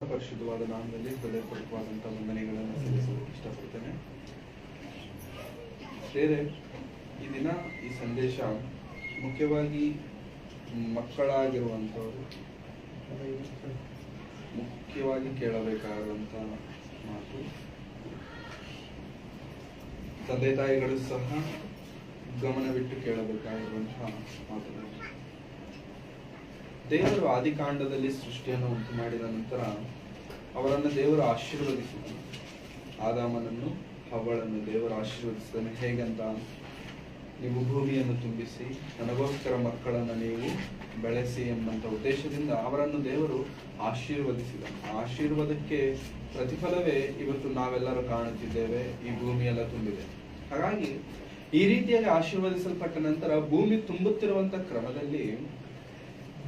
ಪರಿಶುದ್ಧವಾದ ನಾಮದಲ್ಲಿ ಹೃದಯಪೂರ್ವಕವಾದಂತಹ ವಂದನೆಗಳನ್ನು ಸಲ್ಲಿಸೋದಕ್ಕೆ ಇಷ್ಟಪಡ್ತೇನೆ. ಬೇರೆ ಈ ದಿನ ಈ ಸಂದೇಶ ಮುಖ್ಯವಾಗಿ ಮಕ್ಕಳಾಗಿರುವಂಥವರು ಮುಖ್ಯವಾಗಿ ಕೇಳಬೇಕಾದಂಥ ಮಾತು. ತಂದೆ ತಾಯಿಗಳು ಸಹ ಗಮನವಿಟ್ಟು ಕೇಳಬೇಕಾಗಿರುವಂತಹ ಮಾತುಗಳು. ದೇವರು ಆದಿಕಾಂಡದಲ್ಲಿ ಸೃಷ್ಟಿಯನ್ನು ಉಂಟು ಮಾಡಿದ ನಂತರ ಅವರನ್ನು ದೇವರು ಆಶೀರ್ವದಿಸಿದನು. ಆದಾಮನನ್ನು ಹವ್ವಳನ್ನು ದೇವರು ಆಶೀರ್ವದಿಸಿದನು. ಹೇಗಂತ, ನೀವು ಭೂಮಿಯನ್ನು ತುಂಬಿಸಿ ನನಗೋಸ್ಕರ ಮಕ್ಕಳನ್ನು ನೀವು ಬೆಳೆಸಿ ಎಂಬಂತ ಉದ್ದೇಶದಿಂದ ಅವರನ್ನು ದೇವರು ಆಶೀರ್ವದಿಸಿದನು. ಆ ಆಶೀರ್ವಾದಕ್ಕೆ ಪ್ರತಿಫಲವೇ ಇವತ್ತು ನಾವೆಲ್ಲರೂ ಕಾಣುತ್ತಿದ್ದೇವೆ. ಈ ಭೂಮಿಯೆಲ್ಲ ತುಂಬಿದೆ. ಹಾಗಾಗಿ ಈ ರೀತಿಯಾಗಿ ಆಶೀರ್ವದಿಸಲ್ಪಟ್ಟ ನಂತರ ಭೂಮಿ ತುಂಬುತ್ತಿರುವಂತ ಕ್ರಮದಲ್ಲಿ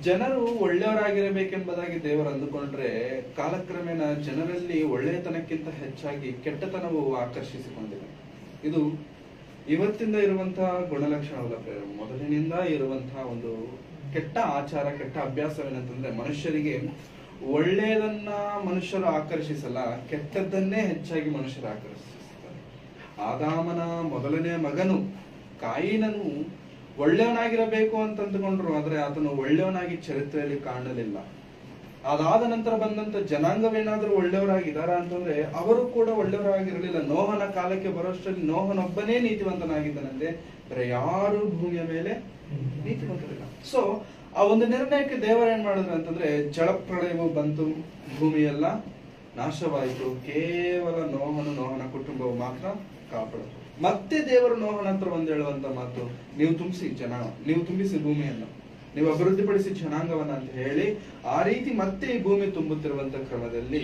ಜನರು ಒಳ್ಳೆಯವರಾಗಿರಬೇಕೆಂಬುದಾಗಿ ದೇವರು ಅಂದುಕೊಂಡ್ರೆ ಕಾಲಕ್ರಮೇಣ ಜನರಲ್ಲಿ ಒಳ್ಳೆಯತನಕ್ಕಿಂತ ಹೆಚ್ಚಾಗಿ ಕೆಟ್ಟತನವು ಆಕರ್ಷಿಸಿಕೊಂಡಿದೆ. ಇದು ಇವತ್ತಿಂದ ಇರುವಂತಹ ಗುಣಲಕ್ಷಣವಲ್ಲ. ಮೊದಲಿನಿಂದ ಇರುವಂತಹ ಒಂದು ಕೆಟ್ಟ ಆಚಾರ, ಕೆಟ್ಟ ಅಭ್ಯಾಸವೇನಂತಂದ್ರೆ ಮನುಷ್ಯರಿಗೆ ಒಳ್ಳೆಯದನ್ನ ಮನುಷ್ಯರು ಆಕರ್ಷಿಸಲ್ಲ, ಕೆಟ್ಟದ್ದನ್ನೇ ಹೆಚ್ಚಾಗಿ ಮನುಷ್ಯರು ಆಕರ್ಷಿಸ್ತಾರೆ. ಆದಾಮನ ಮೊದಲನೇ ಮಗನು ಕಾಯಿನನು ಒಳ್ಳೆಯವನಾಗಿರಬೇಕು ಅಂತ ಅಂದುಕೊಂಡ್ರು, ಆದ್ರೆ ಆತನು ಒಳ್ಳೆಯವನಾಗಿ ಚರಿತ್ರೆಯಲ್ಲಿ ಕಾಣಲಿಲ್ಲ. ಅದಾದ ನಂತರ ಬಂದಂತ ಜನಾಂಗವೇನಾದ್ರೂ ಒಳ್ಳೆಯವರಾಗಿದ್ದಾರಾ ಅಂತಂದ್ರೆ ಅವರು ಕೂಡ ಒಳ್ಳೆಯವರಾಗಿರಲಿಲ್ಲ. ನೋಹನ ಕಾಲಕ್ಕೆ ಬರೋಷ್ಟರಲ್ಲಿ ನೋಹನೊಬ್ಬನೇ ನೀತಿವಂತನಾಗಿದ್ದನಂತೆ, ಬೇರೆ ಯಾರು ಭೂಮಿಯ ಮೇಲೆ ನೀತಿವಂತರಿಲ್ಲ. ಸೊ ಆ ಒಂದು ನಿರ್ಣಯಕ್ಕೆ ದೇವರು ಏನ್ ಮಾಡಿದ್ರು ಅಂತಂದ್ರೆ ಜಲಪ್ರಳಯವು ಬಂತು, ಭೂಮಿಯೆಲ್ಲ ನಾಶವಾಯಿತು. ಕೇವಲ ನೋಹನ ಕುಟುಂಬವು ಮಾತ್ರ ಕಾಪಾಡಿತು. ಮತ್ತೆ ದೇವರು ನೋಹನ ಹತ್ರ ಒಂದು ಹೇಳುವಂತ ಮಾತು, ನೀವು ತುಂಬಿಸಿ ಭೂಮಿಯನ್ನು, ನೀವು ಅಭಿವೃದ್ಧಿಪಡಿಸಿ ಜನಾಂಗವನ್ನ ಅಂತ ಹೇಳಿ ಆ ರೀತಿ ಮತ್ತೆ ಈ ಭೂಮಿ ತುಂಬುತ್ತಿರುವಂತ ಕ್ರಮದಲ್ಲಿ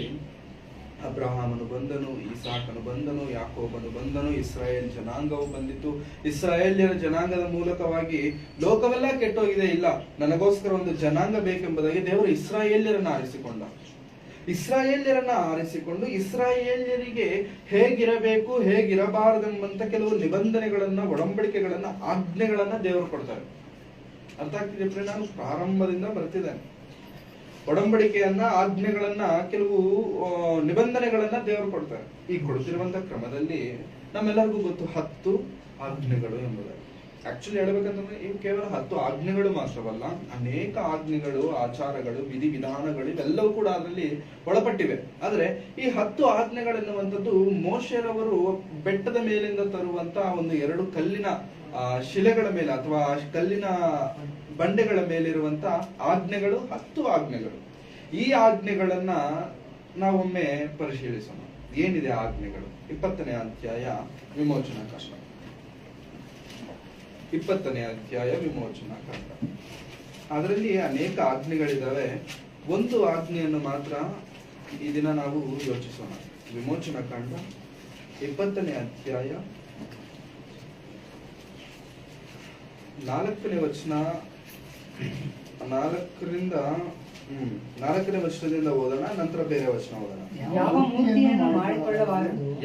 ಅಬ್ರಹಾಮನು ಬಂದನು, ಇಸಾಕನು ಬಂದನು, ಯಾಕೋಬನು ಬಂದನು, ಇಸ್ರಾಯೇಲ್ ಜನಾಂಗವು ಬಂದಿತು. ಇಸ್ರಾಯೇಲ್ಯರ ಜನಾಂಗದ ಮೂಲಕವಾಗಿ ಲೋಕವೆಲ್ಲ ಕೆಟ್ಟೋಗಿದೆ, ಇಲ್ಲ ನನಗೋಸ್ಕರ ಒಂದು ಜನಾಂಗ ಬೇಕೆಂಬುದಾಗಿ ದೇವರು ಇಸ್ರಾಯೇಲ್ಯರನ್ನ ಆರಿಸಿಕೊಂಡು ಇಸ್ರಾಯೇಲ್ಯರಿಗೆ ಹೇಗಿರಬೇಕು ಹೇಗಿರಬಾರದೆಂಬಂತ ಕೆಲವು ನಿಬಂಧನೆಗಳನ್ನ, ಒಡಂಬಡಿಕೆಗಳನ್ನ, ಆಜ್ಞೆಗಳನ್ನ ದೇವರು ಕೊಡ್ತಾರೆ. ಅರ್ಥ ಆಗ್ತಿದೆ? ನಾನು ಪ್ರಾರಂಭದಿಂದ ಬರ್ತಿದ್ದೇನೆ. ಒಡಂಬಡಿಕೆಯನ್ನ, ಆಜ್ಞೆಗಳನ್ನ, ಕೆಲವು ನಿಬಂಧನೆಗಳನ್ನ ದೇವರು ಕೊಡ್ತಾರೆ. ಈ ಕೊಡ್ತಿರುವಂತ ಕ್ರಮದಲ್ಲಿ ನಮ್ಮೆಲ್ಲರಿಗೂ ಗೊತ್ತು 10 ಆಜ್ಞೆಗಳು ಎಂಬುದಾಗಿ. ಆಕ್ಚುಲಿ ಹೇಳ್ಬೇಕಂತಂದ್ರೆ ಇವು ಕೇವಲ 10 ಆಜ್ಞೆಗಳು ಮಾತ್ರವಲ್ಲ, ಅನೇಕ ಆಜ್ಞೆಗಳು, ಆಚಾರಗಳು, ವಿಧಿ ವಿಧಾನಗಳು ಇವೆಲ್ಲವೂ ಕೂಡ ಅದರಲ್ಲಿ ಒಳಪಟ್ಟಿವೆ. ಆದ್ರೆ ಈ 10 ಆಜ್ಞೆಗಳೆನ್ನುವಂಥದ್ದು ಮೋಶೆರವರು ಬೆಟ್ಟದ ಮೇಲಿಂದ ತರುವಂತ ಒಂದು 2 ಕಲ್ಲಿನ ಶಿಲೆಗಳ ಮೇಲೆ ಅಥವಾ ಕಲ್ಲಿನ ಬಂಡೆಗಳ ಮೇಲಿರುವಂತ ಆಜ್ಞೆಗಳು, 10 ಆಜ್ಞೆಗಳು. ಈ ಆಜ್ಞೆಗಳನ್ನ ನಾವೊಮ್ಮೆ ಪರಿಶೀಲಿಸೋಣ. ಏನಿದೆ ಆಜ್ಞೆಗಳು? 20ನೇ ಅಧ್ಯಾಯ ವಿಮೋಚನಾಕಾಂಡ. 20ನೇ ಅಧ್ಯಾಯ ವಿಮೋಚನಾಕಾಂಡ. ಅದರಲ್ಲಿ ಅನೇಕ ಆಜ್ಞೆಗಳಿದಾವೆ. ಒಂದು ಆಜ್ಞೆಯನ್ನು ಮಾತ್ರ ಈ ದಿನ ನಾವು ಯೋಚಿಸೋಣ. ವಿಮೋಚನಾಕಾಂಡ 20ನೇ ಅಧ್ಯಾಯ 4ನೇ ವಚನ, 4ನೇ ವಚನದಿಂದ ಓದೋಣ, ನಂತರ ಬೇರೆ ವಚನ ಓದೋಣ.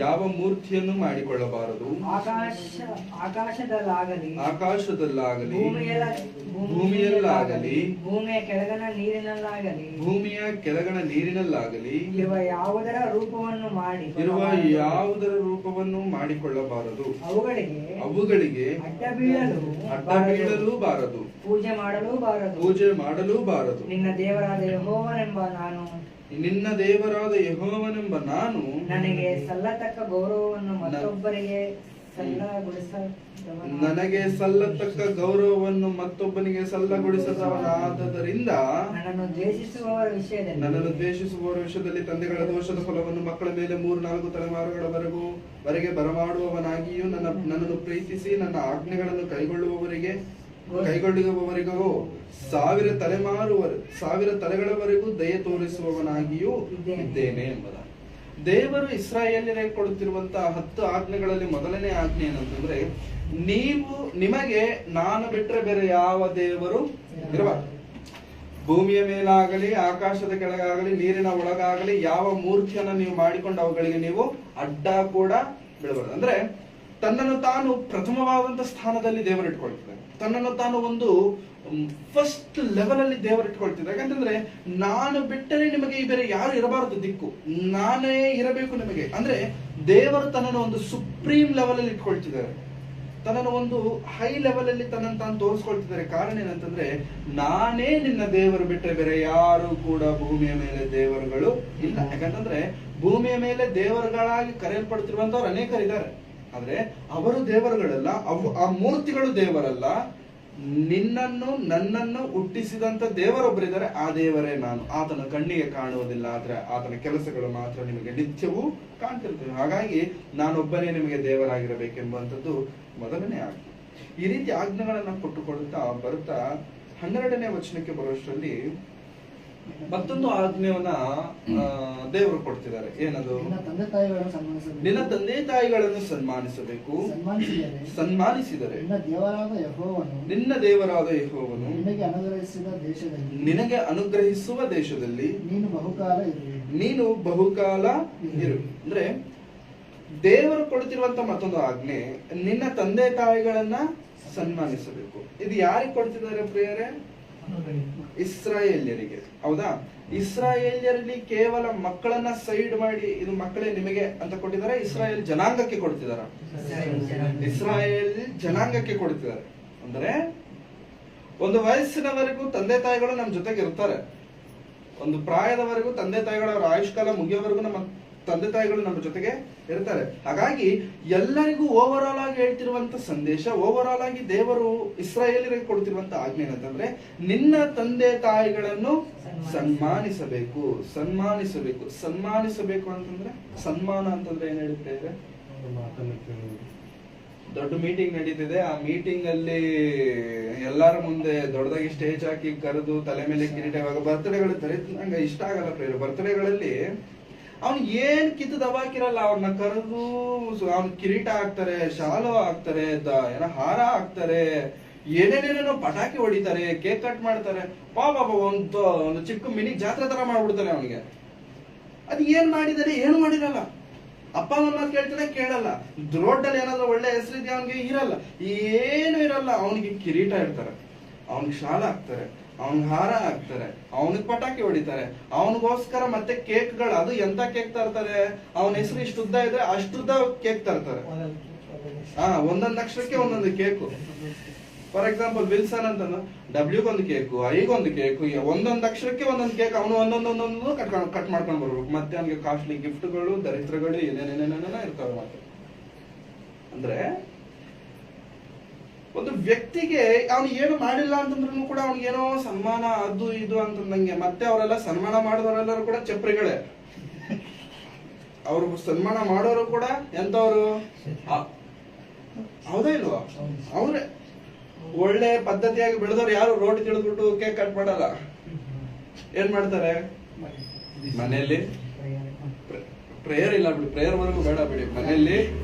ಯಾವ ಮೂರ್ತಿಯನ್ನು ಮಾಡಿಕೊಳ್ಳಬಾರದು, ಆಕಾಶದಲ್ಲಾಗಲಿ ಭೂಮಿಯಲ್ಲಾಗಲಿ ಭೂಮಿಯ ಕೆಳಗಣ ನೀರಿನಲ್ಲಾಗಲಿ ಇರುವ ಯಾವುದರ ರೂಪವನ್ನು ಮಾಡಿಕೊಳ್ಳಬಾರದು. ಅವುಗಳಿಗೆ ಅಡ್ಡ ಬೀಳಲು ಬಾರದು, ಪೂಜೆ ಮಾಡಲು ಬಾರದು. ನಿನ್ನ ದೇವರಾದ ಯೆಹೋವನೆಂಬ ನಾನು ನನಗೆ ಸಲ್ಲತಕ್ಕ ಗೌರವವನ್ನು ಮತ್ತೊಬ್ಬನಿಗೆ ಸಲ್ಲಗೊಳಿಸದವನಾದ್ದರಿಂದ ನನ್ನನ್ನು ದ್ವೇಷಿಸುವವರ ವಿಷಯದಲ್ಲಿ ತಂದೆಗಳ ದೋಷದ ಫಲವನ್ನು ಮಕ್ಕಳ ಮೇಲೆ 3-4 ತಲೆಮಾರುಗಳವರೆಗೆ ಬರಮಾಡುವವನಾಗಿಯೂ ನನ್ನನ್ನು ಪ್ರೀತಿಸಿ ನನ್ನ ಆಜ್ಞೆಗಳನ್ನು ಕೈಗೊಳ್ಳುವವರಿಗೂ 1000 ತಲೆಗಳವರೆಗೂ ದಯೆ ತೋರಿಸುವವನಾಗಿಯೂ ಇದ್ದೇನೆ ಎಂಬುದಾಗಿ ದೇವರು ಇಸ್ರಾಯೇಲ್ಯರಿಗೆ ಕೊಡುತ್ತಿರುವಂತಹ 10 ಆಜ್ಞೆಗಳಲ್ಲಿ ಮೊದಲನೇ ಆಜ್ಞೆ ಏನಂತಂದ್ರೆ, ನಿಮಗೆ ನಾನು ಬಿಟ್ಟರೆ ಬೇರೆ ಯಾವ ದೇವರು ಇರಬಾರದು. ಭೂಮಿಯ ಮೇಲಾಗಲಿ, ಆಕಾಶದ ಕೆಳಗಾಗಲಿ, ನೀರಿನ ಒಳಗಾಗಲಿ ಯಾವ ಮೂರ್ತಿಯನ್ನ ನೀವು ಮಾಡಿಕೊಂಡು ಅವುಗಳಿಗೆ ನೀವು ಅಡ್ಡ ಕೂಡ ಬೀಳಬಾರದು. ಅಂದ್ರೆ ತನ್ನನ್ನು ತಾನು ಪ್ರಥಮವಾದಂತ ಸ್ಥಾನದಲ್ಲಿ ದೇವರು ಇಟ್ಕೊಳ್ತಾರೆ. ತನ್ನನ್ನು ತಾನು ಒಂದು ಫಸ್ಟ್ ಲೆವೆಲ್ ಅಲ್ಲಿ ದೇವರು ಇಟ್ಕೊಳ್ತಿದ್ದಾರೆ. ಯಾಕಂತಂದ್ರೆ ನಾನು ಬಿಟ್ಟರೆ ನಿಮಗೆ ಬೇರೆ ಯಾರು ಇರಬಾರದು ದಿಕ್ಕು, ನಾನೇ ಇರಬೇಕು ನಿಮಗೆ. ಅಂದ್ರೆ ದೇವರು ತನ್ನನ್ನು ಒಂದು ಸುಪ್ರೀಂ ಲೆವೆಲ್ ಅಲ್ಲಿ ಇಟ್ಕೊಳ್ತಿದ್ದಾರೆ, ತನ್ನನ್ನು ಒಂದು ಹೈ ಲೆವೆಲ್ ಅಲ್ಲಿ ತನ್ನನ್ನು ತಾನು ತೋರಿಸ್ಕೊಳ್ತಿದ್ದಾರೆ. ಕಾರಣ ಏನಂತಂದ್ರೆ ನಾನೇ ನಿನ್ನ ದೇವರು ಬಿಟ್ಟರೆ ಬೇರೆ ಯಾರು ಕೂಡ ಭೂಮಿಯ ಮೇಲೆ ದೇವರುಗಳು ಇಲ್ಲ. ಯಾಕಂತಂದ್ರೆ ಭೂಮಿಯ ಮೇಲೆ ದೇವರುಗಳಾಗಿ ಕರೆಯಲ್ಪಡ್ತಿರುವಂತವ್ರು ಅನೇಕರಿದ್ದಾರೆ, ಆದ್ರೆ ಅವರು ದೇವರುಗಳಲ್ಲ, ಆ ಮೂರ್ತಿಗಳು ದೇವರಲ್ಲ. ನಿನ್ನನ್ನು ನನ್ನನ್ನು ಹುಟ್ಟಿಸಿದಂತ ದೇವರೊಬ್ಬರಿದ್ದಾರೆ, ಆ ದೇವರೇ ನಾನು. ಆತನ ಕಣ್ಣಿಗೆ ಕಾಣುವುದಿಲ್ಲ, ಆದ್ರೆ ಆತನ ಕೆಲಸಗಳು ಮಾತ್ರ ನಿಮಗೆ ನಿತ್ಯವೂ ಕಾಣ್ತಿರ್ತವೆ. ಹಾಗಾಗಿ ನಾನೊಬ್ಬನೇ ನಿಮಗೆ ದೇವರಾಗಿರಬೇಕೆಂಬುವಂಥದ್ದು ಮೊದಲನೇ ಆಜ್ಞೆ. ಈ ರೀತಿ ಆಜ್ಞೆಗಳನ್ನ ಕೊಟ್ಟುಕೊಡುತ್ತಾ ಬರ್ತಾ 12ನೇ ವಚನಕ್ಕೆ ಬರುವಷ್ಟರಲ್ಲಿ ಮತ್ತೊಂದು ಆಜ್ಞೆಯನ್ನ ದೇವರು ಕೊಡ್ತಿದ್ದಾರೆ. ಏನದು? ನಿನ್ನ ತಂದೆ ತಾಯಿಗಳನ್ನು ಸನ್ಮಾನಿಸಬೇಕು, ಸನ್ಮಾನಿಸಿದರೆ ನಿನ್ನ ದೇವರಾದ ಯೆಹೋವನು ನಿನಗೆ ಅನುಗ್ರಹಿಸುವ ದೇಶದಲ್ಲಿ ನೀನು ಬಹುಕಾಲ ಇರು. ಅಂದ್ರೆ ದೇವರು ಕೊಡ್ತಿರುವಂತ ಮತ್ತೊಂದು ಆಜ್ಞೆ, ನಿನ್ನ ತಂದೆ ತಾಯಿಗಳನ್ನ ಸನ್ಮಾನಿಸಬೇಕು. ಇದು ಯಾರಿಗೆ ಕೊಡ್ತಿದ್ದಾರೆ ಪ್ರಿಯರೇ? ಇಸ್ರಾಯೇಲ್ಯರಿಗೆ. ಹೌದಾ? ಇಸ್ರಾಯೇಲ್ಯರಲ್ಲಿ ಕೇವಲ ಮಕ್ಕಳನ್ನ ಸೈಡ್ ಮಾಡಿ ಇದು ಮಕ್ಕಳೇ ನಿಮಗೆ ಅಂತ ಕೊಟ್ಟಿದ್ದಾರೆ, ಇಸ್ರಾಯೇಲ್ ಜನಾಂಗಕ್ಕೆ ಕೊಡ್ತಿದಾರ? ಇಸ್ರಾಯೇಲ್ ಜನಾಂಗಕ್ಕೆ ಕೊಡ್ತಿದ್ದಾರೆ. ಅಂದ್ರೆ ಒಂದು ವಯಸ್ಸಿನವರೆಗೂ ತಂದೆ ತಾಯಿಗಳು ನಮ್ಮ ಜೊತೆಗೆ ಇರ್ತಾರೆ, ಒಂದು ಪ್ರಾಯದವರೆಗೂ ತಂದೆ ತಾಯಿಗಳ ಅವರ ಆಯುಷ್ಕಾಲ ಮುಗಿಯೋವರೆಗೂ ನಮ್ಮ ತಂದೆ ತಾಯಿಗಳು ನಮ್ಮ ಜೊತೆಗೆ ಇರ್ತಾರೆ. ಹಾಗಾಗಿ ಎಲ್ಲರಿಗೂ ಓವರ್ ಆಲ್ ಆಗಿ ಹೇಳ್ತಿರುವಂತ ಸಂದೇಶ, ಓವರ್ ಆಲ್ ಆಗಿ ದೇವರು ಇಸ್ರಾಯೇಲರಿಗೆ ಕೊಡ್ತಿರುವಂತ ಆಜ್ಞೆ ಏನಂತಂದ್ರೆ ನಿನ್ನ ತಂದೆ ತಾಯಿಗಳನ್ನು ಸನ್ಮಾನಿಸಬೇಕು. ಸನ್ಮಾನಿಸಬೇಕು ಸನ್ಮಾನಿಸಬೇಕು ಅಂತಂದ್ರೆ ಸನ್ಮಾನ ಅಂತಂದ್ರೆ ಏನ್ ಹೇಳ್ತಾ ದೊಡ್ಡ ಮೀಟಿಂಗ್ ನಡೀತಿದೆ, ಆ ಮೀಟಿಂಗ್ ಅಲ್ಲಿ ಎಲ್ಲಾರ ಮುಂದೆ ದೊಡ್ಡದಾಗಿ ಸ್ಟೇಜ್ ಹಾಕಿ ಕರೆದು ತಲೆ ಮೇಲೆ ಕಿರೀಟ. ಇವಾಗ ಬರ್ತ್ಡೇಗಳು ನಂಗೆ ಇಷ್ಟ ಆಗಲ್ಲ ಪ್ರೇರು. ಬರ್ತ್ಡೇಗಳಲ್ಲಿ ಅವ್ನು ಏನ್ ಕಿತ್ತು ದಬಾಕಿರಲ್ಲ, ಅವ್ರನ್ನ ಕರೆದು ಅವ್ನ ಕಿರೀಟ ಹಾಕ್ತಾರೆ, ಶಾಲು ಹಾಕ್ತಾರೆ, ಏನೋ ಹಾರ ಹಾಕ್ತಾರೆ, ಏನೇನೇನೇನೋ ಪಟಾಕಿ ಹೊಡಿತಾರೆ, ಕೇಕ್ ಕಟ್ ಮಾಡ್ತಾರೆ. ಪಾಪ ಒಂದು ಚಿಕ್ಕ ಮಿನಿ ಜಾತ್ರೆ ತರ ಮಾಡ್ಬಿಡ್ತಾರೆ ಅವನಿಗೆ. ಅದ್ ಏನ್ ಮಾಡಿದಾರೆ? ಏನು ಮಾಡಿರಲ್ಲ. ಅಪ್ಪ ಅಮ್ಮ ಕೇಳ್ತಾನೆ, ಕೇಳಲ್ಲ. ರೋಡಲ್ಲಿ ಏನಾದ್ರು ಒಳ್ಳೆ ಹೆಸರಿದ್ಯಾ ಅವನಿಗೆ? ಇರಲ್ಲ, ಏನು ಇರಲ್ಲ. ಅವನಿಗೆ ಕಿರೀಟ ಇಡ್ತಾರೆ, ಅವನಿಗೆ ಶಾಲ ಹಾಕ್ತಾರೆ, ಅವನಿಗೆ ಹಾರ ಹಾಕ್ತಾರೆ, ಅವನಿಗೆ ಪಟಾಕಿ ಹೊಡಿತಾರೆ, ಅವನಿಗೋಸ್ಕರ ಮತ್ತೆ ಕೇಕ್ಗಳು. ಅದು ಎಂತ ಕೇಕ್ ತರ್ತಾರೆ? ಅವನ ಹೆಸರು ಇಷ್ಟುದ್ದ ಇದ್ರೆ ಅಷ್ಟುದ್ದ ಕೇಕ್ ತರ್ತಾರೆ. ಒಂದೊಂದು ಅಕ್ಷರಕ್ಕೆ ಒಂದೊಂದು ಕೇಕು. ಫಾರ್ ಎಕ್ಸಾಂಪಲ್ ವಿಲ್ಸನ್ ಅಂತ ಡಬ್ಲ್ಯೂಗೊಂದು ಕೇಕು, ಐಗೊಂದು ಕೇಕು, ಒಂದೊಂದು ಅಕ್ಷರಕ್ಕೆ ಒಂದೊಂದು ಕೇಕ್. ಅವನು ಒಂದೊಂದೊಂದೊಂದು ಕಟ್ ಮಾಡ್ಕೊಂಡು ಬರ್ಬೇಕು. ಮತ್ತೆ ಅವನಿಗೆ ಕಾಸ್ಟ್ಲಿ ಗಿಫ್ಟ್ಗಳು, ದರಿದ್ರಗಳು, ಏನೇನೇನೇನೇನ ಇರ್ತವೆ. ಮತ್ತೆ ಅಂದ್ರೆ ಒಂದು ವ್ಯಕ್ತಿಗೆ ಅವನು ಏನು ಮಾಡಿಲ್ಲ ಅಂತಂದ್ರೂ ಕೂಡ ಅವ್ನಿಗೇನೋ ಸನ್ಮಾನ ಅದು ಇದು ಅಂತಂದಂಗೆ. ಮತ್ತೆ ಅವರೆಲ್ಲ ಸನ್ಮಾನ ಮಾಡಿದವರೆಲ್ಲರೂ ಕೂಡ ಚಪ್ರಿಗಳೇ. ಅವ್ರು ಸನ್ಮಾನ ಮಾಡೋರು ಕೂಡ ಎಂತವ್ರು? ಹೌದಾ ಇಲ್ವಾ? ಅವ್ರೆ ಒಳ್ಳೆ ಪದ್ಧತಿಯಾಗಿ ಬೆಳೆದವ್ರು ಯಾರು ರೋಟಿ ತಿಳಿದ್ಬಿಟ್ಟು ಕೇಕ್ ಕಟ್ ಮಾಡಲ್ಲ. ಏನ್ ಮಾಡ್ತಾರೆ? ಮನೆಯಲ್ಲಿ ಪ್ರೇಯರ್ ಇಲ್ಲ ಬಿಡಿ, ಪ್ರೇಯರ್ ವರೆಗೂ ಬೇಡ ಬಿಡಿ. ಮನೆಯಲ್ಲಿ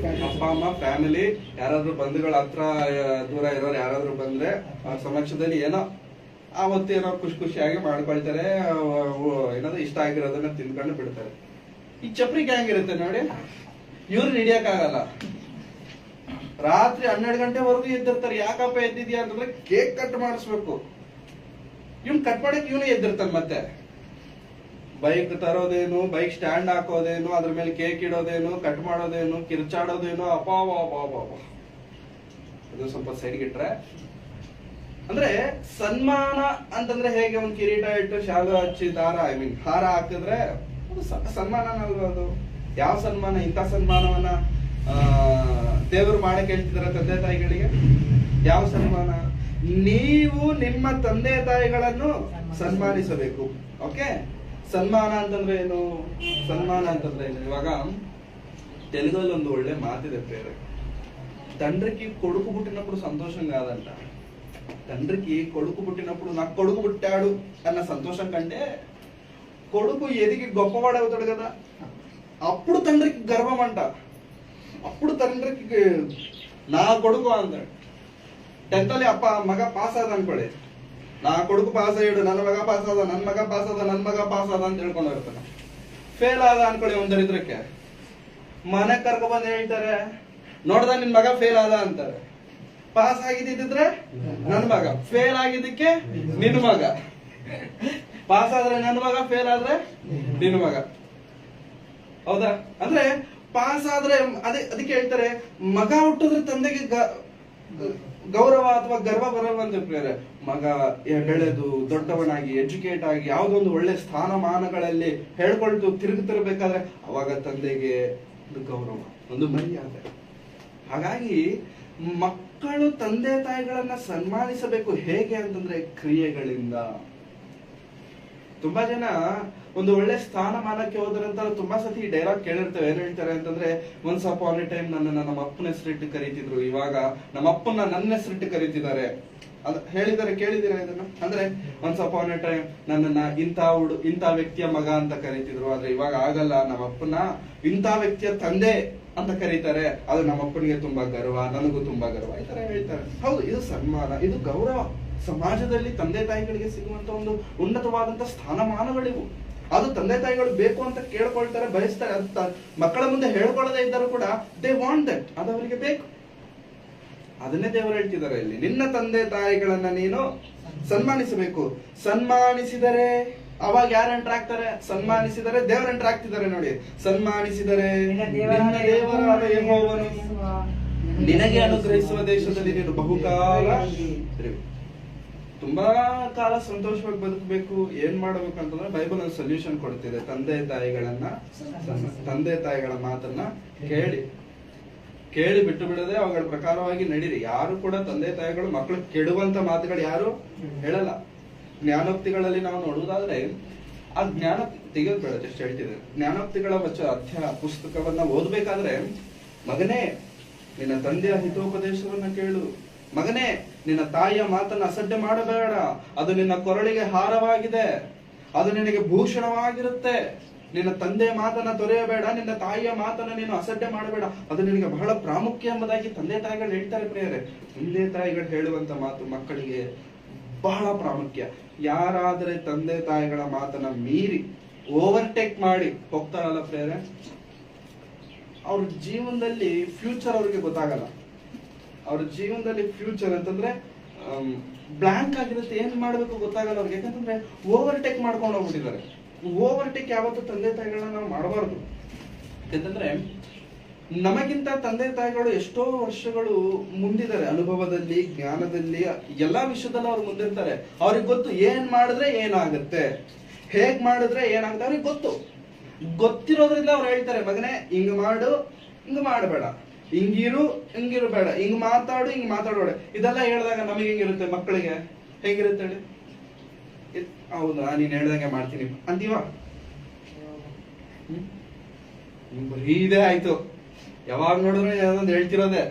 ಅಪ್ಪ ಅಮ್ಮ, ಫ್ಯಾಮಿಲಿ, ಯಾರಾದ್ರೂ ಬಂಧುಗಳ ಹತ್ರ ದೂರ ಇರೋರು ಯಾರಾದ್ರೂ ಬಂದ್ರೆ ಆ ಸಮಕ್ಷದಲ್ಲಿ ಏನೋ ಆವತ್ತು ಏನೋ ಖುಷಿಯಾಗಿ ಮಾಡ್ಕೊಳ್ತಾರೆ. ಏನಾದ್ರು ಇಷ್ಟ ಆಗಿರೋದನ್ನ ತಿನ್ಕೊಂಡು ಬಿಡ್ತಾರೆ. ಈ ಚಪ್ರಿ ಗ್ಯಾಂಗ್ ಇರುತ್ತೆ ನೋಡಿ, ಇವ್ರು ಹಿಡಿಯಕ್ಕಾಗಲ್ಲ. ರಾತ್ರಿ 12 ಗಂಟೆವರೆಗೂ ಎದ್ದಿರ್ತಾರೆ. ಯಾಕಪ್ಪ ಎದ್ದಿದ್ಯಾ ಅಂತಂದ್ರೆ ಕೇಕ್ ಕಟ್ ಮಾಡಿಸ್ಬೇಕು. ಇವ್ನ್ ಕಟ್ ಮಾಡಕ್ ಇವನೇ ಎದ್ದಿರ್ತಾನೆ. ಮತ್ತೆ ಬೈಕ್ ತರೋದೇನು, ಬೈಕ್ ಸ್ಟ್ಯಾಂಡ್ ಹಾಕೋದೇನು, ಅದ್ರ ಮೇಲೆ ಕೇಕ್ ಇಡೋದೇನು, ಕಟ್ ಮಾಡೋದೇನು, ಕಿರ್ಚಾಡೋದೇನು, ಅಪಾವ. ಅದು ಸ್ವಲ್ಪ ಸೈಡ್ಗೆ ಇಟ್ರೆ. ಅಂದ್ರೆ ಸನ್ಮಾನ ಅಂತಂದ್ರೆ ಹೇಗೆ? ಒಂದ್ ಕಿರೀಟ ಇಟ್ಟು ಶಾಲು ಹಚ್ಚಿ ಹಾರ ಹಾಕಿದ್ರೆ ಸನ್ಮಾನ ಅಲ್ವಾ? ಅದು ಯಾವ ಸನ್ಮಾನ? ಇಂಥ ಸನ್ಮಾನವನ್ನ ದೇವರು ಮಾಡಕ್ ಹೇಳ್ತಿದಾರೆ ತಂದೆ ತಾಯಿಗಳಿಗೆ? ಯಾವ ಸನ್ಮಾನ? ನೀವು ನಿಮ್ಮ ತಂದೆ ತಾಯಿಗಳನ್ನು ಸನ್ಮಾನಿಸಬೇಕು. ಓಕೆ, ಸನ್ಮಾನ ಅಂತಂದ್ರೆ ಏನು? ಸನ್ಮಾನ ಅಂತಂದ್ರೆ ಏನು? ಇವಾಗ తెలుగులో ಒಂದು ಒಳ್ಳೆ మాతిದೆ పేరు, తండ్రికి కొడుకు పుట్టినప్పుడు సంతోషం కాదంట. తండ్రికి కొడుకు పుట్టినప్పుడు నాకు కొడుకు పుట్టాడు అన్న సంతోషం కంటే కొడుకు ఎదిగి గొప్పవాడవుతాడు కదా, అప్పుడు తండ్రికి గర్వం అంట. అప్పుడు తండ్రికి నా కొడుకు అంటాడు. 10th ಅಲ್ಲಿ ಅಪ್ಪ ಮಗ ಪಾಸ್ ಆದ ಅನ್ಕೊಳ್ಳಿ, ನಾ ಕೊಡುಕು ಪಾಸ್ ಆಯ್ಡು, ನನ್ನ ಮಗ ಪಾಸ್ ಆದ, ನನ್ನ ಮಗ ಪಾಸ್ ಆದ, ನನ್ನ ಮಗ ಪಾಸ್ ಆದ ಅಂತ ಹೇಳ್ಕೊಂಡು ಇರ್ತಾನೆ. ಫೇಲ್ ಆದ ಅನ್ಕೊಳ್ಳಿ ಒಂದ್ ದರಿದ್ರಕ್ಕೆ, ಮನೆ ಕರ್ಕೊಂಡ್ಬಂದು ಹೇಳ್ತಾರೆ, ನೋಡ್ದ ನಿನ್ ಮಗ ಫೇಲ್ ಆದ ಅಂತಾರೆ. ಪಾಸ್ ಆಗಿದ್ದಿದ್ರೆ ನನ್ನ ಮಗ, ಫೇಲ್ ಆಗಿದ್ದಕ್ಕೆ ನಿನ್ನ ಮಗ. ಪಾಸ್ ಆದ್ರೆ ನನ್ನ ಮಗ, ಫೇಲ್ ಆದ್ರೆ ನಿನ್ನ ಮಗ. ಹೌದಾ? ಅಂದ್ರೆ ಪಾಸ್ ಆದ್ರೆ ಅದಕ್ಕೆ ಹೇಳ್ತಾರೆ, ಮಗ ಹುಟ್ಟಿದ್ರೆ ತಂದೆಗೆ ಗೌರವ ಅಥವಾ ಗರ್ವ ಬರಲ್ವಂತ ಪ್ರಿಯರೇ. ಮಗ ಬೆಳೆದು ದೊಡ್ಡವನಾಗಿ ಎಜುಕೇಟ್ ಆಗಿ ಯಾವುದೊಂದು ಒಳ್ಳೆ ಸ್ಥಾನಮಾನಗಳಲ್ಲಿ ಹೇಳ್ಕೊಳ್ತು ತಿರುಗುತ್ತಿರ್ಬೇಕಾದ್ರೆ ಅವಾಗ ತಂದೆಗೆ ಒಂದು ಗೌರವ, ಒಂದು ಮರ್ಯಾದೆ. ಹಾಗಾಗಿ ಮಕ್ಕಳು ತಂದೆ ತಾಯಿಗಳನ್ನ ಸನ್ಮಾನಿಸಬೇಕು. ಹೇಗೆ ಅಂತಂದ್ರೆ ಕ್ರಿಯೆಗಳಿಂದ. ತುಂಬಾ ಜನ ಒಂದು ಒಳ್ಳೆ ಸ್ಥಾನಮಾನಕ್ಕೆ ಹೋದ್ರಂತ ತುಂಬಾ ಸತಿ ಡೈಲಾಗ್ ಕೇಳಿರ್ತೇವೆ. ಏನ್ ಹೇಳ್ತಾರೆ ಅಂತಂದ್ರೆ, ಒನ್ಸ್ ಅಪಾನ್ ಎ ಟೈಮ್ ನನ್ನನ್ನ ನಮ್ಮ ಅಪ್ಪನ ಹೆಸರಿಟ್ಟು ಕರೀತಿದ್ರು, ಇವಾಗ ನಮ್ಮ ಅಪ್ಪನ ನನ್ನ ಹೆಸರಿಟ್ಟು ಕರೀತಿದ್ದಾರೆ. ಹೇಳಿದ್ದಾರೆ, ಕೇಳಿದಿರ ಇದನ್ನ? ಅಂದ್ರೆ ಒನ್ಸ್ ಅಪಾನ್ ಎ ಟೈಮ್ ನನ್ನನ್ನ ಇಂಥ ವ್ಯಕ್ತಿಯ ಮಗ ಅಂತ ಕರೀತಿದ್ರು, ಆದ್ರೆ ಇವಾಗ ಆಗಲ್ಲ, ನಮ್ಮ ಅಪ್ಪನ ಇಂಥ ವ್ಯಕ್ತಿಯ ತಂದೆ ಅಂತ ಕರೀತಾರೆ. ಅದು ನಮ್ಮ ಅಪ್ಪನಿಗೆ ತುಂಬಾ ಗರ್ವ, ನನಗೂ ತುಂಬಾ ಗರ್ವ, ಈ ತರ ಹೇಳ್ತಾರೆ. ಹೌದು, ಇದು ಸನ್ಮಾನ, ಇದು ಗೌರವ. ಸಮಾಜದಲ್ಲಿ ತಂದೆ ತಾಯಿಗಳಿಗೆ ಸಿಗುವಂತ ಒಂದು ಉನ್ನತವಾದಂತ ಸ್ಥಾನಮಾನಗಳಿವು. ಅದು ತಂದೆ ತಾಯಿಗಳು ಬೇಕು ಅಂತ ಕೇಳ್ಕೊಳ್ತಾರೆ, ಬಯಸ್ತಾರೆ. ಅದು ಮಕ್ಕಳ ಮುಂದೆ ಹೇಳ್ಕೊಳ್ಳದೆ ಇದ್ದರೂ ಕೂಡ ದೇ ವಾಂಟ್ ದಟ್, ಅದು ಅವರಿಗೆ ಬೇಕು. ಅದನ್ನೇ ದೇವರು ಹೇಳ್ತಿದ್ದಾರೆ ಇಲ್ಲಿ, ನಿನ್ನ ತಂದೆ ತಾಯಿಗಳನ್ನ ನೀನು ಸನ್ಮಾನಿಸಬೇಕು. ಸನ್ಮಾನಿಸಿದರೆ ಅವಾಗ ಯಾರು ಎಂಟರ್ ಆಗ್ತಾರೆ? ಸನ್ಮಾನಿಸಿದರೆ ದೇವರು ಎಂಟರ್ ಆಗ್ತಿದ್ದಾರೆ. ನೋಡಿ, ಸನ್ಮಾನಿಸಿದರೆ ನಿನ್ನ ದೇವರಾದ ಯೆಹೋವನು ನಿನಗೆ ಅನುಗ್ರಹಿಸುವ ದೇಶದಲ್ಲಿ ನೀನು ಬಹುಕಾಲ ತುಂಬಾ ಕಾಲ ಸಂತೋಷವಾಗಿ ಬದುಕಬೇಕು. ಏನ್ ಮಾಡಬೇಕು ಅಂತಂದ್ರೆ ಬೈಬಲ್ ಒಂದು ಸೊಲ್ಯೂಷನ್ ಕೊಡ್ತಿದೆ. ತಂದೆ ತಾಯಿಗಳ ಮಾತನ್ನ ಕೇಳಿ ಬಿಟ್ಟು ಬಿಡದೆ ಅವುಗಳ ಪ್ರಕಾರವಾಗಿ ನಡೀರಿ. ಯಾರು ಕೂಡ ತಂದೆ ತಾಯಿಗಳು ಮಕ್ಕಳು ಕೆಡುವಂತ ಮಾತುಗಳು ಯಾರು ಹೇಳಲ್ಲ. ಜ್ಞಾನೋಕ್ತಿಗಳಲ್ಲಿ ನಾವು ನೋಡುವುದಾದ್ರೆ, ಆ ಜ್ಞಾನ ತೆಗೆದು ಬೇಡ, ಜಸ್ಟ್ ಹೇಳ್ತಿದ್ದಾರೆ. ಜ್ಞಾನೋಕ್ತಿಗಳ ಪುಸ್ತಕವನ್ನ ಓದ್ಬೇಕಾದ್ರೆ, ಮಗನೇ ನಿನ್ನ ತಂದೆಯ ಹಿತೋಪದೇಶವನ್ನ ಕೇಳು, ಮಗನೇ ನಿನ್ನ ತಾಯಿಯ ಮಾತನ್ನ ಅಸಡ್ಡೆ ಮಾಡಬೇಡ, ಅದು ನಿನ್ನ ಕೊರಳಿಗೆ ಹಾರವಾಗಿದೆ, ಅದು ನಿನಗೆ ಭೂಷಣವಾಗಿರುತ್ತೆ. ನಿನ್ನ ತಂದೆಯ ಮಾತನ್ನ ತೊರೆಯಬೇಡ, ನಿನ್ನ ತಾಯಿಯ ಮಾತನ್ನ ನೀನು ಅಸಡ್ಡೆ ಮಾಡಬೇಡ, ಅದು ನಿನಗೆ ಬಹಳ ಪ್ರಾಮುಖ್ಯ ಎಂಬುದಾಗಿ ತಂದೆ ತಾಯಿಗಳು ಹೇಳ್ತಾರೆ ಪ್ರಿಯರೇ. ತಂದೆ ತಾಯಿಗಳು ಹೇಳುವಂತ ಮಾತು ಮಕ್ಕಳಿಗೆ ಬಹಳ ಪ್ರಾಮುಖ್ಯ. ಯಾರಾದ್ರೆ ತಂದೆ ತಾಯಿಗಳ ಮಾತನ್ನ ಮೀರಿ ಓವರ್ಟೇಕ್ ಮಾಡಿ ಹೋಗ್ತಾರಲ್ಲ ಪ್ರಿಯರೇ, ಅವ್ರ ಜೀವನದಲ್ಲಿ ಫ್ಯೂಚರ್ ಅವ್ರಿಗೆ ಗೊತ್ತಾಗಲ್ಲ. ಅವ್ರ ಜೀವನದಲ್ಲಿ ಫ್ಯೂಚರ್ ಅಂತಂದ್ರೆ ಬ್ಲಾಂಕ್ ಆಗಿರುತ್ತೆ, ಏನ್ ಮಾಡ್ಬೇಕು ಗೊತ್ತಾಗಲ್ಲ ಅವ್ರಿಗೆ. ಯಾಕಂತಂದ್ರೆ ಓವರ್ಟೇಕ್ ಮಾಡ್ಕೊಂಡು ಹೋಗ್ಬಿಟ್ಟಿದ್ದಾರೆ. ಓವರ್ಟೇಕ್ ಯಾವತ್ತು ತಂದೆ ತಾಯಿಗಳನ್ನ ನಾವು ಮಾಡಬಾರ್ದು. ಯಾಕಂತಂದ್ರೆ ನಮಗಿಂತ ತಂದೆ ತಾಯಿಗಳು ಎಷ್ಟೋ ವರ್ಷಗಳು ಮುಂದಿದ್ದಾರೆ, ಅನುಭವದಲ್ಲಿ, ಜ್ಞಾನದಲ್ಲಿ, ಎಲ್ಲಾ ವಿಷಯದಲ್ಲಿ ಅವ್ರು ಮುಂದಿರ್ತಾರೆ. ಅವ್ರಿಗೆ ಗೊತ್ತು ಏನ್ ಮಾಡಿದ್ರೆ ಏನಾಗುತ್ತೆ, ಹೇಗ್ ಮಾಡಿದ್ರೆ ಏನಾಗುತ್ತೆ ಅವ್ರಿಗೆ ಗೊತ್ತು. ಗೊತ್ತಿರೋದ್ರಿಂದ ಅವ್ರು ಹೇಳ್ತಾರೆ, ಮಗನೇ ಹಿಂಗ್ ಮಾಡು, ಹಿಂಗ್ ಮಾಡಬೇಡ, ಹಿಂಗಿರು ಬೇಡ, ಹಿಂಗ್ ಮಾತಾಡಬೇಡ. ಇದೆಲ್ಲ ಹೇಳಿದಾಗ ನಮಗೆ ಹೆಂಗಿರುತ್ತೆ? ಮಕ್ಕಳಿಗೆ ಹೇಗಿರುತ್ತೆ ಹೇಳಿ? ಹೌದಾ, ನೀನ್ ಹೇಳ್ದಂಗೆ ಮಾಡ್ತೀನಿ ಅಂತೀವ? ಬರೀ ಇದೇ ಆಯ್ತು, ಯಾವಾಗ ನೋಡಿದ್ರೆ ಯಾವ್ದೊಂದು ಹೇಳ್ತಿರೋದೆ,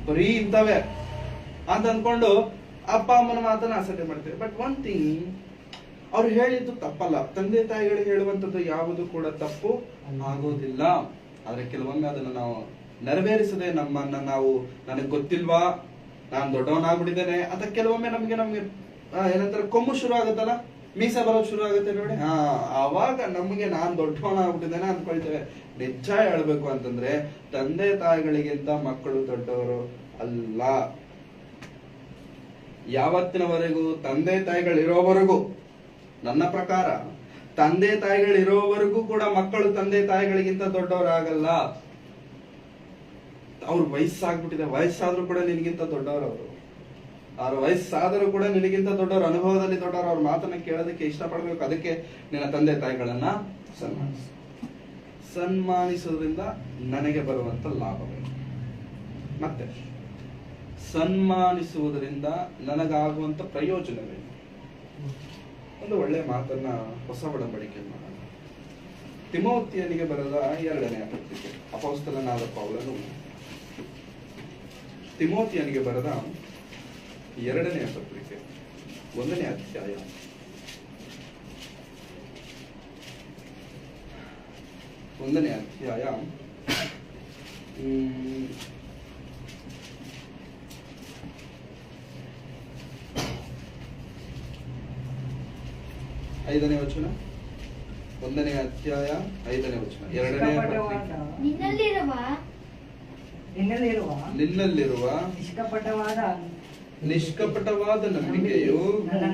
ಬರೀ ಇಂಥವೇ ಅಂತ ಅನ್ಕೊಂಡು ಅಪ್ಪ ಅಮ್ಮನ ಮಾತನ್ನ ಅಸಡ್ಡೆ ಮಾಡ್ತಾರೆ. ಬಟ್ ಒನ್ ಥಿಂಗ್, ಅವ್ರು ಹೇಳಿದ್ದು ತಪ್ಪಲ್ಲ. ತಂದೆ ತಾಯಿಗಳಿಗೆ ಹೇಳುವಂತದ್ದು ಯಾವುದು ಕೂಡ ತಪ್ಪು ಆಗೋದಿಲ್ಲ. ಆದ್ರೆ ಕೆಲವೊಮ್ಮೆ ಅದನ್ನ ನಾವು ನೆರವೇರಿಸದೆ ನನಗೆ ಗೊತ್ತಿಲ್ವಾ, ನಾನ್ ದೊಡ್ಡವನಾಗ್ಬಿಟ್ಟಿದ್ದೇನೆ ಅಂತ ಕೆಲವೊಮ್ಮೆ ನಮ್ಗೆ ಏನಂತಾರೆ, ಕೊಮ್ಮು ಶುರು ಆಗುತ್ತಲ್ಲ, ಮೀಸೆ ಬರೋದು ಶುರು ಆಗುತ್ತೆ ನೋಡಿ. ಆವಾಗ ನಮ್ಗೆ ನಾನ್ ದೊಡ್ಡವನಾಗ್ಬಿಟ್ಟಿದ್ದೇನೆ ಅನ್ಕೊಳ್ತೇವೆ. ನಿಜ ಹೇಳ್ಬೇಕು ಅಂತಂದ್ರೆ ತಂದೆ ತಾಯಿಗಳಿಗಿಂತ ಮಕ್ಕಳು ದೊಡ್ಡವರು ಅಲ್ಲ. ಯಾವತ್ತಿನವರೆಗೂ ತಂದೆ ತಾಯಿಗಳಿರೋವರೆಗೂ, ನನ್ನ ಪ್ರಕಾರ ತಂದೆ ತಾಯಿಗಳಿರೋವರೆಗೂ ಕೂಡ ಮಕ್ಕಳು ತಂದೆ ತಾಯಿಗಳಿಗಿಂತ ದೊಡ್ಡವರಾಗಲ್ಲ. ಅವ್ರ ವಯಸ್ಸಾಗ್ಬಿಟ್ಟಿದೆ, ವಯಸ್ಸಾದ್ರೂ ಕೂಡ ನಿನಗಿಂತ ದೊಡ್ಡವರು. ಅವ್ರ ವಯಸ್ಸಾದರೂ ಕೂಡ ನಿನಗಿಂತ ದೊಡ್ಡವರು, ಅನುಭವದಲ್ಲಿ ದೊಡ್ಡವರು. ಅವ್ರ ಮಾತನ್ನ ಕೇಳೋದಕ್ಕೆ ಇಷ್ಟಪಡ್ಬೇಕು. ಅದಕ್ಕೆ ನಿನ್ನ ತಂದೆ ತಾಯಿಗಳನ್ನ ಸನ್ಮಾನಿಸೋದ್ರಿಂದ ನನಗೆ ಬರುವಂತ ಲಾಭಗಳು, ಮತ್ತೆ ಸನ್ಮಾನಿಸುವುದರಿಂದ ನನಗಾಗುವಂತ ಪ್ರಯೋಜನವೇನು? ಒಂದು ಒಳ್ಳೆ ಮಾತನ್ನ ಹೊಸ ಒಡಂಬಡಿಕೆ ಮಾಡೋಣ. ತಿಮೋತಿಯನಿಗೆ ಬರೆದ 2ನೇ ಪತ್ರಿಕೆ, ಅಪೊಸ್ತಲನಾದ ಪೌಲನು ತಿಮೋತಿಯನಿಗೆ ಬರೆದ 2ನೇ ಪತ್ರಿಕೆ 1ನೇ ಅಧ್ಯಾಯ 5ನೇ ವಚನ, 1ನೇ ಅಧ್ಯಾಯ 5ನೇ ವಚನ, 2ನೇ ನಿನ್ನಲ್ಲಿರುವ ನಿನ್ನಲ್ಲಿರುವ ನಿಷ್ಕಪಟವಾದ ನಂಬಿಕೆಯು ನನ್ನ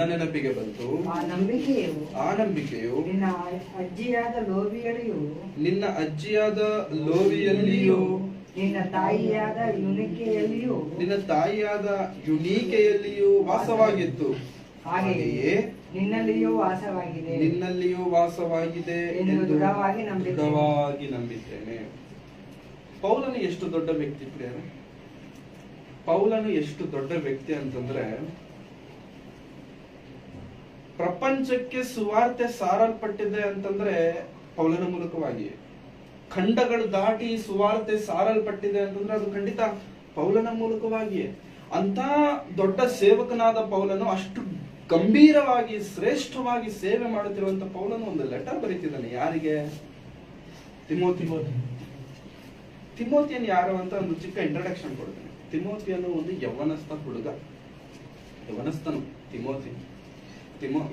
ನೆನಪಿಗೆ ಬಂತು. ಆ ನಂಬಿಕೆಯು ನಿನ್ನ ಅಜ್ಜಿಯಾದ ಲೋವಿಯಲ್ಲಿಯೂ ನಿನ್ನ ತಾಯಿಯಾದ ಯುನೀಕೆಯಲ್ಲಿಯೂ ವಾಸವಾಗಿತ್ತು. ಹಾಗೆಯೇ ನಿನ್ನಲ್ಲಿಯೂ ವಾಸವಾಗಿದೆ ಎಂದು ದೃಢವಾಗಿ ನಂಬಿದ್ದೇನೆ. ಪೌಲನು ಎಷ್ಟು ದೊಡ್ಡ ವ್ಯಕ್ತಿ ಪ್ರಿಯರೇ? ಪೌಲನು ಎಷ್ಟು ದೊಡ್ಡ ವ್ಯಕ್ತಿ ಅಂತಂದ್ರೆ, ಪ್ರಪಂಚಕ್ಕೆ ಸುವಾರ್ತೆ ಸಾರಲ್ಪಟ್ಟಿದೆ ಅಂತಂದ್ರೆ ಪೌಲನ ಮೂಲಕವಾಗಿ. ಖಂಡಗಳು ದಾಟಿ ಸುವಾರ್ತೆ ಸಾರಲ್ಪಟ್ಟಿದೆ ಅಂತಂದ್ರೆ ಅದು ಖಂಡಿತ ಪೌಲನ ಮೂಲಕವಾಗಿಯೇ. ಅಂತ ದೊಡ್ಡ ಸೇವಕನಾದ ಪೌಲನು ಅಷ್ಟು ಗಂಭೀರವಾಗಿ ಶ್ರೇಷ್ಠವಾಗಿ ಸೇವೆ ಮಾಡುತ್ತಿರುವಂತ ಪೌಲನು ಒಂದು ಲೆಟರ್ ಬರೀತಿದ್ದಾನೆ. ಯಾರಿಗೆ? ತಿಮೋತಿಯನ್ ಯಾರು ಅಂತ ಒಂದು ಚಿಕ್ಕ ಇಂಟ್ರಡಕ್ಷನ್ ಕೊಡ್ತೇನೆ. ತಿಮೋತಿಯನು ಒಂದು ಯವನಸ್ಥ ಹುಡುಗ, ಯವನಸ್ಥನು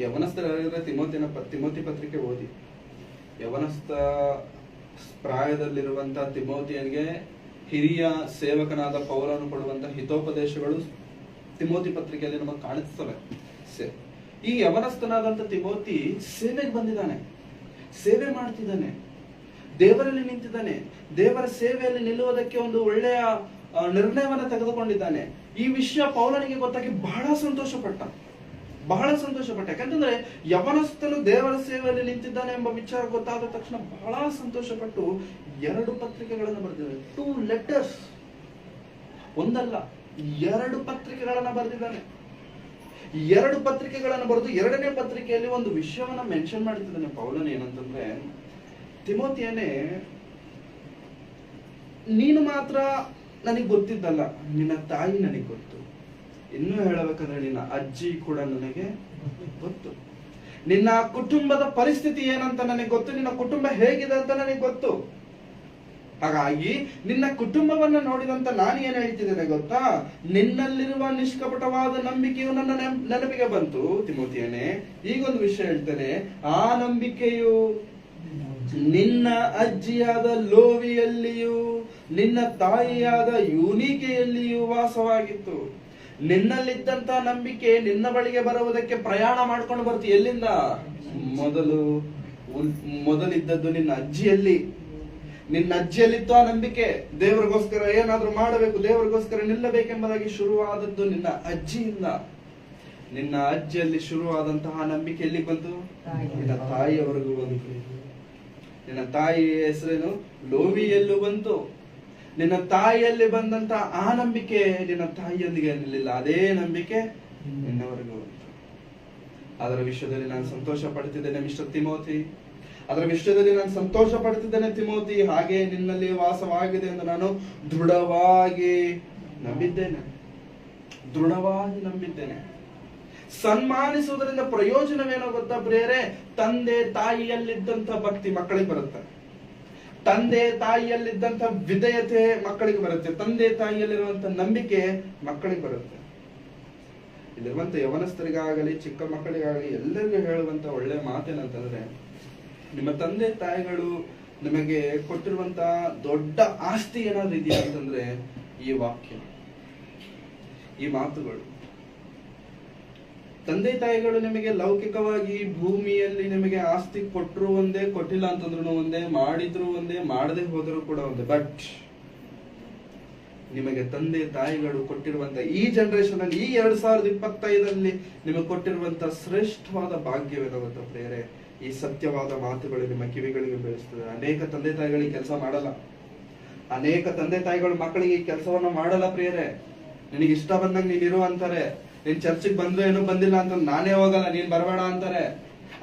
ಯವನಸ್ಥರಾಗಿದ್ರೆ ತಿಮೋತಿ ಪತ್ರಿಕೆ ಓದಿ. ಯವನಸ್ಥ ಪ್ರಾಯದಲ್ಲಿರುವಂತ ತಿಮೋತಿಯನ್ಗೆ ಹಿರಿಯ ಸೇವಕನಾದ ಪೌಲನು ಕೊಡುವಂತ ಹಿತೋಪದೇಶಗಳು ತಿಮೋತಿ ಪತ್ರಿಕೆಯಲ್ಲಿ ನಮಗೆ ಕಾಣಿಸ್ತವೆ. ಈ ಯವನಸ್ಥನಾದಂತ ತಿಮೋತಿ ಸೇವೆಗೆ ಬಂದಿದ್ದಾನೆ, ಸೇವೆ ಮಾಡ್ತಿದ್ದಾನೆ, ದೇವರಲ್ಲಿ ನಿಂತಿದ್ದಾನೆ, ದೇವರ ಸೇವೆಯಲ್ಲಿ ನಿಲ್ಲುವುದಕ್ಕೆ ಒಂದು ಒಳ್ಳೆಯ ನಿರ್ಣಯವನ್ನ ತೆಗೆದುಕೊಂಡಿದ್ದಾನೆ. ಈ ವಿಷಯ ಪೌಲನಿಗೆ ಗೊತ್ತಾಗಿ ಬಹಳ ಸಂತೋಷ ಪಟ್ಟ. ಯಾಕಂತಂದ್ರೆ ಯವನಸ್ಥನು ದೇವರ ಸೇವೆಯಲ್ಲಿ ನಿಂತಿದ್ದಾನೆ ಎಂಬ ವಿಚಾರ ಗೊತ್ತಾದ ತಕ್ಷಣ ಬಹಳ ಸಂತೋಷಪಟ್ಟು 2 ಪತ್ರಿಕೆಗಳನ್ನು ಬರೆದಿದ್ದಾನೆ. 2 ಲೆಟರ್ಸ್, ಒಂದಲ್ಲ 2 ಪತ್ರಿಕೆಗಳನ್ನ ಬರೆದಿದ್ದಾನೆ. 2 ಪತ್ರಿಕೆಗಳನ್ನು ಬರೆದು 2ನೇ ಪತ್ರಿಕೆಯಲ್ಲಿ ಒಂದು ವಿಷಯವನ್ನ ಮೆನ್ಷನ್ ಮಾಡ್ತಿದ್ದಾನೆ ಪೌಲನ್. ಏನಂತಂದ್ರೆ, ತಿಮೋತಿಯನೇ, ನೀನು ಮಾತ್ರ ನನಗೆ ಗೊತ್ತಿದ್ದಲ್ಲ, ನಿನ್ನ ತಾಯಿ ನನಗೆ ಗೊತ್ತು. ಇನ್ನೂ ಹೇಳಬೇಕಂದ್ರೆ ನಿನ್ನ ಅಜ್ಜಿ ಕೂಡ ನನಗೆ ಗೊತ್ತು. ನಿನ್ನ ಕುಟುಂಬದ ಪರಿಸ್ಥಿತಿ ಏನಂತ ನನಗೆ ಗೊತ್ತು, ನಿನ್ನ ಕುಟುಂಬ ಹೇಗಿದೆ ಅಂತ ನನಗೆ ಗೊತ್ತು. ಹಾಗಾಗಿ ನಿನ್ನ ಕುಟುಂಬವನ್ನ ನೋಡಿದಂತ ನಾನು ಏನ್ ಹೇಳ್ತಿದ್ದೇನೆ ಗೊತ್ತಾ? ನಿನ್ನಲ್ಲಿರುವ ನಿಷ್ಕಪಟವಾದ ನಂಬಿಕೆಯು ನನ್ನ ನೆನಪಿಗೆ ಬಂತು ತಿಮೋತಿಯನೇ. ಈಗೊಂದು ವಿಷಯ ಹೇಳ್ತೇನೆ, ಆ ನಂಬಿಕೆಯು ನಿನ್ನ ಅಜ್ಜಿಯಾದ ಲೋವಿಯಲ್ಲಿಯೂ ನಿನ್ನ ತಾಯಿಯಾದ ಯೂನಿಕೆಯಲ್ಲಿಯೂ ವಾಸವಾಗಿತ್ತು. ನಿನ್ನಲ್ಲಿದ್ದಂತ ನಂಬಿಕೆ ನಿನ್ನ ಬಳಿಗೆ ಬರುವುದಕ್ಕೆ ಪ್ರಯಾಣ ಮಾಡ್ಕೊಂಡು ಬರ್ತಿ. ಎಲ್ಲಿಂದ? ಮೊದಲಿದ್ದದ್ದು ನಿನ್ನ ಅಜ್ಜಿಯಲ್ಲಿ. ನಿನ್ನ ಅಜ್ಜಿಯಲ್ಲಿತ್ತು ಆ ನಂಬಿಕೆ. ದೇವರಿಗೋಸ್ಕರ ಏನಾದ್ರೂ ಮಾಡಬೇಕು, ದೇವರಿಗೋಸ್ಕರ ನಿಲ್ಲಬೇಕೆಂಬುದಾಗಿ ಶುರುವಾದದ್ದು ನಿನ್ನ ಅಜ್ಜಿಯಿಂದ. ನಿನ್ನ ಅಜ್ಜಿಯಲ್ಲಿ ಶುರುವಾದಂತಹ ನಂಬಿಕೆ ಎಲ್ಲಿ ಬಂತು? ನಿನ್ನ ತಾಯಿಯವರೆಗೂ ಬಂತು. ನಿನ್ನ ತಾಯಿ ಹೆಸರೇನು? ಲೋವಿಯಲ್ಲೂ ಬಂತು. ನಿನ್ನ ತಾಯಿಯಲ್ಲಿ ಬಂದಂತ ಆ ನಂಬಿಕೆ ನಿನ್ನ ತಾಯಿಯೊಂದಿಗೆ ನಿಲ್ಲಿಲ್ಲ, ಅದೇ ನಂಬಿಕೆ ನಿನ್ನವರೆಗೂ ಬಂತು. ಅದರ ವಿಷಯದಲ್ಲಿ ನಾನು ಸಂತೋಷ ಪಡ್ತಿದ್ದೇನೆ ಮಿಸ್ಟರ್ ತಿಮೋತಿ. ಅದರ ವಿಷಯದಲ್ಲಿ ನಾನು ಸಂತೋಷ ಪಡ್ತಿದ್ದೇನೆ ತಿಮೋತಿ. ಹಾಗೆ ನಿನ್ನಲ್ಲಿ ವಾಸವಾಗಿದೆ ಎಂದು ನಾನು ದೃಢವಾಗಿ ನಂಬಿದ್ದೇನೆ. ಸನ್ಮಾನಿಸುವುದರಿಂದ ಪ್ರಯೋಜನವೇನೋ ಗೊತ್ತಾ ಪ್ರಿಯರೇ? ತಂದೆ ತಾಯಿಯಲ್ಲಿದ್ದಂತ ಭಕ್ತಿ ಮಕ್ಕಳಿಗೆ ಬರುತ್ತೆ, ತಂದೆ ತಾಯಿಯಲ್ಲಿದ್ದಂತ ವಿಧೇಯತೆ ಮಕ್ಕಳಿಗೆ ಬರುತ್ತೆ, ತಂದೆ ತಾಯಿಯಲ್ಲಿರುವಂತ ನಂಬಿಕೆ ಮಕ್ಕಳಿಗೆ ಬರುತ್ತೆ. ಇಲ್ಲಿರುವಂತ ಯವನಸ್ಥರಿಗಾಗಲಿ ಚಿಕ್ಕ ಮಕ್ಕಳಿಗಾಗಲಿ ಎಲ್ಲರಿಗೂ ಹೇಳುವಂತ ಒಳ್ಳೆ ಮಾತೇನಂತಂದ್ರೆ, ನಿಮ್ಮ ತಂದೆ ತಾಯಿಗಳು ನಿಮಗೆ ಕೊಟ್ಟಿರುವಂತ ದೊಡ್ಡ ಆಸ್ತಿ ಏನಾದ್ರು ಇದೆಯಾ ಅಂತಂದ್ರೆ ಈ ವಾಕ್ಯ, ಈ ಮಾತುಗಳು. ತಂದೆ ತಾಯಿಗಳು ನಿಮಗೆ ಲೌಕಿಕವಾಗಿ ಭೂಮಿಯಲ್ಲಿ ನಿಮಗೆ ಆಸ್ತಿ ಕೊಟ್ಟರು ಒಂದೇ, ಕೊಟ್ಟಿಲ್ಲ ಅಂತಂದ್ರು ಒಂದೇ, ಮಾಡಿದ್ರು ಒಂದೇ, ಮಾಡದೆ ಹೋದ್ರು ಕೂಡ ಒಂದೇ. ಬಟ್ ನಿಮಗೆ ತಂದೆ ತಾಯಿಗಳು ಕೊಟ್ಟಿರುವಂತ ಈ ಜನರೇಷನ್ ಅಲ್ಲಿ, ಈ 2025 ನಿಮಗೆ ಕೊಟ್ಟಿರುವಂತ ಶ್ರೇಷ್ಠವಾದ ಭಾಗ್ಯವೇನೋ ಗೊತ್ತಾ ಪ್ರಿಯರೇ? ಈ ಸತ್ಯವಾದ ಮಾತುಗಳು ನಿಮ್ಮ ಕಿವಿಗಳಿಗೆ ಬೆಳೆಸ್ತದೆ. ಅನೇಕ ತಂದೆ ತಾಯಿಗಳಿಗೆ ಕೆಲಸ ಮಾಡಲ್ಲ, ಅನೇಕ ತಂದೆ ತಾಯಿಗಳು ಮಕ್ಕಳಿಗೆ ಈ ಕೆಲಸವನ್ನ ಮಾಡಲ್ಲ ಪ್ರಿಯರೇ. ನಿನಗೆ ಇಷ್ಟ ಬಂದಂಗೆ ನೀನ್ ಇರು ಅಂತಾರೆ. ನೀನ್ ಚರ್ಚಿಗೆ ಬಂದ್ರೆ ಏನೋ ಬಂದಿಲ್ಲ ಅಂತ ನಾನೇ ಹೋಗಲ್ಲ, ನೀನ್ ಬರಬೇಡ ಅಂತಾರೆ.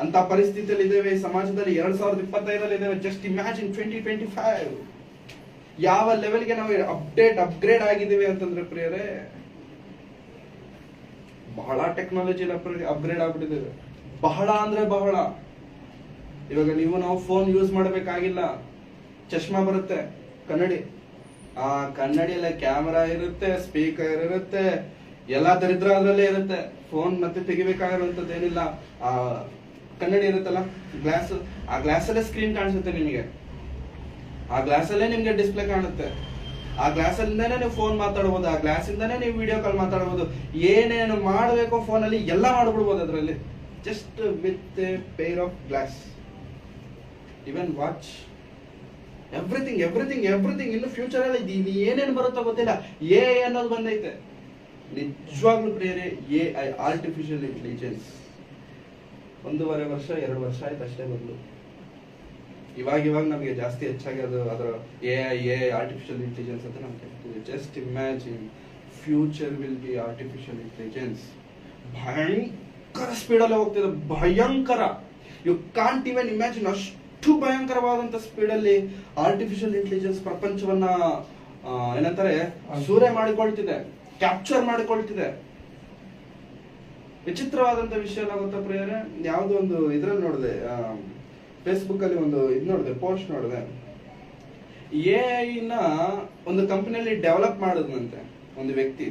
ಅಂತ ಪರಿಸ್ಥಿತಿಯಲ್ಲಿ ಇದ್ದೇವೆ ಈ ಸಮಾಜದಲ್ಲಿ. 2025 ಇದ್ದೇವೆ. ಜಸ್ಟ್ ಇಮ್ಯಾಜಿನ್ 2025 ಯಾವ ಲೆವೆಲ್ಗೆ ನಾವು ಅಪ್ಗ್ರೇಡ್ ಆಗಿದ್ದೀವಿ ಅಂತಂದ್ರೆ ಪ್ರಿಯರೇ, ಬಹಳ ಟೆಕ್ನಾಲಜಿ ಅಪ್ಗ್ರೇಡ್ ಆಗ್ಬಿಟ್ಟಿದ್ದೇವೆ. ಬಹಳ ಅಂದ್ರೆ ಬಹಳ. ಇವಾಗ ನಾವು ಫೋನ್ ಯೂಸ್ ಮಾಡಬೇಕಾಗಿಲ್ಲ, ಚಶ್ಮಾ ಬರುತ್ತೆ, ಕನ್ನಡಿ. ಆ ಕನ್ನಡಿಯಲ್ಲೇ ಕ್ಯಾಮರಾ ಇರುತ್ತೆ, ಸ್ಪೀಕರ್ ಇರುತ್ತೆ, ಎಲ್ಲಾ ದರಿದ್ರ ಅದ್ರಲ್ಲೇ ಇರುತ್ತೆ. ಫೋನ್ ಮತ್ತೆ ತೆಗಿಬೇಕಾಗಿರುವಂತದ್ದು ಏನಿಲ್ಲ. ಆ ಕನ್ನಡಿ ಇರುತ್ತಲ್ಲ, ಗ್ಲಾಸ್, ಆ ಗ್ಲಾಸ್ ಅಲ್ಲೇ ಸ್ಕ್ರೀನ್ ಕಾಣಿಸುತ್ತೆ ನಿಮಗೆ. ಆ ಗ್ಲಾಸ್ ಅಲ್ಲೇ ನಿಮ್ಗೆ ಡಿಸ್ಪ್ಲೇ ಕಾಣುತ್ತೆ, ಆ ಗ್ಲಾಸ್ ಅಲ್ಲಿಂದಾನೇ ನೀವು ಫೋನ್ ಮಾತಾಡಬಹುದು, ಆ ಗ್ಲಾಸ್ ಇಂದಾನೇ ನೀವು ವಿಡಿಯೋ ಕಾಲ್ ಮಾತಾಡಬಹುದು, ಏನೇನು ಮಾಡಬೇಕೋ ಫೋನ್ ಅಲ್ಲಿ ಎಲ್ಲ ಮಾಡ್ಬಿಡ್ಬೋದು ಅದರಲ್ಲಿ, just with A pair of glass. Even watch, everything everything everything. ಇನ್ನು ಫ್ಯೂಚರ್ ಅಲ್ಲಿ ಏನೇನು ಬರುತ್ತೋ ಗೊತ್ತಿಲ್ಲ. ಎ ಅನ್ನೋದು ಬಂದೈತೆ, ನಿಜವಾಗ್ಲೂ ಪ್ರಿಯರೇ. AI ಆರ್ಟಿಫಿಷಿಯಲ್ ಇಂಟೆಲಿಜೆನ್ಸ್ 1.5 ವರ್ಷ 2 ವರ್ಷ ಆಯ್ತು ಅಷ್ಟೇ ಬಂದು. ಇವಾಗ ನಮಗೆ ಜಾಸ್ತಿ ಹೆಚ್ಚಾಗಿ ಅದರ AI ಆರ್ಟಿಫಿಷಿಯಲ್ ಇಂಟೆಲಿಜೆನ್ಸ್ ಅಂತ ನಮ್ಗೆ ಹೇಳ್ತೀವಿ. Just imagine, future will be artificial intelligence. ಭಯಂಕರ ಸ್ಪೀಡಲ್ಲಿ ಹೋಗ್ತಿದೆ, ಭಯಂಕರ. ಯು ಕಾಂಟ್ ಇವನ್ ಇಮ್ಯಾಜಿನ್, ಅಷ್ಟು ಭಯಂಕರವಾದಂತ ಸ್ಪೀಡಲ್ಲಿ ಆರ್ಟಿಫಿಷಿಯಲ್ ಇಂಟೆಲಿಜೆನ್ಸ್ ಪ್ರಪಂಚವನ್ನ ಏನಂತಾರೆ ಸೂರೆ ಮಾಡಿಕೊಳ್ತಿದೆ, ಕ್ಯಾಪ್ಚರ್ ಮಾಡಿಕೊಳ್ತಿದೆ. ವಿಚಿತ್ರವಾದಂತ ವಿಷಯ ಏನಾಗುತ್ತಾ ಪ್ರಿಯರೇ, ಯಾವುದೋ ಒಂದು ಇದ್ರಲ್ಲಿ ನೋಡಿದೆ, ಫೇಸ್ಬುಕ್ ಅಲ್ಲಿ ಒಂದು ನೋಡಿದೆ, ಪೋಸ್ಟ್ ನೋಡಿದೆ. AI ನ ಒಂದು ಕಂಪನಿಯಲ್ಲಿ ಡೆವಲಪ್ ಮಾಡಿದ್ನಂತೆ ಒಂದು ವ್ಯಕ್ತಿ,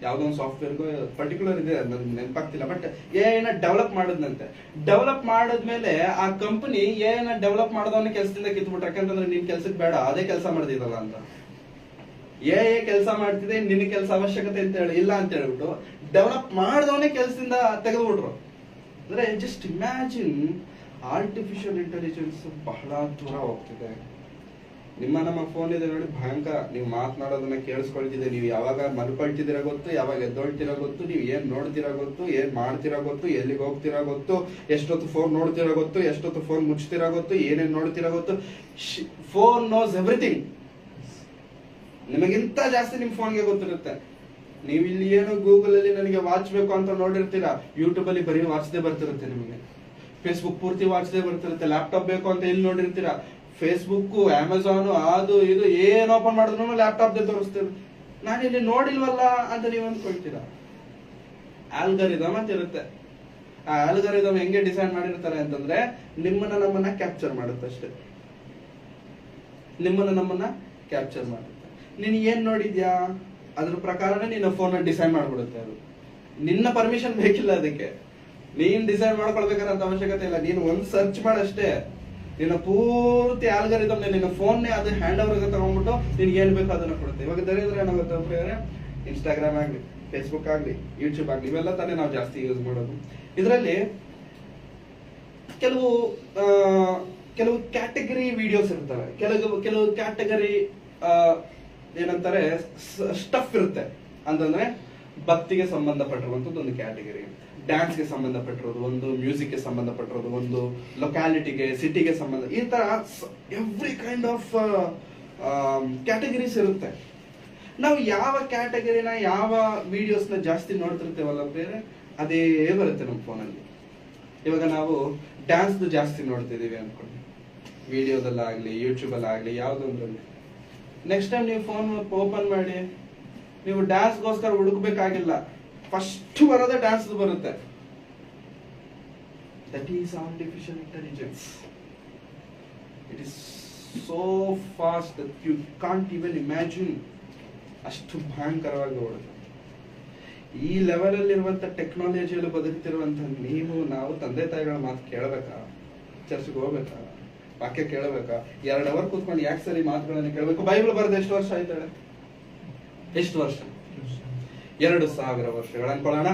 ಯಾವುದೋ ಒಂದು ಸಾಫ್ಟ್ವೇರ್ ಪರ್ಟಿಕ್ಯುಲರ್ ಇದೆ, ನನಗೆ ನೆನಪಾಗ್ತಿಲ್ಲ. ಬಟ್ AI ನ ಡೆವಲಪ್ ಮಾಡಿದ್ನಂತೆ. ಡೆವಲಪ್ ಮಾಡಿದ್ಮೇಲೆ ಆ ಕಂಪನಿ AI ನ ಡೆವಲಪ್ ಮಾಡಿದವನ ಕೆಲಸದಿಂದ ಕಿತ್ಬಿಟ್ರೆ, ಯಾಕಂತಂದ್ರೆ ನಿನ್ ಕೆಲ್ಸಕ್ಕೆ ಬೇಡ, ಅದೇ ಕೆಲಸ ಮಾಡ್ತಿದಲ್ಲ ಅಂತ. AI ಕೆಲಸ ಮಾಡ್ತಿದೆ, ನಿನ್ನ ಕೆಲಸ ಅವಶ್ಯಕತೆ ಅಂತ ಹೇಳಿ ಇಲ್ಲ ಅಂತ ಹೇಳ್ಬಿಟ್ಟು ಡೆವಲಪ್ ಮಾಡಿದವನೇ ಕೆಲಸದಿಂದ ತೆಗೆದ್ಬಿಟ್ರು. ಅಂದ್ರೆ ಜಸ್ಟ್ ಇಮ್ಯಾಜಿನ್, ಆರ್ಟಿಫಿಷಿಯಲ್ ಇಂಟೆಲಿಜೆನ್ಸ್ ಬಹಳ ದೂರ ಹೋಗ್ತಿದೆ. ನಮ್ಮ ಫೋನ್ ಇದೆ ನೋಡಿ, ಭಯಂಕರ. ನೀವು ಮಾತನಾಡೋದನ್ನ ಕೇಳಿಸ್ಕೊಳ್ತಿದೆ, ನೀವು ಯಾವಾಗ ಮಲ್ಕೊಳ್ತಿದ್ದೀರಾ ಗೊತ್ತು, ಯಾವಾಗ ಎದ್ದೊಳ್ತೀರಾ ಗೊತ್ತು, ನೀವು ಏನ್ ನೋಡ್ತೀರಾ ಗೊತ್ತು, ಏನ್ ಮಾಡ್ತೀರಾ ಗೊತ್ತು, ಎಲ್ಲಿಗೆ ಹೋಗ್ತೀರಾ ಗೊತ್ತು, ಎಷ್ಟೊತ್ತು ಫೋನ್ ನೋಡ್ತೀರಾ ಗೊತ್ತು, ಎಷ್ಟೊತ್ತು ಫೋನ್ ಮುಚ್ತೀರಾ ಗೊತ್ತು, ಏನೇನ್ ನೋಡ್ತೀರಾ ಗೊತ್ತು. Phone knows everything. ನಿಮಗಿಂತ ಜಾಸ್ತಿ ನಿಮ್ ಫೋನ್ಗೆ ಗೊತ್ತಿರುತ್ತೆ. ನೀವು ಇಲ್ಲಿ ಏನೋ ಗೂಗಲ್ ಅಲ್ಲಿ ನನಗೆ ವಾಚ್ ಬೇಕು ಅಂತ ನೋಡಿರ್ತೀರಾ, ಯೂಟ್ಯೂಬ್ ಅಲ್ಲಿ ಬರೀ ವಾಚ್ದೇ ಬರ್ತಿರುತ್ತೆ ನಿಮಗೆ. ಫೇಸ್ಬುಕ್ ಪೂರ್ತಿ ವಾಚ್ದೇ ಬರ್ತಿರುತ್ತೆ. ಲ್ಯಾಪ್ಟಾಪ್ ಬೇಕು ಅಂತ ಇಲ್ಲಿ ನೋಡಿರ್ತೀರಾ, ಫೇಸ್ಬುಕ್, ಅಮೆಝಾನ್, ಅದು ಇದು ಏನ್ ಓಪನ್ ಮಾಡಿದ್ರು ಲ್ಯಾಪ್ಟಾಪ್ ತೋರಿಸ್ತೀರಿ. ನಾನಿಲ್ಲಿ ನೋಡಿಲ್ವಲ್ಲ ಅಂತ ನೀವು ಅಂದ್ಕೊಳ್ತೀರಾ. ಆಲ್ಗರಿದಮ್ ಅಂತ ಇರುತ್ತೆ. ಆ ಆಲ್ಗರಿದಮ್ ಹೆಂಗೆ ಡಿಸೈನ್ ಮಾಡಿರ್ತಾರೆ ಅಂತಂದ್ರೆ, ನಮ್ಮನ್ನ ಕ್ಯಾಪ್ಚರ್ ಮಾಡುತ್ತೆ ಅಷ್ಟೇ. ನಮ್ಮನ್ನ ಕ್ಯಾಪ್ಚರ್ ಮಾಡುತ್ತೆ. ನೀನ್ ಏನ್ ನೋಡಿದ್ಯಾ ಅದ್ರ ಪ್ರಕಾರನೇ ನಿನ್ನ ಫೋನ್ ಡಿಸೈನ್ ಮಾಡ್ಬಿಡುತ್ತೆ. ಅದು ನಿನ್ನ ಪರ್ಮಿಷನ್ ಬೇಕಿಲ್ಲ ಅದಕ್ಕೆ, ನೀನ್ ಡಿಸೈನ್ ಮಾಡ್ಕೊಳ್ಬೇಕಾದಂತ ಅವಶ್ಯಕತೆ ಇಲ್ಲ. ನೀನು ಒಂದ್ ಸರ್ಚ್ ಮಾಡಷ್ಟೇ, ನಿನ್ನ ಪೂರ್ತಿ ಆಲ್ಗರಿದಮ್ ನಿನ್ನ ಫೋನ್ ಅದು ಹ್ಯಾಂಡ್ ಓವರ್ ತಗೊಂಡ್ಬಿಟ್ಟು ನಿನ್ಗೆ ಏನ್ ಬೇಕೋ ಅದನ್ನ ಕೊಡುತ್ತೆ. ಇವಾಗ ದರಿದ್ರ ಏನಾಗುತ್ತೆ, ಇನ್ಸ್ಟಾಗ್ರಾಮ್ ಆಗ್ಲಿ, ಫೇಸ್ಬುಕ್ ಆಗ್ಲಿ, ಯೂಟ್ಯೂಬ್ ಆಗ್ಲಿ, ಇವೆಲ್ಲ ತಾನೇ ನಾವು ಜಾಸ್ತಿ ಯೂಸ್ ಮಾಡೋದು. ಇದರಲ್ಲಿ ಕೆಲವು ಕ್ಯಾಟಗರಿ ವಿಡಿಯೋಸ್ ಇರ್ತವೆ, ಕೆಲವು ಕ್ಯಾಟಗರಿ ಏನಂತಾರೆ ಸ್ಟಫ್ ಇರುತ್ತೆ. ಅಂತಂದ್ರೆ ಭಕ್ತಿಗೆ ಸಂಬಂಧಪಟ್ಟಿರುವಂತದ್ದು ಒಂದು ಕ್ಯಾಟಗರಿ, ಡ್ಯಾನ್ಸ್ ಗೆ ಸಂಬಂಧಪಟ್ಟಿರೋದು ಒಂದು, ಮ್ಯೂಸಿಕ್ ಗೆ ಸಂಬಂಧಪಟ್ಟಿರೋದು ಒಂದು, ಲೊಕ್ಯಾಲಿಟಿಗೆ, ಸಿಟಿಗೆ ಸಂಬಂಧ, ಈ ತರ ಎವ್ರಿ ಕೈಂಡ್ ಆಫ್ ಕ್ಯಾಟಗರೀಸ್ ಇರುತ್ತೆ. ನಾವು ಯಾವ ಕ್ಯಾಟಗರಿನ, ಯಾವ ವಿಡಿಯೋಸ್ನ ಜಾಸ್ತಿ ನೋಡ್ತಿರ್ತೇವಲ್ಲ ಬೇರೆ, ಅದೇ ಬರುತ್ತೆ ನಮ್ಮ ಫೋನಲ್ಲಿ. ಇವಾಗ ನಾವು ಡ್ಯಾನ್ಸ್ ಜಾಸ್ತಿ ನೋಡ್ತಿದೀವಿ ಅನ್ಕೊಂಡು, ವಿಡಿಯೋದಲ್ಲಾಗ್ಲಿ, ಯೂಟ್ಯೂಬ್ ಅಲ್ಲಾಗ್ಲಿ, ಯಾವ್ದೊಂದ್ರಲ್ಲಿ. ನೆಕ್ಸ್ಟ್ ಟೈಮ್ ನೀವು ಫೋನ್ ಓಪನ್ ಮಾಡಿ, ನೀವು ಡ್ಯಾನ್ಸ್ಗೋಸ್ಕರ ಹುಡುಕ್ಬೇಕಾಗಿಲ್ಲ, ಫಸ್ಟ್ ಬರೋದೇ ಡ್ಯಾನ್ಸ್ ಬರುತ್ತೆ. That is artificial intelligence. It is so fast that you can't even imagine. ಅಷ್ಟು ಭಯಂಕರವಾಗಿ ಓಡುತ್ತೆ. ಈ ಲೆವೆಲ್ ಅಲ್ಲಿರುವಂತ ಟೆಕ್ನಾಲಜಿಯಲ್ಲಿ ಬದುಕ್ತಿರುವಂತ ನಾವು ತಂದೆ ತಾಯಿಗಳ ಮಾತು ಕೇಳಬೇಕಾ? ಚರ್ಚ್ಗೆ ಹೋಗ್ಬೇಕಾ? ವಾಕ್ಯ ಕೇಳಬೇಕಾ? 2 ಅವರ್ ಕೂತ್ಕೊಂಡು ಯಾಕೆ ಸರಿ ಮಾತುಗಳನ್ನ ಕೇಳಬೇಕು? ಬೈಬಲ್ ಬರೆದ ಎಷ್ಟು ವರ್ಷ ಆಯ್ತಾಳೆ? ಎಷ್ಟು ವರ್ಷ? 2000 ವರ್ಷಗಳು ಅನ್ಕೊಳ್ಳೋಣ.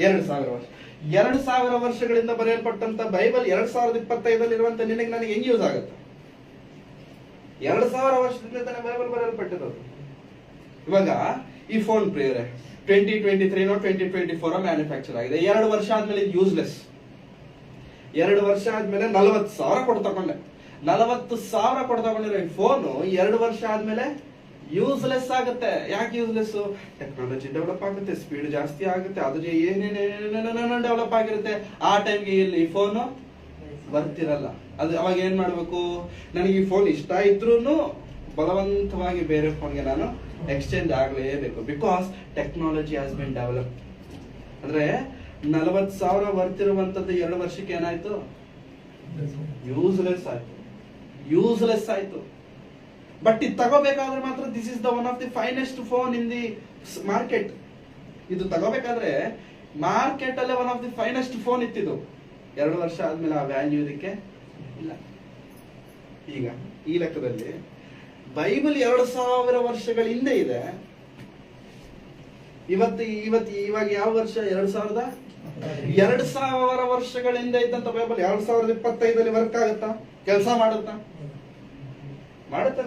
2000 ವರ್ಷ. 2000 ವರ್ಷಗಳಿಂದ ಬರೆಯಲ್ಪಟ್ಟಂತ ಬೈಬಲ್ 2025 ಇರುವಂತ ನಿನಗೆ ನನಗೆ ಹೆಂಗ್ ಯೂಸ್ ಆಗುತ್ತೆ? 2000 ವರ್ಷದಿಂದ ತಾನೇ ಬೈಬಲ್ ಬರೆಯಲ್ಪಟ್ಟಿರೋದು. ಇವಾಗ ಈ ಫೋನ್ ಪ್ರಿಯರೇ 2023 2024 ಮ್ಯಾನುಫ್ಯಾಕ್ಚರ್ ಆಗಿದೆ. 2 ವರ್ಷ ಆದ್ಮೇಲೆ ಇದು ಯೂಸ್ಲೆಸ್. 2 ವರ್ಷ ಆದ್ಮೇಲೆ 40,000 ಕೊಟ್ಟು ತಗೊಂಡೆ. 40,000 ಕೊಟ್ಟು ತಗೊಂಡಿರೋ ಈ ಫೋನು 2 ವರ್ಷ ಆದ್ಮೇಲೆ ಯೂಸ್ಲೆಸ್ ಆಗುತ್ತೆ. ಯಾಕೆ ಯೂಸ್ಲೆಸ್? ಟೆಕ್ನಾಲಜಿ ಡೆವಲಪ್ ಆಗುತ್ತೆ, ಸ್ಪೀಡ್ ಜಾಸ್ತಿ ಆಗುತ್ತೆ, ಅದ್ರ ಏನೇನೇನೇನೇನೇನೋ ಡೆವಲಪ್ ಆಗಿರುತ್ತೆ. ಆ ಟೈಮ್ಗೆ ಇಲ್ಲಿ ಫೋನು ಬರ್ತಿರಲ್ಲ. ಅದು ಅವಾಗ ಏನ್ ಮಾಡ್ಬೇಕು? ನನಗೆ ಈ ಫೋನ್ ಇಷ್ಟ ಇದ್ರೂ ಬಲವಂತವಾಗಿ ಬೇರೆ ಫೋನ್ಗೆ ನಾನು ಎಕ್ಸ್ಚೇಂಜ್ ಆಗಲೇಬೇಕು. Because technology has been develop. ಅಂದ್ರೆ 40,000 ಬರ್ತಿರುವಂತದ್ದು 2 ವರ್ಷಕ್ಕೆ ಏನಾಯ್ತು? ಯೂಸ್ಲೆಸ್ ಆಯ್ತು. ಯೂಸ್ಲೆಸ್ ಆಯ್ತು. ಬಟ್ ಇದು ತಗೋಬೇಕಾದ್ರೆ ಮಾತ್ರ this is the one of the finest phone in the market. ಇದು ತಗೋಬೇಕಾದ್ರೆ ಮಾರ್ಕೆಟ್ ಅಲ್ಲೇ one of the finest phone ಇತ್ತಿದು. 2 ವರ್ಷ ಆದ್ಮೇಲೆ ಆ ವ್ಯಾಲ್ಯೂ ಇದಕ್ಕೆ ಇಲ್ಲ. ಈಗ ಈ ಲೆಕ್ಕದಲ್ಲಿ ಬೈಬಲ್ 2000 ವರ್ಷಗಳ ಹಿಂದೆ ಇದೆ. ಇವಾಗ ಯಾವ ವರ್ಷ? 2000 ವರ್ಷಗಳಿಂದ ಇದ್ದಂತ ಬೈಬಲ್ 2025 ವರ್ಕ್ ಆಗುತ್ತಾ? ಕೆಲಸ ಮಾಡುತ್ತಾ? ಮಾಡುತ್ತೆ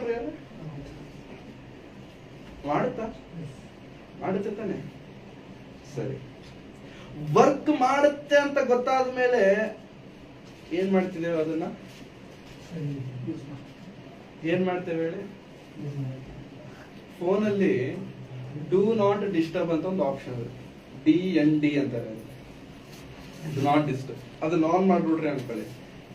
ತಾನೆ? ಸರಿ, ವರ್ಕ್ ಮಾಡುತ್ತೆ ಅಂತ ಗೊತ್ತಾದ ಮೇಲೆ ಏನ್ ಮಾಡ್ತಿದ್ದೇವೆ? ಅದನ್ನ ಏನ್ ಮಾಡ್ತೇವೆ ಹೇಳಿ? ಫೋನಲ್ಲಿ ಡೂ ನಾಟ್ ಡಿಸ್ಟರ್ಬ್ ಅಂತ ಒಂದು ಆಪ್ಷನ್ ಇದೆ. DND ಅಂತಾರೆ, ಡು ನಾಟ್ ಡಿಸ್ಟರ್ಬ್. ಅದನ್ನ ಆನ್ ಮಾಡ್ಬಿಡ್ರಿ ಅನ್ಕೊಳ್ಳಿ.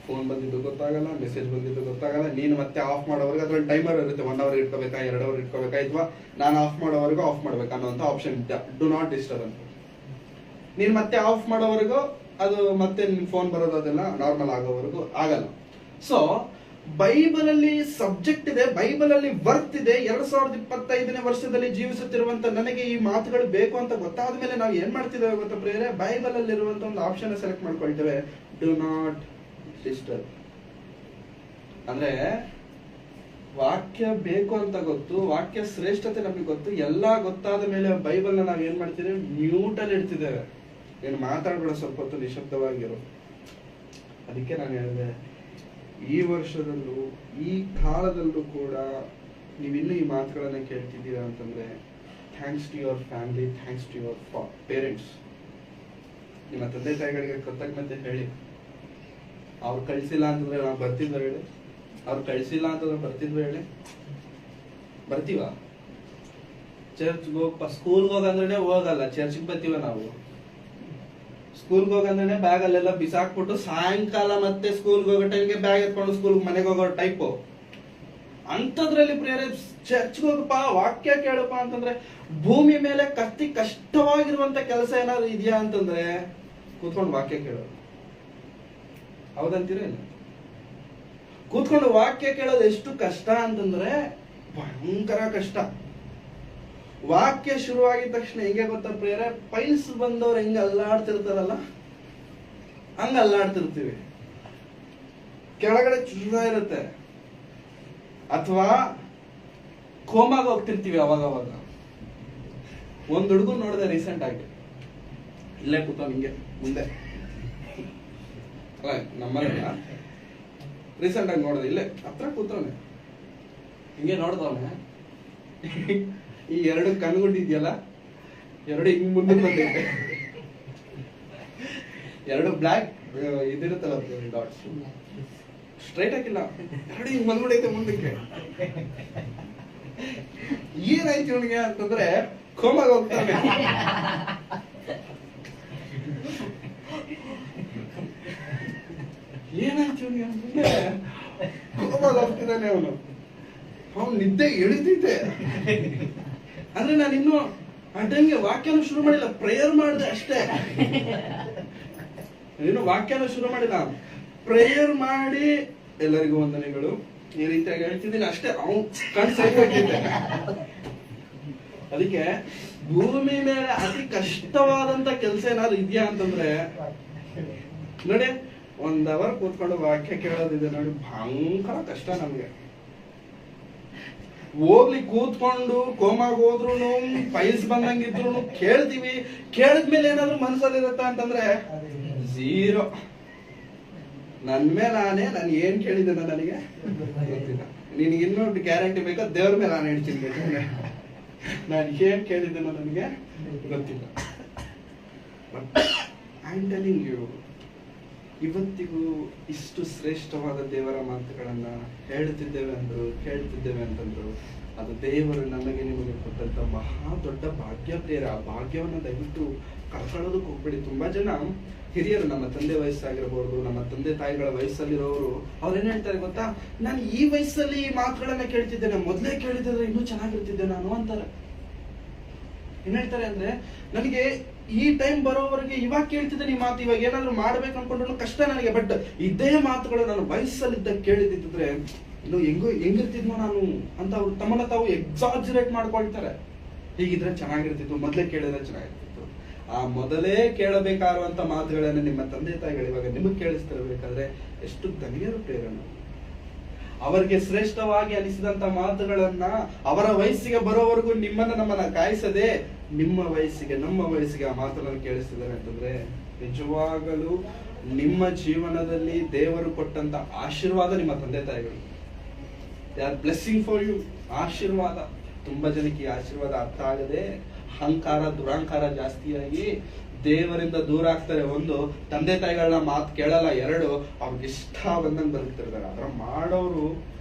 ಫೋನ್ ಬಂದಿದ್ದು ಗೊತ್ತಾಗಲ್ಲ, ಮೆಸೇಜ್ ಬಂದಿದ್ದು ಗೊತ್ತಾಗಲ್ಲ. ನೀನು ಮತ್ತೆ ಆಫ್ ಮಾಡೋವರೆಗೆ ಅದ್ರಲ್ಲಿ ಟೈಮರ್ ಇರುತ್ತೆ. 1 ಅವರ್ ಇಟ್ಕೋಬೇಕಾ, 2 ಅವರ್ ಇಟ್ಕೋಬೇಕಾ, ಅಥವಾ ನಾನು ಆಫ್ ಮಾಡೋವರೆಗೂ ಆಫ್ ಮಾಡ್ಬೇಕಾ ಅನ್ನೋಂಥ ಆಪ್ಷನ್ ಡು ನಾಟ್ ಡಿಸ್ಟರ್ಬ್ ಅಂತ. ನೀನ್ ಮತ್ತೆ ಆಫ್ ಮಾಡೋವರೆಗೂ ಅದು ಮತ್ತೆ ನಿನ್ ಫೋನ್ ಬರೋದು ಅದೆಲ್ಲ ನಾರ್ಮಲ್ ಆಗೋವರೆಗೂ ಆಗಲ್ಲ. ಸೊ ಬೈಬಲ್ ಅಲ್ಲಿ ಸಬ್ಜೆಕ್ಟ್ ಇದೆ, ಬೈಬಲ್ ಅಲ್ಲಿ ವರ್ಕ್ ಇದೆ. 2025ನೇ ವರ್ಷದಲ್ಲಿ ಜೀವಿಸುತ್ತಿರುವಂತ ನನಗೆ ಈ ಮಾತುಗಳು ಬೇಕು ಅಂತ ಗೊತ್ತಾದ ಮೇಲೆ ನಾವು ಏನ್ ಮಾಡ್ತಿದ್ದೇವೆ ಗೊತ್ತಾ ಪ್ರಿಯರೇ? ಬೈಬಲ್ ಅಲ್ಲಿ ಇರುವಂತ ಒಂದು ಆಪ್ಷನ್ ಸೆಲೆಕ್ಟ್ ಮಾಡ್ಕೊಳ್ತೇವೆ, ಡು ನಾಟ್ ಡಿಸ್ಟರ್ಬ್. ಅಂದ್ರೆ ವಾಕ್ಯ ಬೇಕು ಅಂತ ಗೊತ್ತು, ವಾಕ್ಯ ಶ್ರೇಷ್ಠತೆ ನಮಗೆ ಗೊತ್ತು, ಎಲ್ಲ ಗೊತ್ತಾದ ಮೇಲೆ ಬೈಬಲ್ ನ ನಾವ್ ಏನ್ ಮಾಡ್ತಿದ್ದೇವೆ? ಮ್ಯೂಟ್ ಅಲ್ಲಿ ಇಡ್ತಿದ್ದೇವೆ. ಏನು ಮಾತಾಡ್ಬೇಡ, ಸ್ವಲ್ಪ ಹೊತ್ತು ನಿಶಬ್ದವಾಗಿರು. ಅದಕ್ಕೆ ನಾನು ಹೇಳಿದೆ, ಈ ವರ್ಷದಲ್ಲೂ ಈ ಕಾಲದಲ್ಲೂ ಕೂಡ ನೀವಿನ್ನೂ ಈ ಮಾತುಗಳನ್ನ ಕೇಳ್ತಿದ್ದೀರಾ ಅಂತಂದ್ರೆ thanks to your family, thanks to your parents. ನಿಮ್ಮ ತಂದೆ ತಾಯಿಗಳಿಗೆ ಕೃತಜ್ಞತೆ ಹೇಳಿ. ಅವ್ರು ಕಳಿಸಿಲ್ಲ ಅಂತಂದ್ರೆ ನಾವು ಬರ್ತಿದ್ವ ಹೇಳಿ? ಅವ್ರು ಕಳಿಸಿಲ್ಲ ಅಂತಂದ್ರೆ ಬರ್ತಿದ್ವ ಹೇಳಿ? ಬರ್ತೀವ? ಚರ್ಚ್ಗೆ ಹೋಗಪ್ಪ, ಸ್ಕೂಲ್ಗೆ ಹೋಗಂದ್ರೆ ಹೋಗಲ್ಲ, ಚರ್ಚ್ಗೆ ಬರ್ತೀವ ನಾವು. ಸ್ಕೂಲ್ಗೆ ಹೋಗಂದ್ರೆ ಬ್ಯಾಗ್ ಅಲ್ಲೆಲ್ಲ ಬಿಸಾಕ್ಬಿಟ್ಟು ಸಾಯಂಕಾಲ ಮತ್ತೆ ಸ್ಕೂಲ್ಗೆ ಹೋಗೋ ಟೈಮ್ಗೆ ಬ್ಯಾಗ್ ಎತ್ಕೊಂಡು ಸ್ಕೂಲ್ಗೆ ಮನೆಗೆ ಹೋಗೋ ಟೈಪು. ಅಂತದ್ರಲ್ಲಿ ಪ್ರಿಯರೇ ಚರ್ಚ್ಗೆ ಹೋಗಪ್ಪ, ವಾಕ್ಯ ಕೇಳಪ್ಪ ಅಂತಂದ್ರೆ ಭೂಮಿ ಮೇಲೆ ಕಷ್ಟವಾಗಿರುವಂತ ಕೆಲಸ ಏನಾದ್ರು ಇದೆಯಾ ಅಂತಂದ್ರೆ ಕೂತ್ಕೊಂಡು ವಾಕ್ಯ ಕೇಳೋದು. ಹೌದಂತೀರ? ಇಲ್ಲ, ಕೂತ್ಕೊಂಡು ವಾಕ್ಯ ಕೇಳೋದು ಎಷ್ಟು ಕಷ್ಟ ಅಂತಂದ್ರೆ ಭಯಂಕರ ಕಷ್ಟ. ವಾಕ್ಯ ಶುರುವಾಗಿದ ತಕ್ಷಣ ಹೆಂಗೆ ಗೊತ್ತಾ ಪ್ರಿಯರೇ? ಪೈಲ್ಸ್ ಬಂದವ್ರು ಹೆಂಗ ಅಲ್ಲಾಡ್ತಿರ್ತಾರಲ್ಲ, ಹಂಗ ಅಲ್ಲಾಡ್ತಿರ್ತೀವಿ. ಕೆಳಗಡೆ ಚುರ ಇರುತ್ತೆ, ಅಥವಾ ಕೋಮಾಗ ಹೋಗ್ತಿರ್ತೀವಿ ಅವಾಗ. ಒಂದ್ ಹುಡುಗ ನೋಡಿದೆ ರೀಸೆಂಟ್ ಆಗಿ, ಇಲ್ಲೇ ಕೂತವ್ ಹಿಂಗೆ ಮುಂದೆ, ಅಲ್ಲ ನಮ್ಮಲ್ಲ, ರೀಸೆಂಟ್ ಆಗಿ ನೋಡಿದೆ, ಇಲ್ಲೇ ಹತ್ರ ಕೂತವನೆ, ಹಿಂಗೆ ನೋಡ್ದವನೆ. ಈ 2 ಕಣ್ಗುಡ್ಡಿದ್ಯಲ್ಲ, 2 ಹಿಂಗ್ ಮುಂದೆ ಬಂದೈತೆ, 2 ಬ್ಲಾಕ್ ಇದಿರುತ್ತಲ್ಲ ಡಾಟ್ಸ್, ಸ್ಟ್ರೈಟ್ ಆಗಿಲ್ಲ, 2 ಹಿಂಗ್ ಬಂದ್ಬಿಡೈತೆ ಮುಂದಕ್ಕೆ. ಏನಾಯ್ತು ಇವನಿಗೆ ಅಂತಂದ್ರೆ ಕೋಮಾಗ ಹೋಗ್ತಾನೆ. ಏನಾಯ್ತು ಇವನಿಗೆ ಅಂತಂದ್ರೆ ಕೋಮಾಗ ಹೋಗ್ತಿದ್ದಾನೆ ಅವನು. ನಿದ್ದೆ ಎಳಿತೈತೆ ಅಂದ್ರೆ ನಾನು ಇನ್ನು ಆ ಟೈಮ್ಗೆ ವಾಕ್ಯನೂ ಶುರು ಮಾಡಿಲ್ಲ, ಪ್ರೇಯರ್ ಮಾಡಿದೆ ಅಷ್ಟೇ. ಇನ್ನು ವಾಕ್ಯನೂ ಶುರು ಮಾಡಿಲ್ಲ, ಪ್ರೇಯರ್ ಮಾಡಿ ಎಲ್ಲರಿಗೂ ವಂದನೆಗಳು ಈ ರೀತಿಯಾಗಿ ಹೇಳ್ತಿದ್ದೀನಿ ಅಷ್ಟೇ. ಅವ್ನು ಕಣ್ಸಾಯ್ತಿದ್ದೆ. ಅದಕ್ಕೆ ಭೂಮಿ ಮೇಲೆ ಅತಿ ಕಷ್ಟವಾದಂತ ಕೆಲಸ ಏನಾದ್ರು ಇದೆಯಾ ಅಂತಂದ್ರೆ ನೋಡಿ, 1 ಅವರ್ ಕೂತ್ಕೊಂಡು ವಾಕ್ಯ ಕೇಳೋದಿದೆ ನೋಡಿ, ಭಯಂಕರ ಕಷ್ಟ ನಮ್ಗೆ. ಹೋಗ್ಲಿ ಕೂತ್ಕೊಂಡು ಕೋಮಾಗ ಹೋದ್ರು ಪೈಲ್ಸ್ ಬಂದಂಗಿದ್ರು ಕೇಳ್ತೀವಿ. ಕೇಳಿದ್ಮೇಲೆ ಏನಾದ್ರು ಮನಸ್ಸಲ್ಲಿರುತ್ತ ಅಂತಂದ್ರೆ 0. ನನ್ ಮೇಲೆ ನಾನು ಏನ್ ಕೇಳಿದ್ದೇನೆ ನನಗೆ ಗೊತ್ತಿಲ್ಲ. ನಿನಗೆ ಇನ್ನೂ ಗ್ಯಾರಂಟಿ ಬೇಕಾ? ದೇವ್ರ ಮೇಲೆ ನಾನು ಹೇಳ್ತೀನಿ, ನಾನು ಏನ್ ಕೇಳಿದ್ದೇನೋ ನನಗೆ ಗೊತ್ತಿಲ್ಲ. ಐ ಆಮ್ ಟೆಲಿಂಗ್ ಯು, ಇವತ್ತಿಗೂ ಇಷ್ಟು ಶ್ರೇಷ್ಠವಾದ ದೇವರ ಮಾತುಗಳನ್ನ ಹೇಳ್ತಿದ್ದೇವೆ ಅಂದ್ರು, ಕೇಳ್ತಿದ್ದೇವೆ ಅಂತಂದ್ರು, ಅದು ದೇವರು ನಮಗೆ ನಿಮಗೆ ಕೊಟ್ಟಂತ ಮಹಾ ದೊಡ್ಡ ಭಾಗ್ಯ ಪ್ರಿಯರ. ಆ ಭಾಗ್ಯವನ್ನ ದಯವಿಟ್ಟು ಕಳ್ಕೊಳ್ಳೋದಕ್ಕೆ ಹೋಗ್ಬೇಡಿ. ತುಂಬಾ ಜನ ಹಿರಿಯರು, ನಮ್ಮ ತಂದೆ ವಯಸ್ಸಾಗಿರ್ಬೋದು, ನಮ್ಮ ತಂದೆ ತಾಯಿಗಳ ವಯಸ್ಸಲ್ಲಿರೋರು, ಅವ್ರೇನ್ ಹೇಳ್ತಾರೆ ಗೊತ್ತಾ? ನಾನು ಈ ವಯಸ್ಸಲ್ಲಿ ಈ ಮಾತುಗಳನ್ನ ಕೇಳ್ತಿದ್ದೇನೆ, ಮೊದ್ಲೇ ಕೇಳಿದ್ರೆ ಇನ್ನೂ ಚೆನ್ನಾಗಿರ್ತಿದ್ದೆ ನಾನು ಅಂತಾರೆ. ಏನ್ ಹೇಳ್ತಾರೆ ಅಂದ್ರೆ, ನನಗೆ ಈ ಟೈಮ್ ಬರೋವರೆಗೆ ಇವಾಗ ಕೇಳ್ತಿದ್ದೇನೆ ಈ ಮಾತು, ಇವಾಗ ಏನಾದ್ರು ಮಾಡ್ಬೇಕು ಅನ್ಕೊಂಡ್ರು ಕಷ್ಟ ನನಗೆ, ಬಟ್ ಇದೇ ಮಾತುಗಳು ನಾನು ವಯಸ್ಸಲ್ಲಿದ್ದ ಕೇಳಿದಿದ್ರೆ ಇನ್ನು ಹೆಂಗಿರ್ತಿದ್ನೋ ನಾನು ಅಂತ ಅವ್ರು ತಮ್ಮನ್ನ ತಾವು ಎಕ್ಸಾಜರೇಟ್ ಮಾಡ್ಕೊಳ್ತಾರೆ. ಹೀಗಿದ್ರೆ ಚೆನ್ನಾಗಿರ್ತಿತ್ತು, ಮೊದಲೇ ಕೇಳಿದ್ರೆ ಚೆನ್ನಾಗಿರ್ತಿತ್ತು. ಆ ಮೊದಲೇ ಕೇಳಬೇಕಾಗಿರುವಂತ ಮಾತುಗಳನ್ನ ನಿಮ್ಮ ತಂದೆ ತಾಯಿಗಳು ಇವಾಗ ನಿಮಗೆ ಕೇಳಿಸ್ತಿರ್ಬೇಕಾದ್ರೆ ಎಷ್ಟು ಧನ್ಯರು ಪ್ರೇರಣೆ. ಅವರಿಗೆ ಶ್ರೇಷ್ಠವಾಗಿ ಅನಿಸಿದಂತ ಮಾತುಗಳನ್ನ ಅವರ ವಯಸ್ಸಿಗೆ ಬರೋವರೆಗೂ ನಮ್ಮನ್ನ ಕಾಯಿಸದೆ ನಿಮ್ಮ ವಯಸ್ಸಿಗೆ ನಮ್ಮ ವಯಸ್ಸಿಗೆ ಆ ಮಾತುಗಳನ್ನು ಕೇಳಿಸ್ತಿದ್ದಾರೆ ಅಂತಂದ್ರೆ ನಿಜವಾಗಲೂ ನಿಮ್ಮ ಜೀವನದಲ್ಲಿ ದೇವರು ಕೊಟ್ಟಂತ ಆಶೀರ್ವಾದ ನಿಮ್ಮ ತಂದೆ ತಾಯಿಗಳು. They are blessing for you. ಆಶೀರ್ವಾದ. ತುಂಬಾ ಜನಕ್ಕೆ ಈ ಆಶೀರ್ವಾದ ಅರ್ಥ ಆಗದೆ ಅಹಂಕಾರ ದುರಹಂಕಾರ ಜಾಸ್ತಿಯಾಗಿ ದೇವರಿಂದ ದೂರ ಆಗ್ತಾರೆ. ಒಂದು, ತಂದೆ ತಾಯಿಗಳನ್ನ ಮಾತು ಕೇಳಲ್ಲ. ಎರಡು, ಅವ್ರಿಗೆ ಇಷ್ಟ ಬಂದಂಗೆ ಬದುಕ್ತಿರ್ತಾರೆ. ಅದರ ಮಾಡೋರು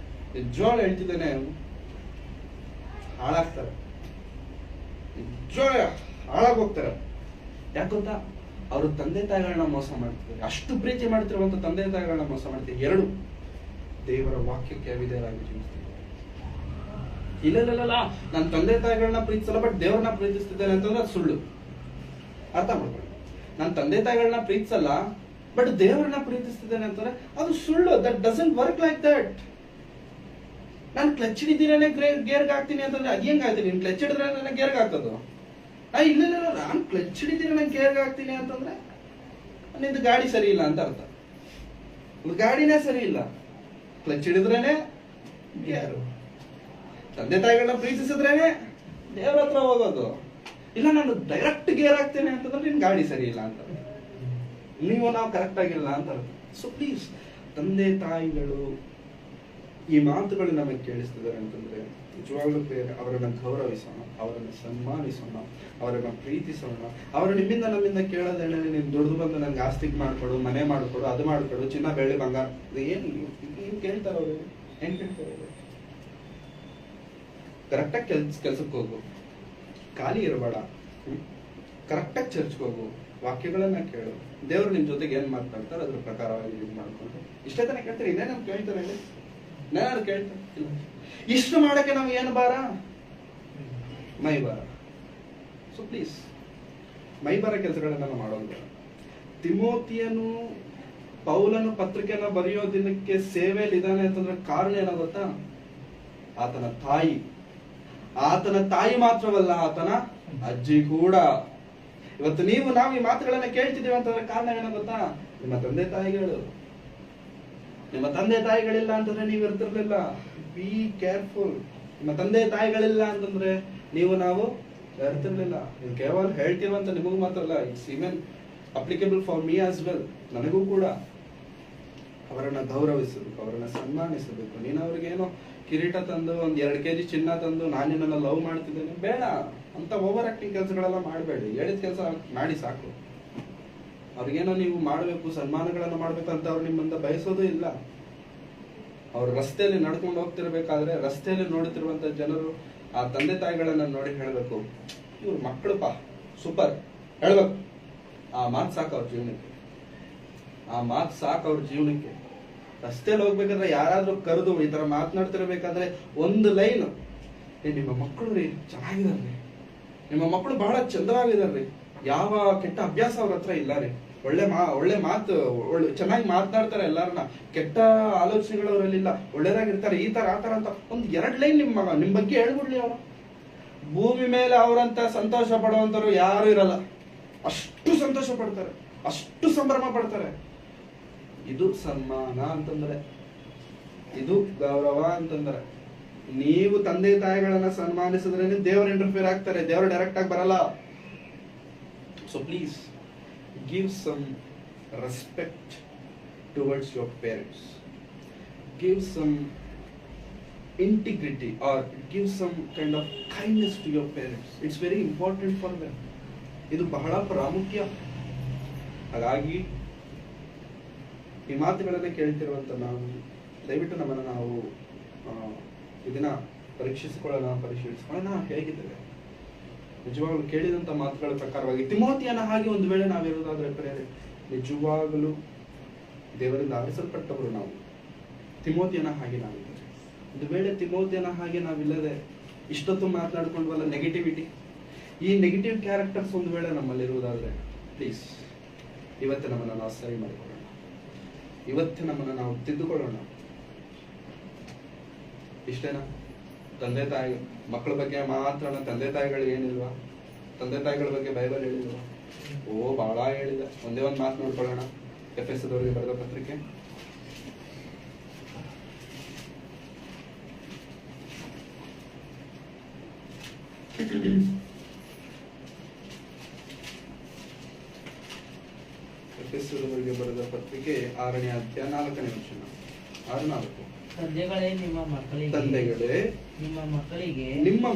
ನಿಜವಾಗ್ಲೂ ಹೇಳ್ತಿದ್ದೇನೆ ಹಾಳಾಗ್ತಾರೆ. ನಿಜವಾಗ್ಲೂ ಹಾಳಾಗೋಗ್ತಾರೆ. ಯಾಕೆ ಗೊತ್ತಾ? ಅವರು ತಂದೆ ತಾಯಿಗಳನ್ನ ಮೋಸ ಮಾಡ್ತಿದ್ದಾರೆ. ಅಷ್ಟು ಪ್ರೀತಿ ಮಾಡ್ತಿರುವಂತ ತಂದೆ ತಾಯಿಗಳನ್ನ ಮೋಸ ಮಾಡ್ತಿದ್ದಾರೆ. ಎರಡು, ದೇವರ ವಾಕ್ಯಕ್ಕೆ ಅವಿಧೇಯರಾಗಿ ಜೀವಿಸ್ತಿದ್ದಾರೆ. ಇಲ್ಲ ನಾನು ತಂದೆ ತಾಯಿಗಳನ್ನ ಪ್ರೀತಿಸಲ್ಲ ಬಟ್ ದೇವರನ್ನ ಪ್ರೀತಿಸ್ತಿದ್ದೇನೆ ಅಂತಂದ್ರೆ ಅದು ಸುಳ್ಳು. ಅರ್ಥ ಮಾಡ್ಕೊಳ್ಳಿ. ನಾನು ತಂದೆ ತಾಯಿಗಳನ್ನ ಪ್ರೀತಿಸಲ್ಲ ಬಟ್ ದೇವರನ್ನ ಪ್ರೀತಿಸ್ತಿದ್ದೇನೆ ಅಂತಂದ್ರೆ ಅದು ಸುಳ್ಳು. That doesn't work like that. ನಾನು ಕ್ಲಚ್ ಹಿಡಿದಿರೇನೆ ಗೇರ್ಗೆ ಹಾಕ್ತೀನಿ ಅಂತಂದ್ರೆ ಅದು ಹೆಂಗ್ ಆಗ್ತೀನಿ? ನೀನ್ ಕ್ಲಚ್ ಹಿಡಿದ್ರೆ ನನಗೆ ಗೇರ್ಗೆ ಹಾಕೋದು? ಇಲ್ಲ ನಾನು ಕ್ಲಚ್ ಹಿಡಿದಿರ ನಾನು ಗೇರ್ಗೆ ಹಾಕ್ತೀನಿ ಅಂತಂದ್ರೆ ನಿಂದು ಗಾಡಿ ಸರಿ ಇಲ್ಲ ಅಂತ ಅರ್ಥ. ಗಾಡಿನೇ ಸರಿ ಇಲ್ಲ. ಕ್ಲಚ್ ಹಿಡಿದ್ರೇನೆ ಗೇರು. ತಂದೆ ತಾಯಿಗಳನ್ನ ಪ್ರೀತಿಸಿದ್ರೇನೆ ದೇವ್ರ ಹತ್ರ ಹೋಗೋದು. ಇಲ್ಲ ನಾನು ಡೈರೆಕ್ಟ್ ಗೇರ್ ಹಾಕ್ತೇನೆ ಅಂತಂದ್ರೆ ನಿನ್ ಗಾಡಿ ಸರಿ ಇಲ್ಲ ಅಂತ, ನಾವು ಕರೆಕ್ಟ್ ಆಗಿಲ್ಲ ಅಂತ. ಸೊ ಪ್ಲೀಸ್, ತಂದೆ ತಾಯಿಗಳು ಈ ಮಾತುಗಳು ನಮಗೆ ಕೇಳಿಸ್ತಿದ್ದಾರೆ ಅಂತಂದ್ರೆ ನಿಜವಾಗ್ಲೂ ಅವರನ್ನ ಗೌರವಿಸೋಣ, ಅವರನ್ನು ಸನ್ಮಾನಿಸೋಣ, ಅವರನ್ನ ಪ್ರೀತಿಸೋಣ. ಅವರು ನಮ್ಮಿಂದ ಕೇಳೋದೇನೆ ನೀನ್ ದುಡ್ದು ಬಂದು ನನ್ಗೆ ಆಸ್ತಿ ಮಾಡ್ಕೊಡು, ಮನೆ ಮಾಡ್ಕೊಡು, ಅದು ಮಾಡ್ಕೊಡು, ಚಿನ್ನ ಬೆಳ್ಳಿ ಬಂಗಾರ. ಏನ್ ಕೇಳ್ತಾರ ಅವ್ರು? ಏನ್ ಕೇಳ್ತಾರೆ? ಕರೆಕ್ಟಾಗಿ ಕೆಲ್ಸಕ್ಕೆ ಹೋಗು, ಖಾಲಿ ಇರಬೇಡ, ಕರೆಕ್ಟಾಗಿ ಚರ್ಚ್ಗೆ ಹೋಗು, ವಾಕ್ಯಗಳನ್ನ ಕೇಳು, ದೇವ್ರು ನಿಮ್ ಜೊತೆಗೆ ಏನ್ ಮಾತಾಡ್ತಾರೆ ಅದ್ರ ಪ್ರಕಾರವಾಗಿ ಇದು ಮಾಡ್ಕೊಂಡು ಇಷ್ಟೇ ತಾನೇ ಕೇಳ್ತಾರೆ. ಇದೇ ನಮ್ಗೆ ಕೇಳ್ತಾರೆ, ಏನಾದ್ರು ಕೇಳ್ತಾರೆ ಇಲ್ಲ. ಇಷ್ಟು ಮಾಡಕ್ಕೆ ನಾವು ಏನು ಬಾರ? ಮೈ ಬಾರ. ಸೊ ಪ್ಲೀಸ್, ಮೈ ಬಾರ ಕೆಲಸಗಳನ್ನ ನಾವು ಮಾಡೋದು. ತಿಮೋತಿಯನು ಪೌಲನು ಪತ್ರಿಕೆಯನ್ನ ಬರೆಯೋದಿನಕ್ಕೆ ಸೇವೆಯಲ್ಲಿ ಇದ್ದಾನೆ ಅಂತಂದ್ರೆ ಕಾರಣ ಏನಾಗುತ್ತಾ? ಆತನ ತಾಯಿ ಮಾತ್ರವಲ್ಲ, ಆತನ ಅಜ್ಜಿ ಕೂಡ. ಇವತ್ತು ನಾವು ಈ ಮಾತುಗಳನ್ನ ಕೇಳ್ತಿದ್ದೀವಿ ಅಂತಂದ್ರೆ ಕಾರಣ ಏನಾಗುತ್ತಾ? ನಿಮ್ಮ ತಂದೆ ತಾಯಿಗಳು. ನಿಮ್ಮ ತಂದೆ ತಾಯಿಗಳಿಲ್ಲ ಅಂತಂದ್ರೆ ನೀವು ಇರ್ತಿರ್ಲಿಲ್ಲ. Be careful. ನಿಮ್ಮ ತಂದೆ ತಾಯಿಗಳಿಲ್ಲ ಅಂತಂದ್ರೆ ನಾವು ಇರ್ತಿರ್ಲಿಲ್ಲ. ಇದು ಕೇವಲ ಹೇಳ್ತೀವಂತ ನಿಮಗೂ ಮಾತ್ರ ಅಲ್ಲ, it's even applicable for me as well. ನನಗೂ ಕೂಡ ಅವರನ್ನ ಗೌರವಿಸಬೇಕು, ಅವರನ್ನ ಸನ್ಮಾನಿಸಬೇಕು. ನೀನು ಅವ್ರಿಗೇನೋ ಕಿರೀಟ ತಂದು ಒಂದ್ 2 kg ಚಿನ್ನ ತಂದು ನಾನು ನಿನ್ನನ್ನ ಲವ್ ಮಾಡ್ತಿದ್ದೇನೆ, ಬೇಡ ಅಂತ ಓವರ್ ಆಕ್ಟಿಂಗ್ ಕೆಲಸಗಳೆಲ್ಲ ಮಾಡಬೇಡಿ. ಹೇಳಿದ ಕೆಲಸ ಮಾಡಿ ಸಾಕು. ಅವ್ರಿಗೇನೋ ನೀವು ಮಾಡಬೇಕು, ಸನ್ಮಾನಗಳನ್ನ ಮಾಡ್ಬೇಕು ಅಂತ ಅವ್ರು ನಿಮ್ಮಿಂದ ಬಯಸೋದು ಇಲ್ಲ. ಅವ್ರು ರಸ್ತೆಯಲ್ಲಿ ನಡ್ಕೊಂಡು ಹೋಗ್ತಿರ್ಬೇಕಾದ್ರೆ ರಸ್ತೆಯಲ್ಲಿ ನೋಡುತ್ತಿರುವಂತ ಜನರು ಆ ತಂದೆ ತಾಯಿಗಳನ್ನ ನೋಡಿ ಹೇಳ್ಬೇಕು, ಇವ್ರ ಮಕ್ಕಳಪ್ಪ ಸೂಪರ್ ಹೇಳ್ಬೇಕು. ಆ ಮಾತು ಸಾಕು ಅವ್ರ ಜೀವನಕ್ಕೆ. ಆ ಮಾತು ಸಾಕು ಅವ್ರ ಜೀವನಕ್ಕೆ. ರಸ್ತೆಯಲ್ಲಿ ಹೋಗ್ಬೇಕಾದ್ರೆ ಯಾರಾದ್ರೂ ಕರೆದು ಈ ತರ ಮಾತನಾಡ್ತಿರ್ಬೇಕಾದ್ರೆ ಒಂದು ಲೈನ್, ನಿಮ್ಮ ಮಕ್ಕಳು ರೀ ಚೆನ್ನಾಗಿದಾರ್ರಿ, ನಿಮ್ಮ ಮಕ್ಕಳು ಬಹಳ ಚಂದವಾಗಿದಾರ್ರಿ, ಯಾವ ಕೆಟ್ಟ ಅಭ್ಯಾಸ ಅವ್ರ ಹತ್ರ ಇಲ್ಲ ರೀ, ಒಳ್ಳೆ ಮಾತು ಚೆನ್ನಾಗಿ ಮಾತನಾಡ್ತಾರೆ, ಎಲ್ಲಾರನ್ನ ಕೆಟ್ಟ ಆಲೋಚನೆಗಳು ಅವರಲ್ಲಿಲ್ಲ, ಒಳ್ಳೇದಾಗಿರ್ತಾರೆ, ಈ ತರ ಆ ತರ ಅಂತ ಒಂದ್ 2 ಲೈನ್ ನಿಮ್ ಬಗ್ಗೆ ಹೇಳ್ಬಿಡ್ಲಿ. ಅವರು ಭೂಮಿ ಮೇಲೆ ಅವರಂತ ಸಂತೋಷ ಪಡುವಂತರು ಯಾರು ಇರಲ್ಲ. ಅಷ್ಟು ಸಂತೋಷ ಪಡ್ತಾರೆ, ಅಷ್ಟು ಸಂಭ್ರಮ ಪಡ್ತಾರೆ. ಇದು ಸನ್ಮಾನ ಅಂತಂದ್ರೆ, ಇದು ಗೌರವ ಅಂತಂದ್ರೆ. ನೀವು ತಂದೆ ತಾಯಿಗಳನ್ನ ಸನ್ಮಾನಿಸಿದ್ರೆ ದೇವರು ಇಂಟರ್ಫಿಯರ್ ಆಗ್ತಾರೆ, ದೇವರು ಡೈರೆಕ್ಟ್ ಆಗಿ ಬರಲ್ಲ. So please give some respect towards your parents, give some integrity or give some kind of kindness to your parents. It's very important for them. ಇದು ಬಹಳ ಪ್ರಾಮುಖ್ಯ. ಹಾಗಾಗಿ ಈ ಮಾತುಗಳನ್ನ ಕೇಳ್ತಿರುವಂತ ನಾವು ದಯವಿಟ್ಟು ನಮ್ಮನ್ನ ನಾವು ಇದನ್ನ ಪರಿಶೀಲಿಸಿಕೊಳ್ಳೋಣ ಹೇಗಿದ್ದೇವೆ. ನಿಜವಾಗ್ಲೂ ಕೇಳಿದಂತ ಮಾತುಗಳ ಪ್ರಕಾರವಾಗಿ ತಿಮೋತಿಯನ ಹಾಗೆ ಒಂದು ವೇಳೆ ನಾವಿರೋದಾದ್ರೆ ಪ್ರೇರೆ, ನಿಜವಾಗಲೂ ದೇವರಿಂದ ಆರಿಸಲ್ಪಟ್ಟವರು ನಾವು. ತಿಮೋತಿಯನ ಹಾಗೆ ನಾವಿದ್ದೇವೆ. ಒಂದು ವೇಳೆ ತಿಮೋತಿಯನ ಹಾಗೆ ನಾವಿಲ್ಲದೆ ಇಷ್ಟೊತ್ತು ಮಾತನಾಡ್ಕೊಂಡ್ವಲ್ಲ ನೆಗೆಟಿವಿಟಿ, ಈ ನೆಗೆಟಿವ್ ಕ್ಯಾರೆಕ್ಟರ್ಸ್ ಒಂದು ವೇಳೆ ನಮ್ಮಲ್ಲಿರುವುದಾದ್ರೆ ಪ್ಲೀಸ್ ಇವತ್ತೇ ನಮ್ಮನ್ನ ನಾವು ಸರಿ ಮಾಡಿಕೊಳ್ಳೋಣ, ಇವತ್ತೇ ನಮ್ಮನ್ನ ನಾವು ತಿದ್ದುಕೊಳ್ಳೋಣ. ಇಷ್ಟೇನಾ? ತಂದೆ ತಾಯಿ ಮಕ್ಕಳ ಬಗ್ಗೆ ಮಾತ್ರ ತಂದೆ ತಾಯಿಗಳು ಏನಿಲ್ವಾ? ತಂದೆ ತಾಯಿಗಳ ಬಗ್ಗೆ ಬೈಬಲ್ ಹೇಳಿಲ್ವಾ? ಬಹಳ ಹೇಳಿದೆ. ಒಂದೇ ಒಂದು ಮಾತು ನೋಡ್ಕೊಳ್ಳೋಣ. ಎಫೆಸದವರಿಗೆ ಬರೆದ ಪತ್ರಿಕೆ ಎಫೆಸದವರಿಗೆ ಬರೆದ ಪತ್ರಿಕೆ 6ನೇ ಅಧ್ಯಾಯ 4ನೇ ವಚನ. 6:4. ತಂದೆಗಳೇ ನಿಮ್ಮ ಮಕ್ಕಳಿಗೆ ತಂದೆಗಳೇ ನಿಮ್ಮ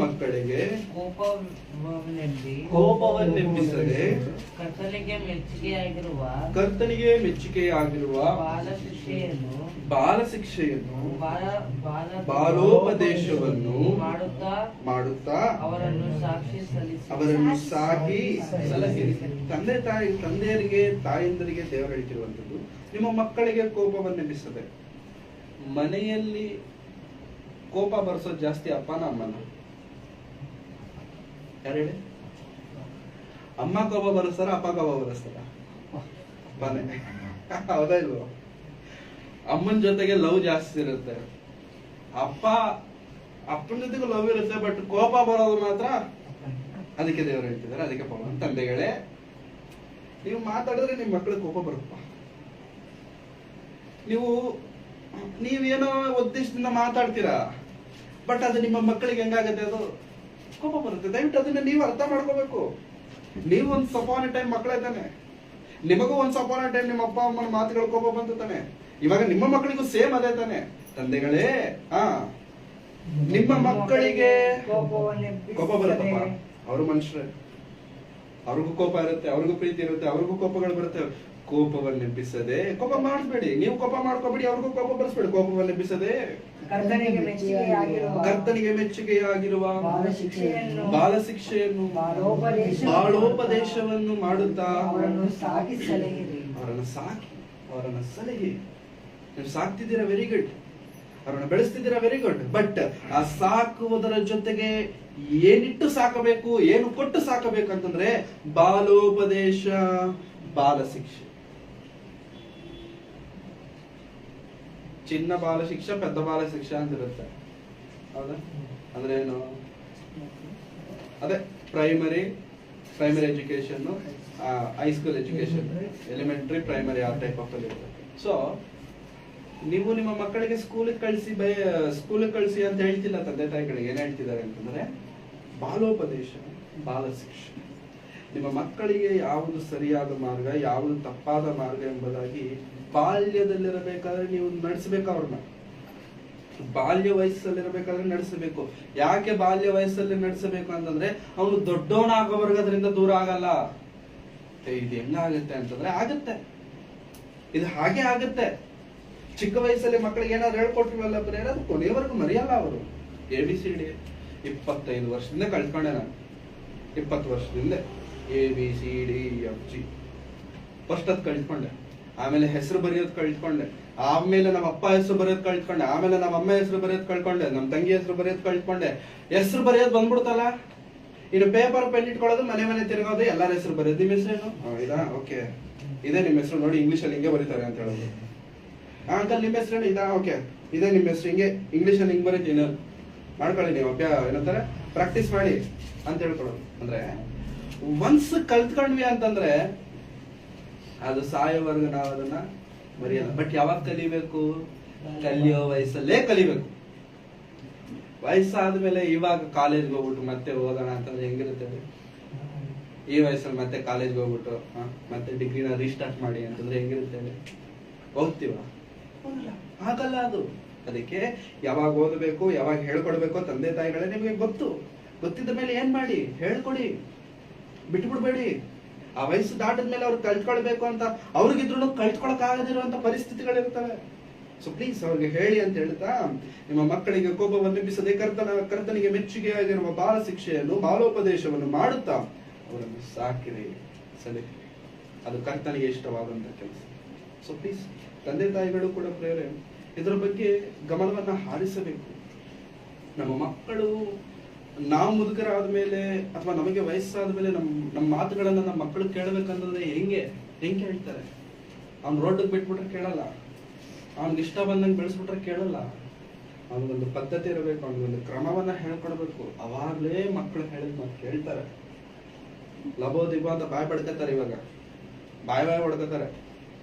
ಮಕ್ಕಳಿಗೆ ಕೋಪವನ್ನೆಬ್ಬಿಸದೆ ಕರ್ತನಿಗೆ ಮೆಚ್ಚುಗೆಯಾಗಿರುವ ಬಾಲ ಶಿಕ್ಷೆಯನ್ನು ಬಾಲೋಪದೇಶವನ್ನು ಮಾಡುತ್ತಾ ಅವರನ್ನು ಸಾಕಿ ಸಲಹಿರಿ. ತಂದೆಯರಿಗೆ ತಾಯಂದರಿಗೆ ದೇವರು ಹೇಳ್ತಿರುವಂತದ್ದು, ನಿಮ್ಮ ಮಕ್ಕಳಿಗೆ ಕೋಪವನ್ನೆಬ್ಬಿಸದೆ. ಮನೆಯಲ್ಲಿ ಕೋಪ ಬರ್ಸೋದು ಜಾಸ್ತಿ ಅಪ್ಪನ ಅಮ್ಮನ? ಯಾರು ಹೇಳಿ? ಅಮ್ಮ ಕೋಪ ಬರಸ್ತಾರ, ಅಪ್ಪ ಕೋಪ ಬರಸ್ತಾರ? ಅಪ್ಪನೇ. ಹೌದಾ ಇಲ್ವೋ? ಅಮ್ಮನ ಜೊತೆಗೆ ಲವ್ ಜಾಸ್ತಿ ಇರುತ್ತೆ, ಅಪ್ಪನ ಜೊತೆಗೂ ಲವ್ ಇರುತ್ತೆ, ಬಟ್ ಕೋಪ ಬರೋದು ಮಾತ್ರ ಅದಕ್ಕೆ ದೇವರು ಹೇಳ್ತಿದ್ದಾರೆ. ಅದಕ್ಕೆ ಪವನ್ ತಂದೆಗಳೇ, ನೀವು ಮಾತಾಡಿದ್ರೆ ನಿಮ್ ಮಕ್ಕಳಿಗೆ ಕೋಪ ಬರುತ್ತಪ್ಪ. ನೀವೇನೋ ಉದ್ದೇಶದಿಂದ ಮಾತಾಡ್ತೀರಾ, ಬಟ್ ಅದು ನಿಮ್ಮ ಮಕ್ಕಳಿಗೆ ಹೆಂಗಾಗತ್ತೆ, ಅದು ಕೋಪ ಬರುತ್ತೆ. ದಯವಿಟ್ಟು ಅದನ್ನ ನೀವು ಅರ್ಥ ಮಾಡ್ಕೋಬೇಕು. ನೀವು ಒಂದ್ ಸಪಾನ ಟೈಮ್ ಮಕ್ಕಳೇ ತಾನೆ, ನಿಮಗೂ ಒಂದ್ ಸಪಾನ ಟೈಮ್ ನಿಮ್ಮ ಅಪ್ಪ ಅಮ್ಮನ ಮಾತುಗಳು ಕೋಪ ಬಂತು ತಾನೆ. ಇವಾಗ ನಿಮ್ಮ ಮಕ್ಕಳಿಗೂ ಸೇಮ್ ಅದೇ ತಾನೆ. ತಂದೆಗಳೇ, ನಿಮ್ಮ ಮಕ್ಕಳಿಗೆ ಕೋಪ ಬರುತ್ತಪ್ಪ. ಅವರು ಮನುಷ್ಯರೇ, ಅವ್ರಿಗೂ ಕೋಪ ಇರುತ್ತೆ, ಅವ್ರಿಗೂ ಪ್ರೀತಿ ಇರುತ್ತೆ, ಅವ್ರಿಗೂ ಕೋಪಗಳು ಬರುತ್ತೆ. ಕೋಪವನ್ನೆಬ್ಬಿಸದೆ, ಕೋಪ ಮಾಡಿಸ್ಬೇಡಿ, ನೀವು ಕೋಪ ಮಾಡ್ಕೋಬೇಡಿ, ಅವ್ರಿಗೂ ಕೋಪ ಬರೆಸ್ಬೇಡಿ. ಕೋಪವನ್ನೆಬ್ಬಿಸದೆ ಕರ್ತನಿಗೆ ಮೆಚ್ಚುಗೆಯಾಗಿರುವ ಬಾಲ ಶಿಕ್ಷೆಯನ್ನು ಬಾಳೋಪದೇಶವನ್ನು ಮಾಡುತ್ತಾ ಅವರನ್ನು ಸಾಕಿ ಸಲಹಿ. ನೀವು ಸಾಕ್ತಿದ್ದೀರಾ, ವೆರಿ ಗುಡ್. ಅವರನ್ನು ಬೆಳೆಸ್ತಿದ್ದೀರಾ, ವೆರಿ ಗುಡ್. ಬಟ್ ಆ ಸಾಕುವುದರ ಜೊತೆಗೆ ಏನಿಟ್ಟು ಸಾಕಬೇಕು, ಏನು ಕೊಟ್ಟು ಸಾಕಬೇಕು ಅಂತಂದ್ರೆ ಬಾಲೋಪದೇಶ, ಬಾಲ ಶಿಕ್ಷೆ. ಚಿನ್ನ ಬಾಲ ಶಿಕ್ಷೆ, ಪೆದ್ದ ಬಾಲ ಶಿಕ್ಷೆ ಅಂತ ಇರುತ್ತೆ. ಹೌದಾ? ಅಂದ್ರೆ ಏನು? ಅದೇ primary education, high school education, elementary, primary, ಆ ಟೈಪ್ ಆಫ್ ಅಲ್ಲಿ ಇರುತ್ತೆ. ಸೊ ನೀವು ನಿಮ್ಮ ಮಕ್ಕಳಿಗೆ ಸ್ಕೂಲಿಗೆ ಕಳಿಸಿ ಅಂತ ಹೇಳ್ತಿಲ್ಲ. ತಂದೆ ತಾಯಿಗಳಿಗೆ ಏನ್ ಹೇಳ್ತಿದ್ದಾರೆ ಅಂತಂದ್ರೆ ಬಾಲೋಪದೇಶ, ಬಾಲ ಶಿಕ್ಷೆ. ನಿಮ್ಮ ಮಕ್ಕಳಿಗೆ ಯಾವುದು ಸರಿಯಾದ ಮಾರ್ಗ, ಯಾವುದು ತಪ್ಪಾದ ಮಾರ್ಗ ಎಂಬುದಾಗಿ ಬಾಲ್ಯದಲ್ಲಿರಬೇಕಾದ್ರೆ ನೀವು ನಡೆಸಬೇಕು. ಅವ್ರನ್ನ ಬಾಲ್ಯ ವಯಸ್ಸಲ್ಲಿರಬೇಕಾದ್ರೆ ನಡೆಸಬೇಕು. ಯಾಕೆ ಬಾಲ್ಯ ವಯಸ್ಸಲ್ಲಿ ನಡೆಸಬೇಕು ಅಂತಂದ್ರೆ ಅವನು ದೊಡ್ಡವನಾಗೋವರೆಗೆ ಅದರಿಂದ ದೂರ ಆಗಲ್ಲ. ಇದು ಹೆಂಗಾಗುತ್ತೆ ಅಂತಂದ್ರೆ ಆಗುತ್ತೆ, ಇದು ಹಾಗೆ ಆಗುತ್ತೆ. ಚಿಕ್ಕ ವಯಸ್ಸಲ್ಲಿ ಮಕ್ಕಳಿಗೆ ಏನಾದ್ರು ಹೇಳ್ಕೊಟ್ಟಿವಲ್ಲ ಅದು ಕೊನೆಯವರೆಗೂ ಮರೆಯಲ್ಲ. ಅವರು ABCD 25 ವರ್ಷದಿಂದ ಕಳ್ಕೊಂಡೆ ನಾನು. 20 ವರ್ಷದಿಂದ ABCDEFG ಫಸ್ಟ್ ಅದ್ ಕಳ್ಕೊಂಡೆ. ಆಮೇಲೆ ಹೆಸರು ಬರೆಯೋದು ಕಳ್ಕೊಂಡೆ. ಆಮೇಲೆ ನಮ್ಮ ಅಪ್ಪ ಹೆಸರು ಬರೆಯೋದು ಕಳ್ಕೊಂಡೆ. ಆಮೇಲೆ ನಮ್ಮ ಅಮ್ಮ ಹೆಸರು ಬರೆಯೋದು ಕಳ್ಕೊಂಡೆ. ನಮ್ಮ ತಂಗಿ ಹೆಸರು ಬರೆಯೋದು ಕಳ್ಕೊಂಡೆ. ಹೆಸರು ಬರೆಯೋದು ಬಂದ್ಬಿಡ್ತಲ್ಲ. ಇನ್ನು ಪೇಪರ್ ಪೆನ್ ಇಟ್ಕೊಳ್ಳೋದು, ಮನೆ ತಿರುಗೋದು, ಎಲ್ಲಾರ ಹೆಸರು ಬರೆಯೋದು. ನಿಮ್ಮ ಹೆಸರೇನು? ಇದಾ? ಓಕೆ, ಇದೇ ನಿಮ್ಮ ಹೆಸರು, ನೋಡಿ ಇಂಗ್ಲಿಷಲ್ಲಿ ಹಿಂಗೆ ಬರೀತಾರೆ ಅಂತ ಹೇಳೋದು. ಅಂಕಲ್ ನಿಮ್ಮ ಹೆಸರೇನು? ಇದಾ? ಓಕೆ, ಇದೇ ನಿಮ್ಮ ಹೆಸರು, ಹಿಂಗೆ ಇಂಗ್ಲಿಷಲ್ಲಿ ಹಿಂಗೆ ಬರೀತೀನಿ, ಮಾಡ್ಕೊಳ್ಳಿ, ನೀವು ಏನಂತಾರೆ ಪ್ರಾಕ್ಟೀಸ್ ಮಾಡಿ ಅಂತ ಹೇಳ್ಕೊಡೋದು. ಅಂದ್ರೆ ಒನ್ಸ್ ಕಲ್ತ್ಕೊಂಡ್ವಿ ಅಂತಂದ್ರೆ ಅದು ಸಾಯೋವರೆಗೂ ನಾವು ಅದನ್ನ ಮರೆಯಲ್ಲ. ಬಟ್ ಯಾವಾಗ ಕಲಿಬೇಕು? ಕಲಿಯೋ ವಯಸ್ಸಲ್ಲೇ ಕಲಿಬೇಕು. ವಯಸ್ಸಾದ್ಮೇಲೆ ಇವಾಗ ಕಾಲೇಜ್ಗೆ ಹೋಗ್ಬಿಟ್ಟು ಮತ್ತೆ ಓದೋಣ ಅಂತಂದ್ರೆ ಹೆಂಗಿರುತ್ತೆ? ಈ ವಯಸ್ಸಲ್ಲಿ ಮತ್ತೆ ಕಾಲೇಜ್ಗೆ ಹೋಗ್ಬಿಟ್ಟು ಮತ್ತೆ ಡಿಗ್ರಿನ ರೀಸ್ಟಾರ್ಟ್ ಮಾಡಿ ಅಂತಂದ್ರೆ ಹೆಂಗಿರುತ್ತೆ? ಹೋಗ್ತೀವ? ಆಗಲ್ಲ ಅದು. ಅದಕ್ಕೆ ಯಾವಾಗ ಓದಬೇಕು, ಯಾವಾಗ ಹೇಳ್ಕೊಡ್ಬೇಕು ತಂದೆ ತಾಯಿಗಳೇ ನಿಮಗೆ ಗೊತ್ತಿದ್ದ ಮೇಲೆ ಏನ್ ಮಾಡಿ ಹೇಳ್ಕೊಡಿ, ಬಿಟ್ಬಿಡ್ಬೇಡಿ. ಆ ವಯಸ್ಸು ದಾಟದ್ಮೇಲೆ ಅವ್ರು ಕಲ್ತ್ಕೊಳ್ಬೇಕು ಅಂತ ಅವ್ರಿಗಿದ್ರು ಕಲ್ತ್ಕೊಳಕ್ ಆಗದಿರುವಂತ ಪರಿಸ್ಥಿತಿಗಳಿರ್ತವೆ. ಸೊ ಪ್ಲೀಸ್ ಅವ್ರಿಗೆ ಹೇಳಿ ಅಂತ ಹೇಳ್ತಾ, ನಿಮ್ಮ ಮಕ್ಕಳಿಗೆ ಕೋಪವನ್ನೆಬ್ಬಿಸದೆ ಕರ್ತನಿಗೆ ಮೆಚ್ಚುಗೆಯಾಗಿರುವ ಬಾಲ ಶಿಕ್ಷೆಯನ್ನು, ಬಾಲೋಪದೇಶವನ್ನು ಮಾಡುತ್ತಾ ಅವರನ್ನು ಸಾಕಿರಿ, ಸಲಹೆ. ಅದು ಕರ್ತನಿಗೆ ಇಷ್ಟವಾದಂತ ಕೆಲಸ. ಸೊ ಪ್ಲೀಸ್ ತಂದೆ ತಾಯಿಗಳು ಕೂಡ ಪ್ರೇರೆ ಇದರ ಬಗ್ಗೆ ಗಮನವನ್ನ ಹಾರಿಸಬೇಕು. ನಮ್ಮ ಮಕ್ಕಳು, ನಾವು ಮುದುಕರಾದ ಮೇಲೆ ಅಥವಾ ನಮಗೆ ವಯಸ್ಸಾದ ಮೇಲೆ ನಮ್ಮ ಮಾತುಗಳನ್ನ ನಮ್ಮ ಮಕ್ಕಳು ಕೇಳಬೇಕಂತಂದ್ರೆ ಹೆಂಗೆ ಹೇಳ್ತಾರೆ? ಅವ್ನು ರೋಡ್ಗೆ ಬಿಟ್ಬಿಟ್ರೆ ಕೇಳಲ್ಲ, ಅವ್ನಿಗೆ ಇಷ್ಟ ಬಂದಂಗೆ ಬೆಳೆಸ್ಬಿಟ್ರೆ ಕೇಳಲ್ಲ. ಅವನಿಗೊಂದು ಪದ್ಧತಿ ಇರಬೇಕು, ಅವನಿಗೊಂದು ಕ್ರಮವನ್ನ ಹೇಳ್ಕೊಡ್ಬೇಕು. ಅವಾಗ್ಲೇ ಮಕ್ಕಳು ಹೇಳಿದ್ ಮಾತು ಕೇಳ್ತಾರೆ. ಲಬೋ ದಿಬೋ ಅಂತ ಬಾಯ್ ಪಡ್ಕತಾರೆ. ಇವಾಗ ಬಾಯ್ ಹೊಡ್ಕೋತಾರೆ.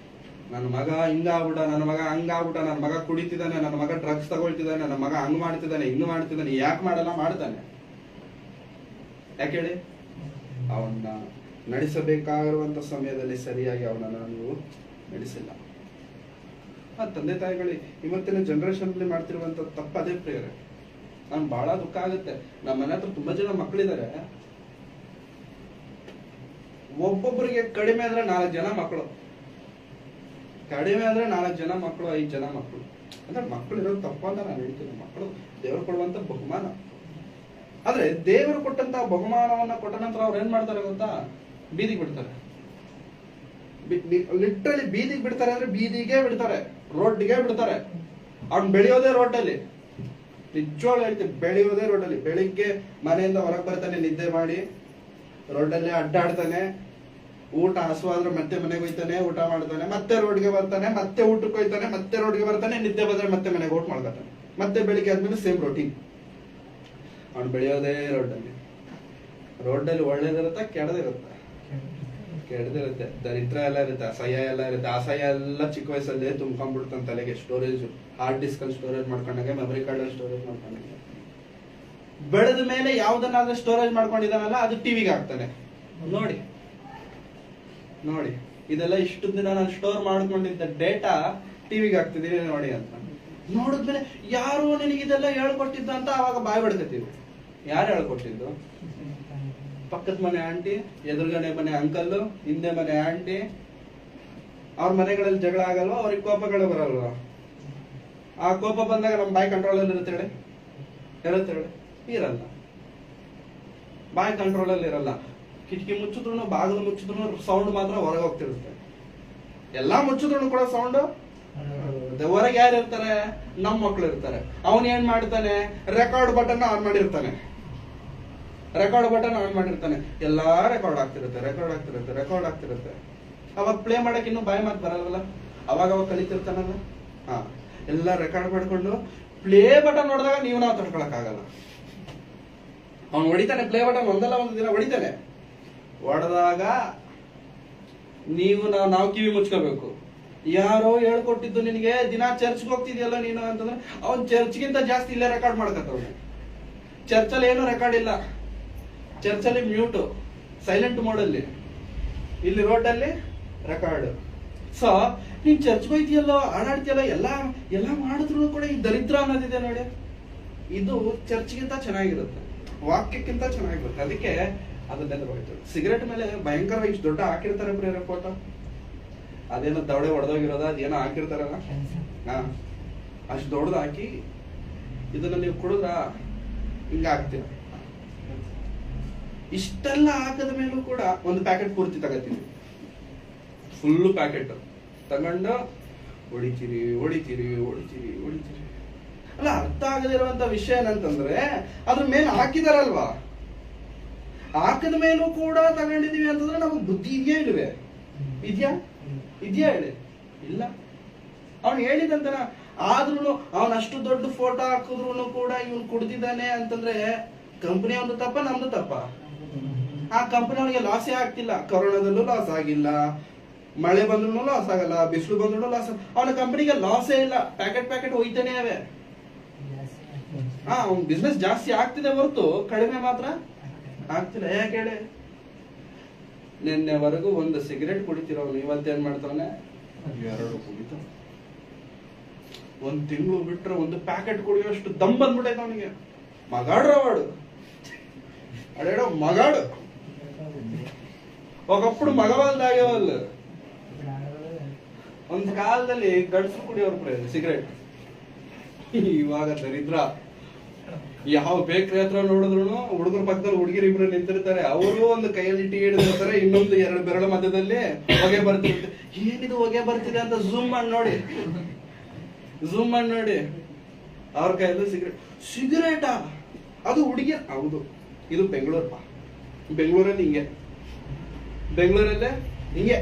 ನನ್ನ ಮಗ ಹಿಂಗಾಗ್ಬಿಟ್ಟ, ನನ್ನ ಮಗ ಹಂಗಾಗ್ಬಿಟ್ಟ, ನನ್ನ ಮಗ ಕುಡಿತಿದ್ದಾನೆ, ನನ್ನ ಮಗ ಡ್ರಗ್ಸ್ ತಗೊಳ್ತಿದ್ದಾನೆ, ನನ್ನ ಮಗ ಹಂಗ್ ಮಾಡ್ತಿದ್ದಾನೆ, ಹಿಂಗ್ ಮಾಡ್ತಿದ್ದಾನೆ. ಯಾಕೆ ಮಾಡಲ್ಲ? ಮಾಡ್ತಾನೆ. ಯಾಕೆ ಹೇಳಿ? ಅವನ್ನ ನಡೆಸಬೇಕಾಗಿರುವಂತ ಸಮಯದಲ್ಲಿ ಸರಿಯಾಗಿ ಅವನನ್ನ ನೀವು ನಡೆಸಿಲ್ಲ. ಆ ತಂದೆ ತಾಯಿಗಳು ಇವತ್ತಿನ ಜನರೇಷನ್ ಅಲ್ಲಿ ಮಾಡ್ತಿರುವಂತ ತಪ್ಪು ಅದೇ ಪ್ರಿಯರೇ. ನನ್ ಬಹಳ ದುಃಖ ಆಗುತ್ತೆ. ನಮ್ಮ ಮನೆ ಹತ್ರ ತುಂಬಾ ಜನ ಮಕ್ಕಳಿದ್ದಾರೆ, ಒಬ್ಬೊಬ್ಬರಿಗೆ ಕಡಿಮೆ ಅಂದ್ರೆ 4 ಜನ ಮಕ್ಕಳು, ಕಡಿಮೆ ಅಂದ್ರೆ 4 ಜನ ಮಕ್ಕಳು, 5 ಜನ ಮಕ್ಕಳು. ಅಂದ್ರೆ ಮಕ್ಕಳು ಇರೋದು ತಪ್ಪು ಅಂತ ನಾನು ಹೇಳ್ತೀನಿ. ಮಕ್ಕಳು ದೇವರು ಕೊಡುವಂತ ಬಹುಮಾನ. ಆದ್ರೆ ದೇವರು ಕೊಟ್ಟಂತ ಬಹುಮಾನವನ್ನ ಕೊಟ್ಟ ನಂತರ ಅವ್ರು ಏನ್ ಮಾಡ್ತಾರೆ ಗೊತ್ತಾ? ಬೀದಿಗೆ ಬಿಡ್ತಾರೆ. ಲಿಟ್ರಲಿ ಬೀದಿಗೆ ಬಿಡ್ತಾರೆ ಅಂದ್ರೆ ಬೀದಿಗೆ ಬಿಡ್ತಾರೆ, ರೋಡ್ಗೆ ಬಿಡ್ತಾರೆ. ಅವ್ನು ಬೆಳೆಯೋದೇ ರೋಡಲ್ಲಿ. ನಿಜವಾಗ್ಲೂ ಹೇಳ್ತೀನಿ, ಬೆಳೆಯೋದೇ ರೋಡಲ್ಲಿ. ಬೆಳಿಗ್ಗೆ ಮನೆಯಿಂದ ಹೊರಗೆ ಬರ್ತಾನೆ, ನಿದ್ದೆ ಮಾಡಿ ರೋಡಲ್ಲೇ ಅಡ್ಡಾಡ್ತಾನೆ, ಊಟ ಹಸುವಾದ್ರೆ ಮತ್ತೆ ಮನೆಗೆ ಹೋಯ್ತಾನೆ, ಊಟ ಮಾಡ್ತಾನೆ, ಮತ್ತೆ ರೋಡ್ಗೆ ಬರ್ತಾನೆ, ಮತ್ತೆ ಊಟಕ್ಕೆ ಹೋಯ್ತಾನೆ, ಮತ್ತೆ ರೋಡ್ಗೆ ಬರ್ತಾನೆ, ನಿದ್ದೆ ಬಂದ್ರೆ ಮತ್ತೆ ಮನೆಗೆ ಊಟ ಮಾಡ್ಕೊತಾನೆ, ಮತ್ತೆ ಬೆಳಿಗ್ಗೆ ಆದ್ಮೇಲೆ ಸೇಮ್ ರೋಟೀನ್. ಅವ್ನು ಬೆಳೆಯೋದೇ ರೋಡಲ್ಲಿ. ರೋಡಲ್ಲಿ ಒಳ್ಳೇದಿರುತ್ತೆ, ಕೆಡದಿರುತ್ತೆ. ಕೆಡದಿರುತ್ತೆ, ದರಿದ್ರ ಎಲ್ಲ ಇರುತ್ತೆ, ಅಸಹ್ಯ ಎಲ್ಲ ಇರುತ್ತೆ. ಅಸಹ್ಯ ಎಲ್ಲ ಚಿಕ್ಕ ವಯಸ್ಸಲ್ಲೇ ತುಂಬ್ಕೊಂಡ್ಬಿಡ್ತಾನೆ ತಲೆಗೆ. ಸ್ಟೋರೇಜ್ ಹಾರ್ಡ್ ಡಿಸ್ಕ್ ಅಲ್ಲಿ ಸ್ಟೋರೇಜ್ ಮಾಡ್ಕೊಂಡಾಗೆ, ಮೆಮೊರಿ ಕಾರ್ಡ್ ಅಲ್ಲಿ ಸ್ಟೋರೇಜ್ ಮಾಡ್ಕೊಂಡಾಗೆ. ಬೆಳೆದ ಮೇಲೆ ಯಾವ್ದನ್ನಾದ್ರೂ ಸ್ಟೋರೇಜ್ ಮಾಡ್ಕೊಂಡಿದ್ದಾನಲ್ಲ ಅದು ಟಿವಿಗೆ ಹಾಕ್ತಾನೆ. ನೋಡಿ ನೋಡಿ, ಇದೆಲ್ಲ ಇಷ್ಟು ದಿನ ನಾನು ಸ್ಟೋರ್ ಮಾಡ್ಕೊಂಡಿದ್ದ ಡೇಟಾ ಟಿವಿಗೆ ಹಾಕ್ತಿದೀನಿ ನೋಡಿ ಅಂತ. ನೋಡಿದ್ಮೇಲೆ ಯಾರು ನಿನಗಿದೆಲ್ಲ ಹೇಳ್ಕೊಟ್ಟಿದ್ದ ಅಂತ ಅವಾಗ ಬಾಯ್ ಬಿಡ್ಕತೀವಿ. ಯಾರು ಹೇಳ್ಕೊಟ್ಟಿದ್ದು? ಪಕ್ಕದ ಮನೆ ಆಂಟಿ, ಎದುರುಗಡೆ ಮನೆ ಅಂಕಲ್, ಹಿಂದೆ ಮನೆ ಆಂಟಿ. ಅವ್ರ ಮನೆಗಳಲ್ಲಿ ಜಗಳ ಆಗಲ್ವಾ? ಅವ್ರಿಗೆ ಕೋಪಗಳು ಬರಲ್ವಾ? ಆ ಕೋಪ ಬಂದಾಗ ನಮ್ಮ ಬಾಯ್ ಕಂಟ್ರೋಲ್ ಅಲ್ಲಿ ಇರುತ್ತೆ ಹೇಳಿ? ಇರಲ್ಲ. ಬಾಯ್ ಕಂಟ್ರೋಲ್ ಅಲ್ಲಿ ಇರಲ್ಲ. ಕಿಟಕಿ ಮುಚ್ಚಿದ್ರು, ಬಾಗಿಲು ಮುಚ್ಚಿದ್ರು ಸೌಂಡ್ ಮಾತ್ರ ಹೊರಗೆ ಹೋಗ್ತಿರುತ್ತೆ. ಎಲ್ಲಾ ಮುಚ್ಚಿದ್ರು ಕೂಡ ಸೌಂಡ್ ಹೊರಗೆ. ಯಾರು ಇರ್ತಾರೆ? ನಮ್ಮ ಮಕ್ಳು ಇರ್ತಾರೆ. ಅವನ್ ಏನ್ ಮಾಡ್ತಾನೆ? ರೆಕಾರ್ಡ್ ಬಟನ್ ಆನ್ ಮಾಡಿರ್ತಾನೆ. ಎಲ್ಲಾ ರೆಕಾರ್ಡ್ ಆಗ್ತಿರುತ್ತೆ. ಅವಾಗ ಪ್ಲೇ ಮಾಡಕ್ ಇನ್ನು ಬಾಯಿ ಮಾತು ಬರಲ್ವಲ್ಲ, ಅವಾಗ ಕಲಿತಿರ್ತಾನಲ್ಲ. ಎಲ್ಲ ರೆಕಾರ್ಡ್ ಮಾಡ್ಕೊಂಡು ಪ್ಲೇ ಬಟನ್ ನೋಡಿದಾಗ ನಾವು ತಡ್ಕೊಳಕ್ ಆಗಲ್ಲ. ಅವ್ನು ಹೊಡಿತಾನೆ ಪ್ಲೇ ಬಟನ್, ಒಂದಲ್ಲ ಒಂದು ದಿನ ಹೊಡಿತಾನೆ. ಹೊಡೆದಾಗ ನಾವು ಕಿವಿ ಮುಚ್ಕೋಬೇಕು. ಯಾರೋ ಹೇಳ್ಕೊಟ್ಟಿದ್ದು ನಿನಗೆ, ದಿನ ಚರ್ಚ್ಗೆ ಹೋಗ್ತಿದ್ಯಲ್ಲ ನೀನು ಅಂತಂದ್ರೆ ಅವ್ನ್ ಚರ್ಚ್ಗಿಂತ ಜಾಸ್ತಿ ಇಲ್ಲೇ ರೆಕಾರ್ಡ್ ಮಾಡ್ಕತ್ತವ್ನೆ. ಚರ್ಚಲ್ಲಿ ಏನು ರೆಕಾರ್ಡ್ ಇಲ್ಲ. ಚರ್ಚಲ್ಲಿ ಮ್ಯೂಟ್, ಸೈಲೆಂಟ್ ಮೋಡಲ್ಲಿ. ಇಲ್ಲಿ ರೋಡಲ್ಲಿ ರೆಕಾರ್ಡ್. ಸೊ ನೀನ್ ಚರ್ಚ್ಗೆ ಹೋಯ್ತಿಯಲ್ಲೋ, ಆಡಾಡ್ತಿಯಲ್ಲೋ, ಎಲ್ಲ ಮಾಡಿದ್ರು ಕೂಡ ಈ ದರಿದ್ರ ಅನ್ನೋದಿದೆ ನೋಡಿ. ಇದು ಚರ್ಚ್ಗಿಂತ ಚೆನ್ನಾಗಿರುತ್ತೆ, ವಾಕ್ಯಕ್ಕಿಂತ ಚೆನ್ನಾಗಿರುತ್ತೆ. ಅದಕ್ಕೆ ಅದನ್ನೆಲ್ಲ ಹೋಯ್ತು. ಸಿಗರೇಟ್ ಮೇಲೆ ಭಯಂಕರವಾಗಿ ಇಷ್ಟು ದೊಡ್ಡ ಹಾಕಿರ್ತಾರೆ ಪ್ರಿಯರ ಫೋಟೋ. ಅದೇನೋ ದವಡೆ ಹೊಡೆದೋಗಿರೋದ, ಅದೇನೋ ಹಾಕಿರ್ತಾರಲ್ಲ, ಅಷ್ಟು ದೊಡ್ಡದು ಹಾಕಿ ಇದನ್ನ ನೀವು ಕುಡಿದ್ರ ಹಿಂಗ ಹಾಕ್ತೀರ. ಇಷ್ಟೆಲ್ಲ ಹಾಕದ ಮೇಲೂ ಕೂಡ ಒಂದು ಪ್ಯಾಕೆಟ್ ಪೂರ್ತಿ ತಗೋತೀವಿ. ಫುಲ್ ಪ್ಯಾಕೆಟ್ ತಗೊಂಡು ಹೊಡಿತೀರಿ. ಅಲ್ಲ, ಅರ್ಥ ಆಗದಿರುವಂತ ವಿಷಯ ಏನಂತಂದ್ರೆ ಅದ್ರ ಮೇಲೆ ಹಾಕಿದಾರಲ್ವಾ, ಹಾಕದ ಮೇಲೂ ಕೂಡ ತಗೊಂಡಿದೀವಿ ಅಂತಂದ್ರೆ ನಮಗ್ ಬುದ್ಧಿ ಇದೆಯಾ ಹೇಳಿ? ಇಲ್ಲ. ಅವ್ನು ಹೇಳಿದಂತನ. ಆದ್ರೂ ಅವನ್ ಅಷ್ಟು ದೊಡ್ಡ ಫೋಟೋ ಹಾಕಿದ್ರು ಕೂಡ ಇವನ್ ಕುಡ್ದಿದ್ದಾನೆ ಅಂತಂದ್ರೆ ಕಂಪನಿ ಒಂದು ತಪ್ಪ, ನಮ್ದು ತಪ್ಪ? ಆ ಕಂಪನಿ ಅವನಿಗೆ ಲಾಸೇ ಆಗ್ತಿಲ್ಲ. ಕೊರೋನಾದಲ್ಲೂ ಲಾಸ್ ಆಗಿಲ್ಲ, ಮಳೆ ಬಂದ್ರು ಲಾಸ್ ಆಗಲ್ಲ, ಬಿಸಿಲು ಬಂದ್ರು ಲಾಸ್. ಅವನ ಕಂಪನಿಗೆ ಲಾಸೇ ಇಲ್ಲ. ಪ್ಯಾಕೆಟ್ ಹೋಯ್ತಾನೆ ಅವೆ. ಅವ್ನ ಬಿಸ್ನೆಸ್ ಜಾಸ್ತಿ ಆಗ್ತಿದೆ ಹೊರತು ಕಡಿಮೆ ಮಾತ್ರ ಆಗ್ತಿಲ್ಲ. ಯಾಕೆ ಹೇಳಿ? ನಿನ್ನೆವರೆಗೂ ಒಂದು ಸಿಗರೇಟ್ ಕುಡಿತಿರೋನು ಇವತ್ತೇನ್ ಮಾಡ್ತಾನೆ? 2 ಕುಡಿತ. 1 ತಿಂಗಳು ಬಿಟ್ರೆ 1 ಪ್ಯಾಕೆಟ್ ಕುಡಿಯೋಷ್ಟು ದಮ್ ಬಂದ್ಬಿಟ್ಟೈತೆ ಅವನಿಗೆ. ಮಗಾಡ್ರವಾಡು ಅಡೇಡೋ ಮಗಾಡು. ఒకప్పుడు మగవాళ్ళు తాగేవాళ్ళు. ಒಂದು ಕಾಲದಲ್ಲಿ ಗಂಡಸರು ಕುಡಿಯೋರು ಸಿಗರೇಟ್. ಇವಾಗ ದರಿದ್ರ. ಯಾವ ಬೇಕ್ರಿ ಹತ್ರ ನೋಡಿದ್ರು ಹುಡುಗರ ಪಕ್ಕದಲ್ಲಿ ಹುಡುಗಿರು ಇಬ್ರು ನಿಂತಿರ್ತಾರೆ. ಅವರು ಒಂದು ಕೈಯಲ್ಲಿ ಟೀ ಹಿಡಿದಿರ್ತಾರೆ, ಇನ್ನೊಂದು 2 ಬೆರಳ ಮಧ್ಯದಲ್ಲಿ ಹೊಗೆ ಬರ್ತಿರುತ್ತೆ. ಏನಿದು ಹೊಗೆ ಬರ್ತಿದೆ ಅಂತ ಝೂಮ್ ಮಾಡಿ ನೋಡಿ. ಅವ್ರ ಕೈಯಲ್ಲೂ ಸಿಗರೇಟಾ? ಅದು ಹುಡುಗಿ. ಹೌದು, ಇದು ಬೆಂಗಳೂರಪ್ಪ. ಬೆಂಗಳೂರಲ್ಲಿ ಹಿಂಗೆ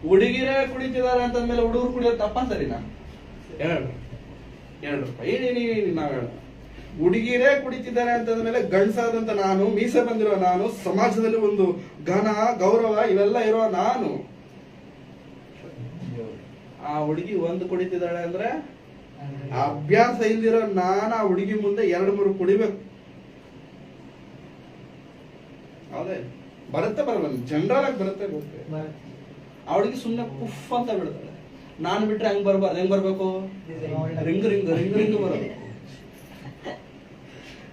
ಹುಡುಗಿರೇ ಕುಡಿತಿದಾರೆ ಅಂತಂದ್ಮೇಲೆ ಹುಡುಗರು ಕುಡಿಯೋದು ತಪ್ಪ ಸರಿನಾ? ಹೇಳ್ರಪ್ಪ. ನಾವ್ ಹೇಳ ಹುಡುಗಿರೇ ಕುಡಿತಿದ್ದಾರೆ ಅಂತಂದ್ಮೇಲೆ ಗಂಡಸಾದಂತ ನಾನು, ಮೀಸೆ ಬಂದಿರೋ ನಾನು, ಸಮಾಜದಲ್ಲಿ ಒಂದು ಘನ ಗೌರವ ಇವೆಲ್ಲ ಇರೋ ನಾನು, ಆ ಹುಡುಗಿ ಒಂದು ಕುಡಿತಿದ್ದಾಳೆ ಅಂದ್ರೆ ಅಭ್ಯಾಸ ಇಲ್ದಿರೋ ನಾನು ಆ ಹುಡುಗಿ ಮುಂದೆ 2-3 ಕುಡಿಬೇಕು. ಹೌದೇ ಬರುತ್ತೆ ಬರಲ್ಲ, ಜನರಲ್ ಆಗಿ ಬರುತ್ತೆ. ಅವಳಿಗೆ ಸುಮ್ಮನೆ ಪುಫ್ ಅಂತ ಬಿಡ್ತಾಳೆ. ನಾನು ಬಿಟ್ರೆ ಹೆಂಗ್ ಬರ್ಬಾರ್ದು, ಹೆಂಗ್ ಬರ್ಬೇಕು, ರಿಂಗ್ ರಿಂಗ್ ರಿಂಗ್ ರಿಂಗ್ ಬರಬೇಕು.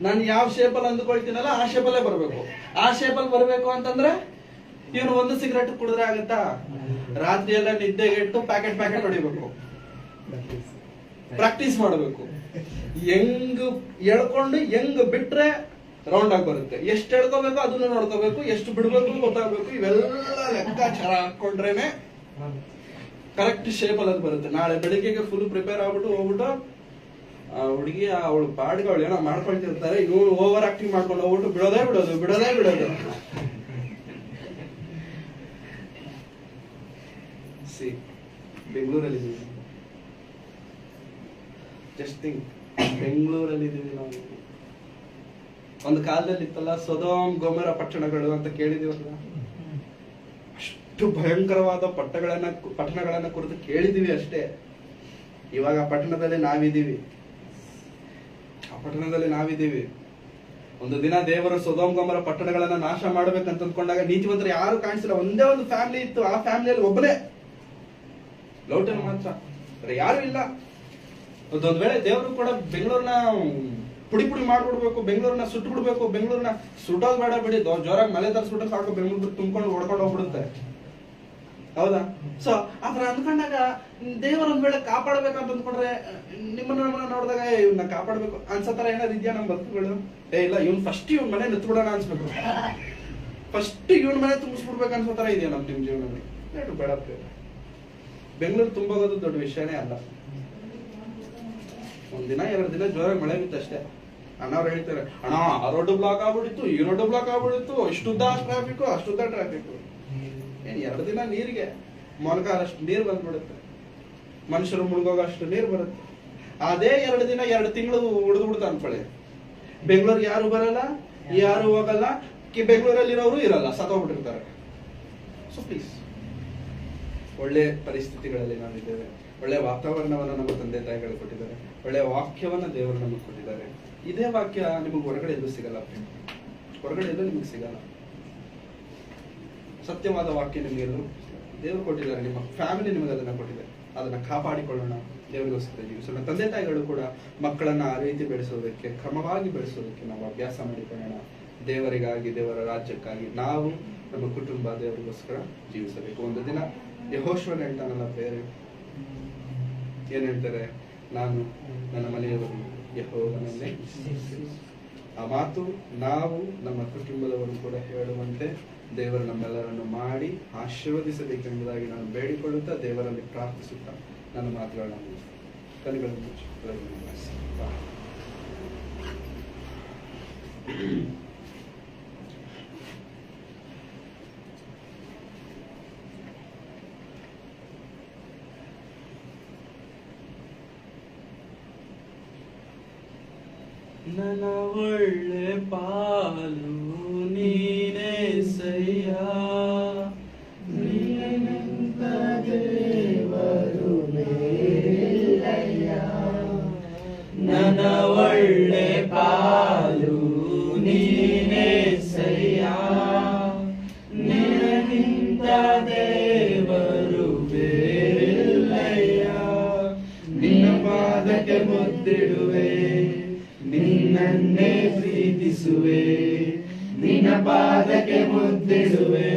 ನಾನು ಯಾವ ಶೇಪಲ್ಲಿ ಅಂದುಕೊಳ್ತೀನಲ್ಲ ಆ ಶೇಪಲ್ಲೇ ಬರ್ಬೇಕು. ಆ ಶೇಪಲ್ಲಿ ಬರ್ಬೇಕು ಅಂತಂದ್ರೆ ಇವನು ಒಂದು ಸಿಗರೆಟ್ ಕುಡಿದ್ರೆ ಆಗತ್ತಾ? ರಾತ್ರಿ ಎಲ್ಲ ನಿದ್ದೆಗೆಟ್ಟು ಪ್ಯಾಕೆಟ್ ಹೊಡಿಬೇಕು, ಪ್ರಾಕ್ಟೀಸ್ ಮಾಡಬೇಕು. ಹೆಂಗ್ ಎಳ್ಕೊಂಡು ಹೆಂಗ್ ಬಿಟ್ರೆ ರೌಂಡ್ ಆಗಿ ಬರುತ್ತೆ, ಎಷ್ಟು ಎಳ್ಕೋಬೇಕು ಅದನ್ನ ನೋಡ್ಕೋಬೇಕು, ಎಷ್ಟು ಬಿಡ್ಬೇಕು ಗೊತ್ತಾಗಬೇಕು. ಇವೆಲ್ಲ ಲೆಕ್ಕಾಚಾರ ಹಾಕೊಂಡ್ರೇನೆ ಕರೆಕ್ಟ್ ಶೇಪ್ ಅಲ್ಲಿ ಅದು ಬರುತ್ತೆ. ನಾಳೆ ಬೆಳಿಗ್ಗೆಗೆ ಫುಲ್ ಪ್ರಿಪೇರ್ ಆಗ್ಬಿಟ್ಟು ಹೋಗ್ಬಿಟ್ಟು ಹುಡುಗಿ ಅವಳು ಪಾಡ್ಗೆ ಅವಳು ಏನೋ ಮಾಡ್ಕೊಳ್ತಿರ್ತಾರೆ, ಇವನು ಓವರ್ ಆಕ್ಟಿಂಗ್ ಮಾಡ್ಕೊಂಡು ಹೋಗ್ಬಿಟ್ಟು ಬಿಡೋದೇ ಸಿ ಬೆಂಗಳೂರಲ್ಲಿ ಜಸ್ಟ್ ಥಿಂಕ್, ಬೆಂಗಳೂರಲ್ಲಿ ಇದೀವಿ ನಾವು. ಒಂದು ಕಾಲದಲ್ಲಿ ಇತ್ತಲ್ಲ ಸೊದೋಮ್ ಗೊಮರ ಪಟ್ಟಣಗಳು ಅಂತ ಕೇಳಿದೀವಲ್ಲ, ಅಷ್ಟು ಭಯಂಕರವಾದ ಪಟ್ಟಣಗಳನ್ನ ಕುರಿತು ಕೇಳಿದೀವಿ ಅಷ್ಟೇ. ಇವಾಗ ಆ ಪಟ್ಟಣದಲ್ಲಿ ನಾವಿದ್ದೀವಿ. ಒಂದು ದಿನ ದೇವರು ಸೊದೋಮ್ ಗೊಮರ ಪಟ್ಟಣಗಳನ್ನ ನಾಶ ಮಾಡ್ಬೇಕಂತ ಅಂದ್ಕೊಂಡಾಗ ನೀತಿವಂತರು ಯಾರು ಕಾಣಿಸಿಲ್ಲ. ಒಂದೇ ಒಂದು ಫ್ಯಾಮಿಲಿ ಇತ್ತು, ಆ ಫ್ಯಾಮಿಲಿಯಲ್ಲಿ ಒಬ್ಬನೇ ಲೌಟನ್ ಮಾತ್ರ, ಯಾರು ಇಲ್ಲ. ಅದೊಂದ್ ವೇಳೆ ದೇವರು ಕೂಡ ಬೆಂಗಳೂರಿನ ಪುಡಿ ಮಾಡ್ಬಿಡ್ಬೇಕು, ಬೆಂಗಳೂರನ್ನ ಸುಟ್ಟು ಬಿಡ್ಬೇಕು, ಬೆಂಗಳೂರನ್ನ ಸುಟ್ಟೋದ್ ಬೇಡ ಬಿಡಿ, ಜೋರಾಗಿ ಮಳೆ ತರ ಸುಟ್ಟ ಸಾಕು, ಬೆಂಗಳೂರು ತುಂಬ್ಕೊಂಡು ಓಡ್ಕೊಂಡು ಹೋಗ್ಬಿಡುತ್ತೆ. ಹೌದಾ? ಸೊ ಆತರ ಅಂದ್ಕೊಂಡಾಗ ದೇವರು ಒಂದ್ ವೇಳೆ ಕಾಪಾಡ್ಬೇಕಂತ ಅಂದ್ಕೊಂಡ್ರೆ ನಿಮ್ಮನ್ನ ನೋಡಿದಾಗ ಇವ್ನ ಕಾಪಾಡ್ಬೇಕು ಅನ್ಸತರ ಏನಾದ್ರು ಇದೆಯಾ ನಮ್ಮ ಬದುಕುಗಳು? ಇಲ್ಲ, ಇವ್ನ್ ಫಸ್ಟ್ ಇವ್ನ ಮನೆ ನಿಂತ್ಬಿಡೋಣ ಅನ್ಸ್ಬೇಕು, ಫಸ್ಟ್ ಇವ್ನ ಮನೆ ತುಂಬಿಸ್ಬಿಡ್ಬೇಕು ಅನ್ಸೋತರ ಇದೆಯಾ ನಿಮ್ ಜೀವನದಲ್ಲಿ? ಬೇಡ, ಬೆಂಗಳೂರು ತುಂಬೋಗೋದು ದೊಡ್ಡ ವಿಷಯನೇ ಅಲ್ಲ. ಒಂದಿನ 2 ದಿನ ಜೋರಾಗಿ ಮಳೆ ಬಿತ್ತು ಅಷ್ಟೇ. ಅಣ್ಣವ್ರು ಹೇಳ್ತಾರೆ, ಅಣ್ಣ ಆ ರೋಡ್ ಬ್ಲಾಕ್ ಆಗ್ಬಿಟ್ಟಿತ್ತು, ಈ ರೋಡ್ ಬ್ಲಾಕ್ ಆಗ್ಬಿಟ್ಟಿತ್ತು, ಇಷ್ಟುದ್ದ ಅಷ್ಟುದ್ದ ಟ್ರಾಫಿಕ್. ಏನ್ 2 ದಿನ ನೀರಿಗೆ ಮೊಣಕಾಲ ಅಷ್ಟು ನೀರು ಬಂದ್ಬಿಡುತ್ತೆ, ಮನುಷ್ಯರು ಮುಳುಗೋಗ ಅಷ್ಟು ನೀರು ಬರುತ್ತೆ. ಅದೇ 2 ದಿನ 2 ತಿಂಗಳು ಉಳಿದ್ಬಿಡ್ತು ಅನ್ಕೊಳ್ಳಿ, ಬೆಂಗಳೂರಿಗೆ ಯಾರು ಬರಲ್ಲ, ಯಾರು ಹೋಗಲ್ಲ, ಬೆಂಗಳೂರಲ್ಲಿರೋರು ಇರಲ್ಲ, ಸತ್ತೋಗ್ಬಿಟ್ಟಿರ್ತಾರೆ. ಸೊ ಪ್ಲೀಸ್, ಒಳ್ಳೆ ಪರಿಸ್ಥಿತಿಗಳಲ್ಲಿ ನಾವಿದ್ದೇವೆ, ಒಳ್ಳೆ ವಾತಾವರಣವನ್ನು ನಮ್ಮ ತಂದೆ ತಾಯಿಗಳು ಕೊಟ್ಟಿದ್ದಾರೆ, ಒಳ್ಳೆ ವಾಕ್ಯವನ್ನ ದೇವರು ನಮಗೆ ಕೊಟ್ಟಿದ್ದಾರೆ. ಇದೇ ವಾಕ್ಯ ನಿಮಗೆ ಹೊರಗಡೆ ಎಲ್ಲೂ ಸಿಗಲ್ಲ, ಹೊರಗಡೆ ಎಲ್ಲೂ ನಿಮಗೆ ಸಿಗಲ್ಲ. ಸತ್ಯವಾದ ವಾಕ್ಯ ನಿಮಗೆ ಎಲ್ಲೂ ದೇವರು ಕೊಟ್ಟಿದ್ದಾರೆ, ನಿಮ್ಮ ಫ್ಯಾಮಿಲಿ ನಿಮಗೆ ಅದನ್ನ ಕೊಟ್ಟಿದ್ದಾರೆ. ಅದನ್ನ ಕಾಪಾಡಿಕೊಳ್ಳೋಣ, ದೇವರಿಗೋಸ್ಕರ ಜೀವಿಸೋಣ. ತಂದೆ ತಾಯಿಗಳು ಕೂಡ ಮಕ್ಕಳನ್ನ ಆ ರೀತಿ ಬೆಳೆಸೋದಕ್ಕೆ, ಕ್ರಮವಾಗಿ ಬೆಳೆಸೋದಕ್ಕೆ ನಾವು ಅಭ್ಯಾಸ ಮಾಡಿಕೊಳ್ಳೋಣ. ದೇವರಿಗಾಗಿ, ದೇವರ ರಾಜ್ಯಕ್ಕಾಗಿ ನಾವು ನಮ್ಮ ಕುಟುಂಬ ದೇವರಿಗೋಸ್ಕರ ಜೀವಿಸಬೇಕು. ಒಂದು ದಿನ ಯೆಹೋಶುವನು ಹೇಳ್ತಾನಲ್ಲ, ಬೇರೆ ಏನ್ ಹೇಳ್ತಾರೆ, ನಾನು ನನ್ನ ಮನೆಯವರು ಯೆಹೋವನನ್ನೇ. ಆ ಮಾತು ನಾವು ನಮ್ಮ ಕುಟುಂಬದವರು ಕೂಡ ಹೇಳುವಂತೆ ದೇವರು ನಮ್ಮೆಲ್ಲರನ್ನು ಮಾಡಿ ಆಶೀರ್ವದಿಸಬೇಕೆಂಬುದಾಗಿ ನಾನು ಬೇಡಿಕೊಳ್ಳುತ್ತಾ, ದೇವರಲ್ಲಿ ಪ್ರಾರ್ಥಿಸುತ್ತಾ ನನ್ನ ಮಾತುಗಳನ್ನು ಕಲಿಗಳನ್ನು ಮುಚ್ಚಿ ನನ್ನ ಒಳ್ಳೆ ಪಾಲು ನೀನೇ ಸಯ್ಯ, ನೀನೆಂತ ದೇವರು ಮೇಲಯ್ಯ. ನನ್ನ ಒಳ್ಳೆ ಪಾಲು ನೀನೇ ಸಯ್ಯ, ನಿನಗಿಂತ ದೇವರು ಬೇರಿಲ್ಲಯ್ಯ. ನಿನ್ನ ಪಾದಕ್ಕೆ ಮುದ್ದಿಡುವೆ, ನಿನ್ನನ್ನೇ ಪ್ರೀತಿಸುವೆ, ನಿನ್ನ ಪಾದಕ್ಕೆ ಮುದ್ದಿಡುವೆ,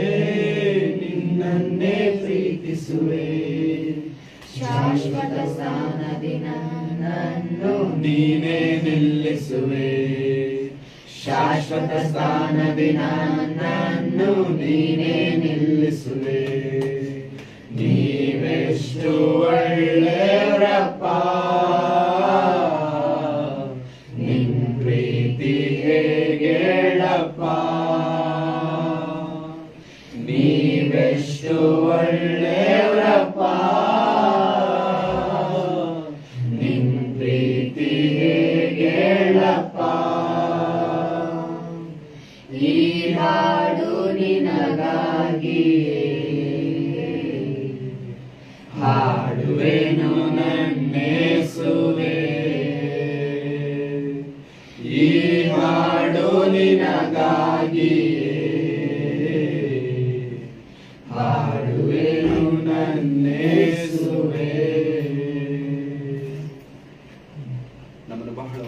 ನಿನ್ನನ್ನೇ ಪ್ರೀತಿಸುವೆ. ಶಾಶ್ವತ ಸ್ಥಾನದಿ ನನ್ನನ್ನು ನೀನೇ ನಿಲ್ಲಿಸುವೆ, ಶಾಶ್ವತ ಸ್ಥಾನದಿ ನನ್ನನ್ನು ನೀನೇ ನಿಲ್ಲಿಸುವೆ. ನೀವೆಷ್ಟು ಒಳ್ಳೆಯವರಪ್ಪ, ಹೇಳಪ್ಪ, ನೀವೆಷ್ಟು ಒಳ್ಳೆಯವರಪ್ಪ, ನಿನ್ ಪ್ರೀತಿ ಹೇಳಪ್ಪ. ಈ ಹಾಡು ನಿನಗಾಗಿಯೇ ಹಾಡುವೆನು ನನ್ನೇಸುವೆ, ಈ ಹಾಡು ನಿನಗಾಗಿಯೇ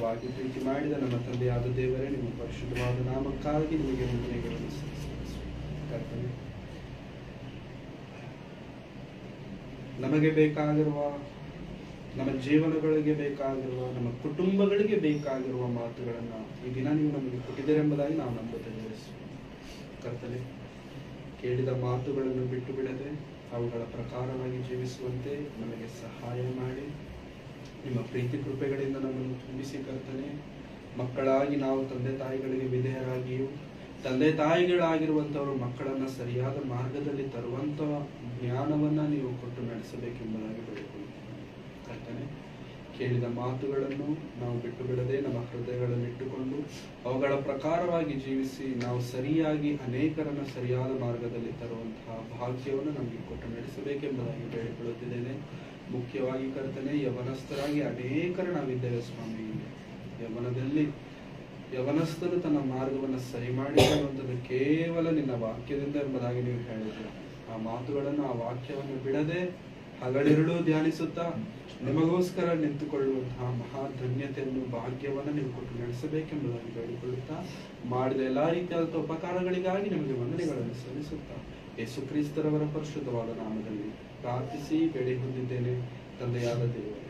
ಬಹಳವಾಗಿ ಪ್ರೀತಿ ಮಾಡಿದ ನಮ್ಮ ತಂದೆಯಾದ ದೇವರೇ, ನಿಮ್ಮ ಪರಿಶುದ್ಧವಾದ ನಾಮಕ್ಕಾಗಿ ನಿಮಗೆ ವಂದನೆಗಳನ್ನು ಕರ್ತನೆ. ನಮಗೆ ಬೇಕಾಗಿರುವ, ನಮ್ಮ ಜೀವನಗಳಿಗೆ ಬೇಕಾಗಿರುವ, ನಮ್ಮ ಕುಟುಂಬಗಳಿಗೆ ಬೇಕಾಗಿರುವ ಮಾತುಗಳನ್ನ ಈ ದಿನ ನೀವು ನಮಗೆ ಕೊಟ್ಟಿದ್ದೀರೆಂಬುದಾಗಿ ನಾವು ನಂಬುತ್ತೇವೆ ಕರ್ತನೆ. ಕೇಳಿದ ಮಾತುಗಳನ್ನು ಬಿಟ್ಟು ಬಿಡದೆ ಅವುಗಳ ಪ್ರಕಾರವಾಗಿ ಜೀವಿಸುವಂತೆ ನಮಗೆ ಸಹಾಯ ಮಾಡಿ, ನಿಮ್ಮ ಪ್ರೀತಿ ಕೃಪೆಗಳಿಂದ ನಮ್ಮನ್ನು ತುಂಬಿಸಿ ಕರ್ತನೆ. ಮಕ್ಕಳಾಗಿ ನಾವು ತಂದೆ ತಾಯಿಗಳಿಗೆ ವಿಧೇಯರಾಗಿಯೂ, ತಂದೆ ತಾಯಿಗಳಾಗಿರುವಂಥವರು ಮಕ್ಕಳನ್ನ ಸರಿಯಾದ ಮಾರ್ಗದಲ್ಲಿ ತರುವಂತ ಜ್ಞಾನವನ್ನ ನೀವು ಕೊಟ್ಟು ನಡೆಸಬೇಕೆಂಬುದಾಗಿ ಬೇಡಿಕೊಳ್ಳುತ್ತೇವೆ ಕರ್ತನೆ. ಕೇಳಿದ ಮಾತುಗಳನ್ನು ನಾವು ಬಿಟ್ಟು ಬಿಡದೆ ನಮ್ಮ ಹೃದಯಗಳನ್ನಿಟ್ಟುಕೊಂಡು ಅವುಗಳ ಪ್ರಕಾರವಾಗಿ ಜೀವಿಸಿ ನಾವು ಸರಿಯಾಗಿ ಅನೇಕರನ್ನ ಸರಿಯಾದ ಮಾರ್ಗದಲ್ಲಿ ತರುವಂತಹ ಭಾಗ್ಯವನ್ನು ನಮಗೆ ಕೊಟ್ಟು ನಡೆಸಬೇಕೆಂಬುದಾಗಿ ಬೇಡಿಕೊಳ್ಳುತ್ತಿದ್ದೇನೆ. ಮುಖ್ಯವಾಗಿ ಕರ್ತನೆ, ಯವನಸ್ಥರಾಗಿ ಅನೇಕರು ನಾವಿದ್ದೇವೆ ಸ್ವಾಮಿ. ಯವನಸ್ಥರು ತನ್ನ ಮಾರ್ಗವನ್ನು ಸರಿ ಮಾಡಿಕೊಳ್ಳುವಂಥದ್ದು ಕೇವಲ ನಿನ್ನ ವಾಕ್ಯದಿಂದ ಎಂಬುದಾಗಿ ನೀವು ಹೇಳಿದ್ರು. ಆ ಮಾತುಗಳನ್ನು, ಆ ವಾಕ್ಯವನ್ನು ಬಿಡದೆ ಹಗಲಿರುಳು ಧ್ಯಾನಿಸುತ್ತಾ ನಿಮಗೋಸ್ಕರ ನಿಂತುಕೊಳ್ಳುವಂತಹ ಮಹಾಧನ್ಯತೆಯನ್ನು, ಭಾಗ್ಯವನ್ನು ನೀವು ಕೊಟ್ಟು ನಡೆಸಬೇಕೆಂಬುದಾಗಿ ಬೇಡಿಕೊಳ್ಳುತ್ತಾ, ಮಾಡಿದ ಎಲ್ಲಾ ರೀತಿಯಾದ ಉಪಕಾರಗಳಿಗಾಗಿ ನಿಮಗೆ ವಂದನೆಗಳನ್ನು ಸಲ್ಲಿಸುತ್ತಾ ಯೇಸು ಕ್ರಿಸ್ತರವರ ಪರಿಶುದ್ಧವಾದ ನಾಮದಲ್ಲಿ ಪ್ರಾರ್ಥಿಸಿ ಬೇಡಿ ಹೊಂದಿದ್ದೇನೆ ತಂದೆಯಾದ ದೇವರೇ.